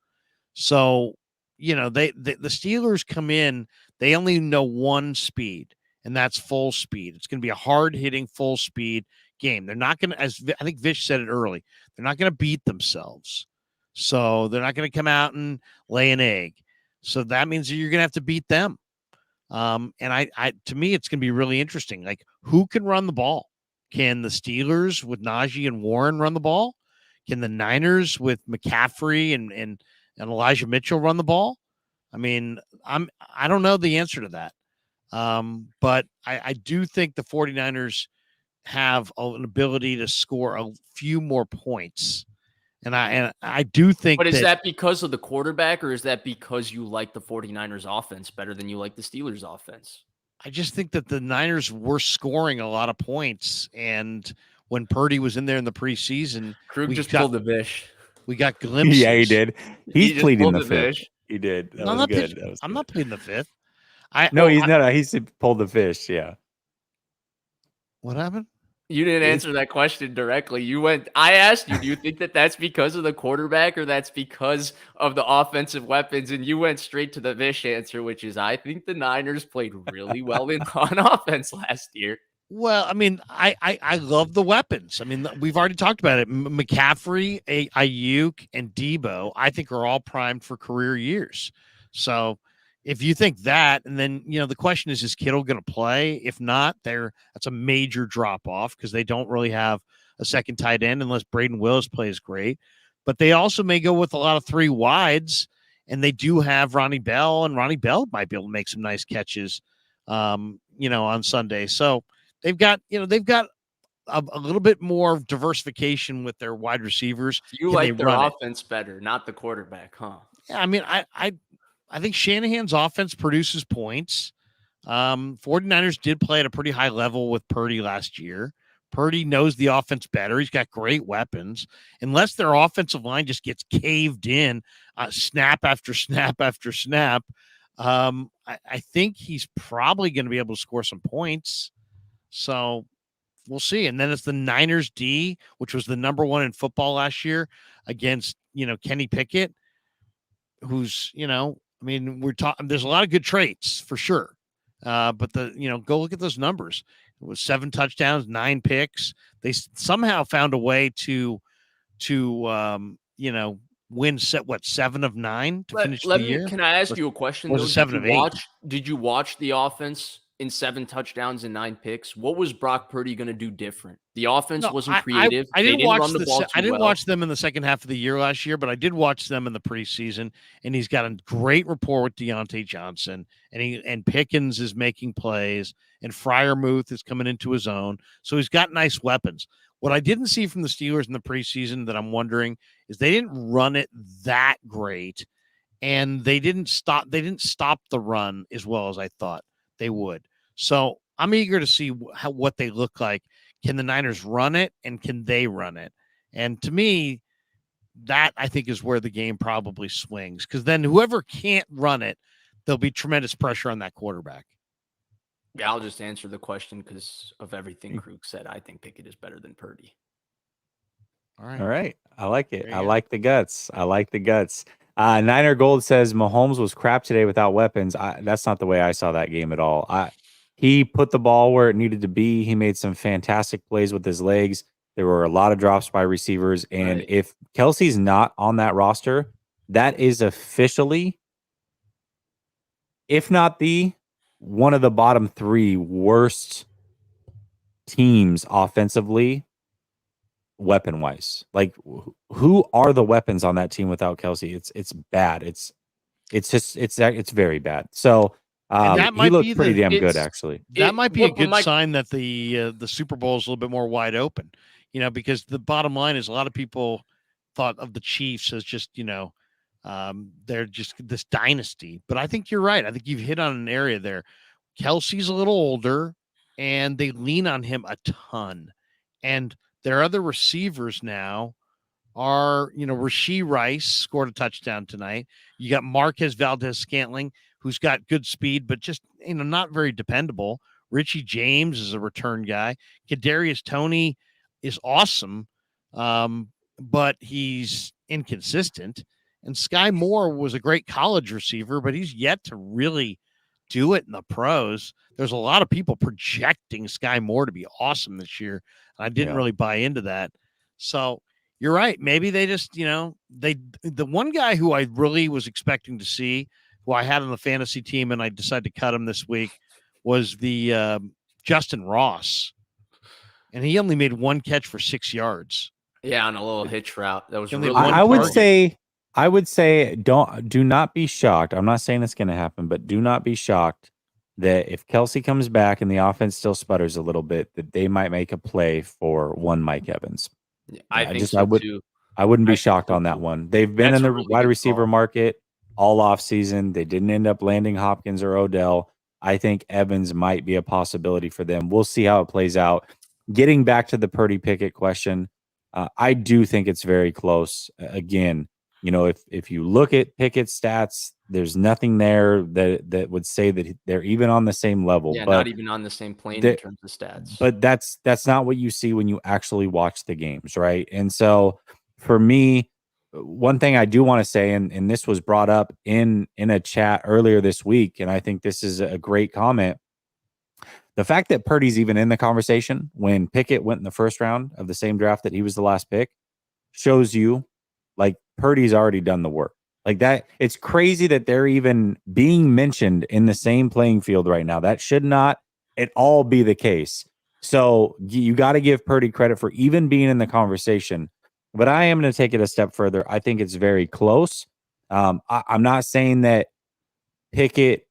So, the Steelers come in, they only know one speed, and that's full speed. It's going to be a hard-hitting, full-speed game. They're not going to, as I think Vish said it early, they're not going to beat themselves. So they're not going to come out and lay an egg. So that means that you're going to have to beat them. And to me, it's going to be really interesting. Like, who can run the ball? Can the Steelers with Najee and Warren run the ball? Can the Niners with McCaffrey and Elijah Mitchell run the ball? I mean, I don't know the answer to that. But I do think the 49ers have an ability to score a few more points. And I do think. But is that because of the quarterback, or is that because you like the 49ers offense better than you like the Steelers offense? I just think that the Niners were scoring a lot of points, and when Purdy was in there in the preseason, Krueger just pulled the Vish. We got glimpses. Yeah, he did. He's pleading the fifth. He did. That was good. I'm not pleading the fifth. He's pulled the fish. Yeah. What happened? You didn't answer that question directly. I asked you, do you think that that's because of the quarterback or that's because of the offensive weapons? And you went straight to the Vish answer, which is I think the Niners played really well on offense last year. Well, I mean, I love the weapons. I mean, we've already talked about it. McCaffrey, Ayuk, and Debo, I think are all primed for career years. So if you think that, and then the question is Kittle going to play? If not, that's a major drop off because they don't really have a second tight end unless Braden Willis plays great. But they also may go with a lot of three wides, and they do have Ronnie Bell, and Ronnie Bell might be able to make some nice catches, on Sunday. So they've got a little bit more diversification with their wide receivers. You Can they like their run it? offense better, not the quarterback, huh? Yeah, I mean, I think Shanahan's offense produces points. 49ers did play at a pretty high level with Purdy last year. Purdy knows the offense better. He's got great weapons. Unless their offensive line just gets caved in, snap after snap after snap, I think he's probably going to be able to score some points. So we'll see. And then it's the Niners D, which was the number one in football last year against, Kenny Pickett, who's, I mean, we're talking, there's a lot of good traits for sure. But go look at those numbers. It was 7 touchdowns, 9 picks. They somehow found a way to win 7 of 9 to finish the year. Can I ask you a question? Was it 7 of 8? Did you watch the offense in 7 touchdowns and 9 picks? What was Brock Purdy going to do different? The offense wasn't creative. I didn't watch the ball I didn't watch them in the second half of the year last year, but I did watch them in the preseason. And he's got a great rapport with Deontay Johnson, and Pickens is making plays, and Freiermuth is coming into his own. So he's got nice weapons. What I didn't see from the Steelers in the preseason that I'm wondering is they didn't run it that great, and they didn't stop the run as well as I thought they would. So I'm eager to see what they look like. Can the Niners run it, and can they run it? And to me, that I think is where the game probably swings, because then whoever can't run it, there'll be tremendous pressure on that quarterback. Yeah, I'll just answer the question because of everything Krug said. I think Pickett is better than Purdy. All right. I like it. I like the guts. Niner Gold says Mahomes was crap today without weapons. That's not the way I saw that game at all. He put the ball where it needed to be. He made some fantastic plays with his legs. There were a lot of drops by receivers. And if Kelsey's not on that roster, that is officially, if not one of the bottom 3 worst teams offensively, weapon-wise. Like, who are the weapons on that team without Kelsey? It's bad. It's very bad. So he looked pretty damn good, actually. That might be a good sign that the Super Bowl is a little bit more wide open, because the bottom line is a lot of people thought of the Chiefs as just, they're just this dynasty. But I think you're right. I think you've hit on an area there. Kelsey's a little older, and they lean on him a ton. And their other receivers now are, Rashee Rice scored a touchdown tonight. You got Marquez Valdez-Scantling, who's got good speed, but just, not very dependable. Richie James is a return guy. Kadarius Toney is awesome, but he's inconsistent. And Sky Moore was a great college receiver, but he's yet to really do it in the pros. There's a lot of people projecting Sky Moore to be awesome this year. I didn't really buy into that. So you're right. Maybe they just, the one guy who I really was expecting to see, who I had on the fantasy team, and I decided to cut him this week, was the Justin Ross. And he only made 1 catch for 6 yards. Yeah, on a little hitch route. That was really I would say do not be shocked. I'm not saying it's going to happen, but do not be shocked that if Kelsey comes back and the offense still sputters a little bit, that they might make a play for one Mike Evans. I think so too. I wouldn't be shocked on that one. They've been in the wide receiver market all off season. They didn't end up landing Hopkins or Odell. I think Evans might be a possibility for them. We'll see how it plays out. Getting back to the Purdy Pickett question, I do think it's very close. Again, if you look at Pickett's stats, there's nothing there that would say that they're even on the same level. Yeah, but not even on the same plane in terms of stats. But that's not what you see when you actually watch the games, right? And so for me, one thing I do want to say, and this was brought up in a chat earlier this week, and I think this is a great comment. The fact that Purdy's even in the conversation when Pickett went in the first round of the same draft that he was the last pick shows you like Purdy's already done the work. Like that, it's crazy that they're even being mentioned in the same playing field right now. That should not at all be the case. So you got to give Purdy credit for even being in the conversation. But I am going to take it a step further. I think it's very close. I'm not saying that Pickett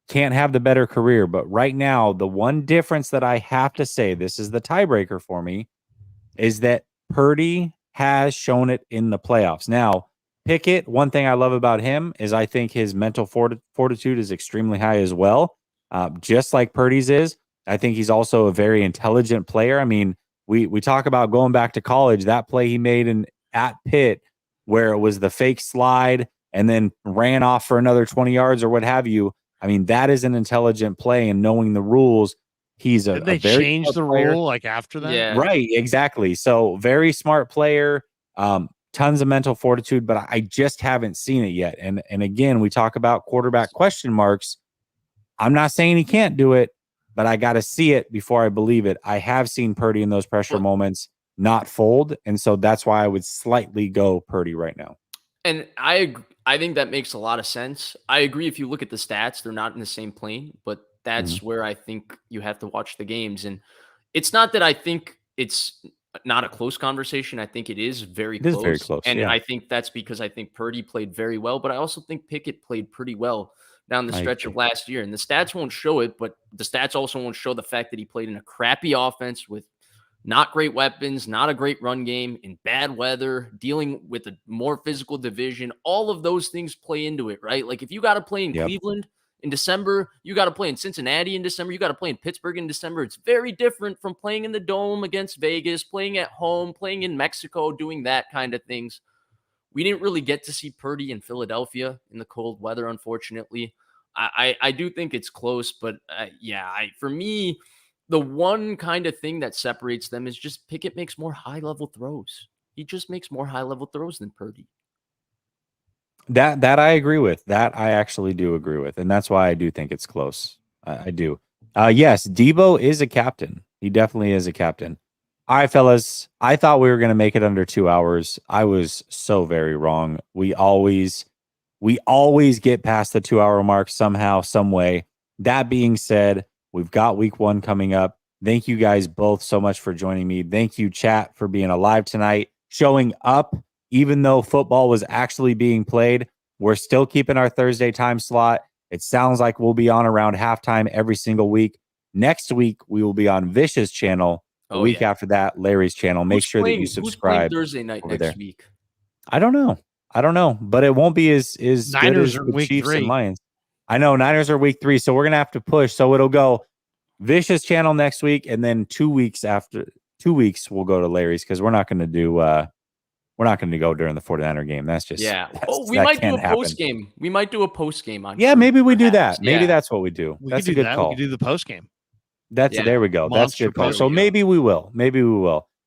can't have the better career, but right now, the one difference that I have to say, this is the tiebreaker for me, is that Purdy has shown it in the playoffs. Now, Pickett, one thing I love about him is I think his mental fortitude is extremely high as well, just like Purdy's is. I think he's also a very intelligent player. I mean, we talk about going back to college, that play he made at Pitt where it was the fake slide and then ran off for another 20 yards or what have you. I mean, that is an intelligent play, and knowing the rules, he's Did they very change the player. rule like after that? Yeah. Right, exactly. So very smart player, tons of mental fortitude, but I just haven't seen it yet. And again, we talk about quarterback question marks. I'm not saying he can't do it, but I got to see it before I believe it. I have seen Purdy in those pressure moments not fold, and so that's why I would slightly go Purdy right now. And I think that makes a lot of sense. I agree. If you look at the stats, they're not in the same plane, but that's where I think you have to watch the games. And it's not that I think it's not a close conversation. I think it is very close. It is very close. And yeah. I think that's because I think Purdy played very well, but I also think Pickett played pretty well down the stretch of last year. And the stats won't show it, but the stats also won't show the fact that he played in a crappy offense with not great weapons, not a great run game, in bad weather, dealing with a more physical division. All of those things play into it, right? Like if you got to play in Cleveland in December, you got to play in Cincinnati in December, you got to play in Pittsburgh in December. It's very different from playing in the Dome against Vegas, playing at home, playing in Mexico, doing that kind of things. We didn't really get to see Purdy in Philadelphia in the cold weather, unfortunately. I do think it's close, but for me, the one kind of thing that separates them is just Pickett makes more high-level throws. He just makes more high-level throws than Purdy. That I agree with. That I actually do agree with. And that's why I do think it's close. I do. Yes, Debo is a captain. He definitely is a captain. All right, fellas. I thought we were going to make it under 2 hours. I was so very wrong. We always get past the 2 hour mark somehow, some way. That being said, we've got week 1 coming up. Thank you guys both so much for joining me. Thank you, chat, for being alive tonight, showing up. Even though football was actually being played, we're still keeping our Thursday time slot. It sounds like we'll be on around halftime every single week. Next week, we will be on Vish's channel. The week after that, Larry's channel. Make sure that you subscribe. Who's playing Thursday night next week? I don't know, but it won't be as good as the Chiefs 3. and Lions. I know Niners are week 3, so we're gonna have to push. So it'll go Vish's channel next week, and then 2 weeks after 2 weeks we'll go to Larry's because we're not going to go during the 49er game. That's just we might do a post game. We might do a post game on. Yeah, maybe we do that. Maybe that's what we do. That's a good call. We can do the post game. There we go. That's a good call. So maybe we will.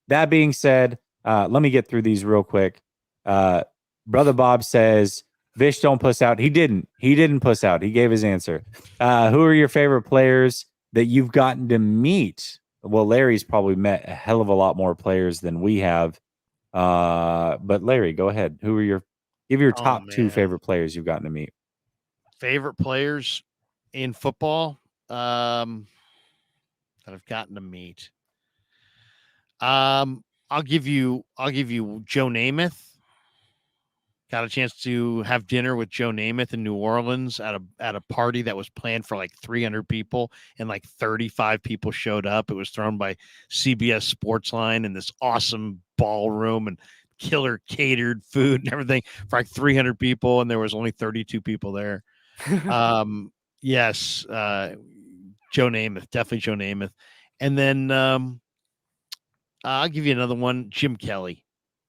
That being said, let me get through these real quick. Brother Bob says, Vish, don't puss out. He didn't puss out. He gave his answer. Who are your favorite players that you've gotten to meet? Well, Larry's probably met a hell of a lot more players than we have. But Larry, go ahead. Give your top 2 favorite players you've gotten to meet. Favorite players in football that I've gotten to meet. I'll give you Joe Namath. Got a chance to have dinner with Joe Namath in New Orleans at a party that was planned for like 300 people, and like 35 people showed up. It was thrown by CBS Sportsline in this awesome ballroom and killer catered food and everything for like 300 people, and there was only 32 people there. Yes, Joe Namath, definitely Joe Namath. And then I'll give you another one, Jim Kelly.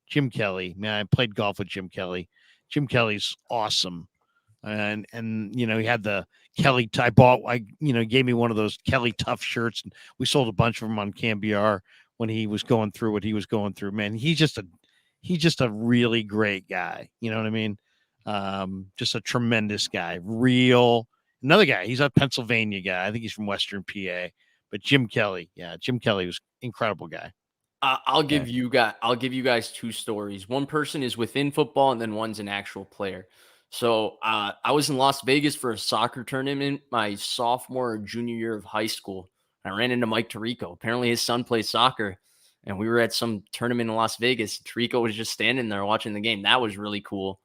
Jim Kelly, man, I played golf with Jim Kelly. Jim Kelly's awesome. And he had the Kelly type ball. Gave me one of those Kelly Tough shirts, and we sold a bunch of them on Cambiar when he was going through what he was going through. Man, he's just a really great guy. You know what I mean? Just a tremendous guy. Another guy. He's a Pennsylvania guy. I think he's from Western PA, But Jim Kelly was incredible guy. I'll give you guys two stories. One person is within football, and then one's an actual player. So I was in Las Vegas for a soccer tournament my sophomore or junior year of high school. I ran into Mike Tirico. Apparently his son plays soccer, and we were at some tournament in Las Vegas. Tirico was just standing there watching the game. That was really cool.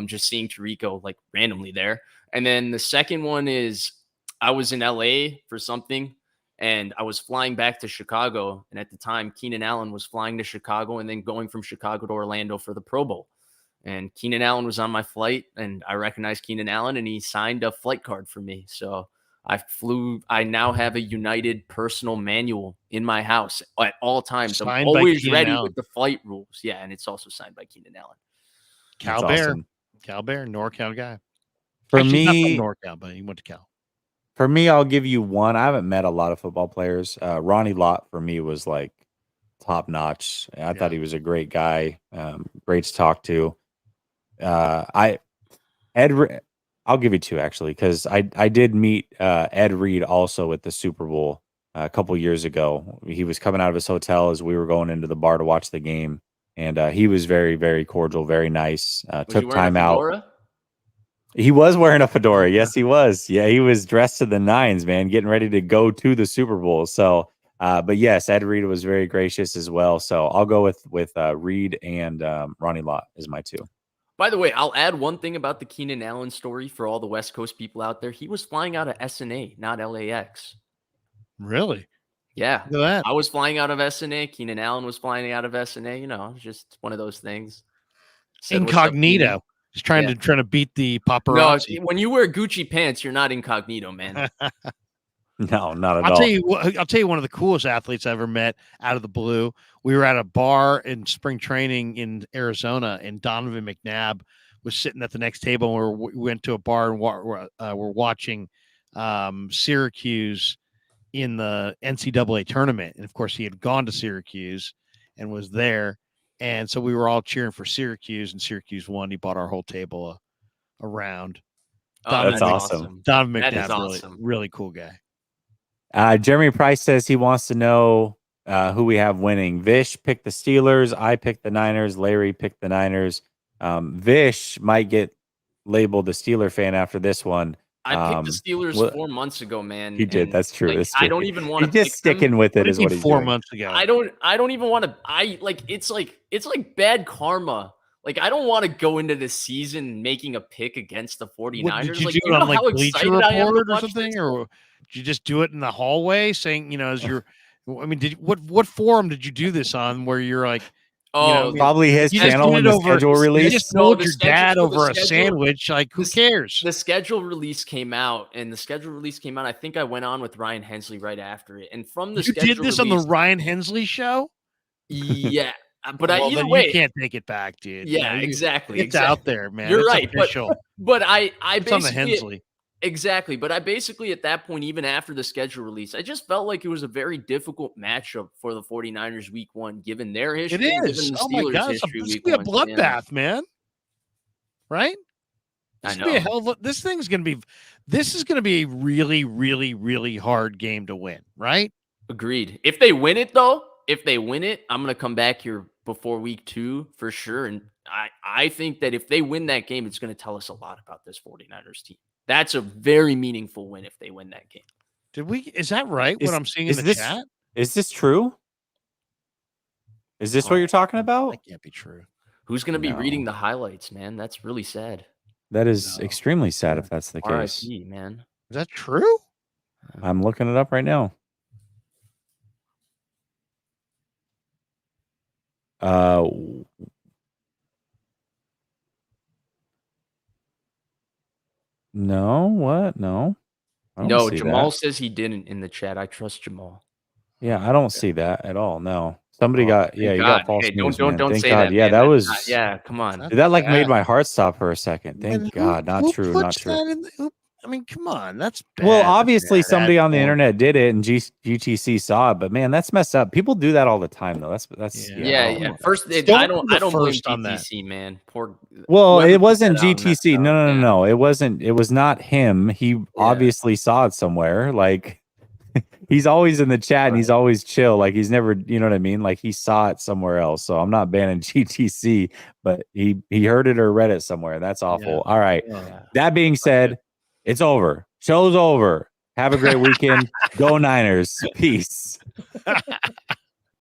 Just seeing Tirico like randomly there. And then the second one is I was in LA for something, and I was flying back to Chicago. And at the time, Keenan Allen was flying to Chicago and then going from Chicago to Orlando for the Pro Bowl. And Keenan Allen was on my flight, and I recognized Keenan Allen, and he signed a flight card for me. So I now have a United personal manual in my house at all times. Signed I'm always by ready Allen. with the flight rules. Yeah, and it's also signed by Keenan Allen. Cal That's Bear. awesome. Cal Bear, NorCal guy. For Actually, not me, from NorCal, but he went to Cal. For me, I'll give you one. I haven't met a lot of football players. Ronnie Lott for me was like top notch. I thought he was a great guy, great to talk to. I'll give you two actually, because I did meet Ed Reed also at the Super Bowl a couple years ago. He was coming out of his hotel as we were going into the bar to watch the game, and he was very, very cordial, very nice. Took time out. He was wearing a fedora. Yes, he was. Yeah, he was dressed to the nines, man, getting ready to go to the Super Bowl. So, but yes, Ed Reed was very gracious as well. So I'll go with Reed and Ronnie Lott is my two. By the way, I'll add one thing about the Keenan Allen story for all the West Coast people out there. He was flying out of SNA, not LAX. Really? Yeah. Look at that. I was flying out of SNA. Keenan Allen was flying out of SNA. You know, just one of those things. Said, "What's up, Incognito. Keenan?" He's trying to beat the paparazzi. No, when you wear Gucci pants, you're not incognito, man. No, not at all. I'll tell you one of the coolest athletes I ever met out of the blue. We were at a bar in spring training in Arizona, and Donovan McNabb was sitting at the next table. And we went to a bar and we're watching Syracuse in the NCAA tournament. And of course, he had gone to Syracuse and was there. And so we were all cheering for Syracuse, and Syracuse won. He bought our whole table a round. That's awesome. Donovan That is McNabb, awesome. really cool guy. Jeremy Price says he wants to know who we have winning. Vish picked the Steelers. I picked the Niners. Larry picked the Niners. Vish might get labeled a Steeler fan after this one. I picked the Steelers 4 months ago, man. He did. That's true. Like, That's true. I don't even want to. He's just sticking with it. Is what he's 4 doing. months ago. I don't even want to. It's like bad karma. Like, I don't want to go into the season making a pick against the 49ers. Did you like, do it on like Bleacher Report or watch something, this? or did you just do it in the hallway, saying, as you're? I mean, what forum did you do this on? Where you're like, probably his you just channel did when it the over- schedule You release. just told your schedule- dad the over a schedule- sandwich. Like, who cares? The schedule release came out, and the schedule release came out. I think I went on with Ryan Hensley right after it, and from the You schedule did this release, on the Ryan Hensley show. Yeah, but Well, either then way, you can't take it back, dude. Yeah, exactly. It's out there, man. You're It's right, official. But I It's on the basically Hensley. exactly. But I basically at that point, even after the schedule release, I just felt like it was a very difficult matchup for the 49ers week one, given their history. It and is. Given the Oh my Steelers God, history it's week gonna be a one. Yeah. bloodbath, man. Right? I This is gonna be a know. hell of a, this thing's gonna be. This is gonna be a really, really, really hard game to win. Right? Agreed. If they win it, though, I'm gonna come back here before week 2 for sure. And I think that if they win that game, it's gonna tell us a lot about this 49ers team. That's a very meaningful win if they win that game. Is that right? What I'm seeing in the chat? Is this true? Is this what you're talking about? That can't be true. Who's gonna be No. reading the highlights, man? That's really sad. That is extremely sad if that's the case. RIP, man. Is that true? I'm looking it up right now. No, what? No. I don't No, see Jamal that. says he didn't in the chat. I trust Jamal. Yeah, I don't see that at all. No. Somebody got Thank you God. got false Hey, news. don't man. Thank say God. that. Yeah, man. that That's was not- yeah, come on. that like made bad. my heart stop for a second. Thank Man, God. Not who true. Not puts true. that in I mean, come on. That's bad. Well, obviously That's somebody bad on the form. internet did it and GTC saw it, but man, that's messed up. People do that all the time though. That's Yeah. First, I Don't don't be the blame first on that. GTC, man. Poor. Well, whoever it put wasn't that out messed GTC. up. No. Yeah. It wasn't. It was not him. He obviously saw it somewhere. Like he's always in the chat and he's always chill. Like he's never, you know what I mean? Like he saw it somewhere else. So I'm not banning GTC, but he heard it or read it somewhere. That's awful. Yeah. All right. Yeah. That being said, it's over. Show's over. Have a great weekend. Go Niners. Peace.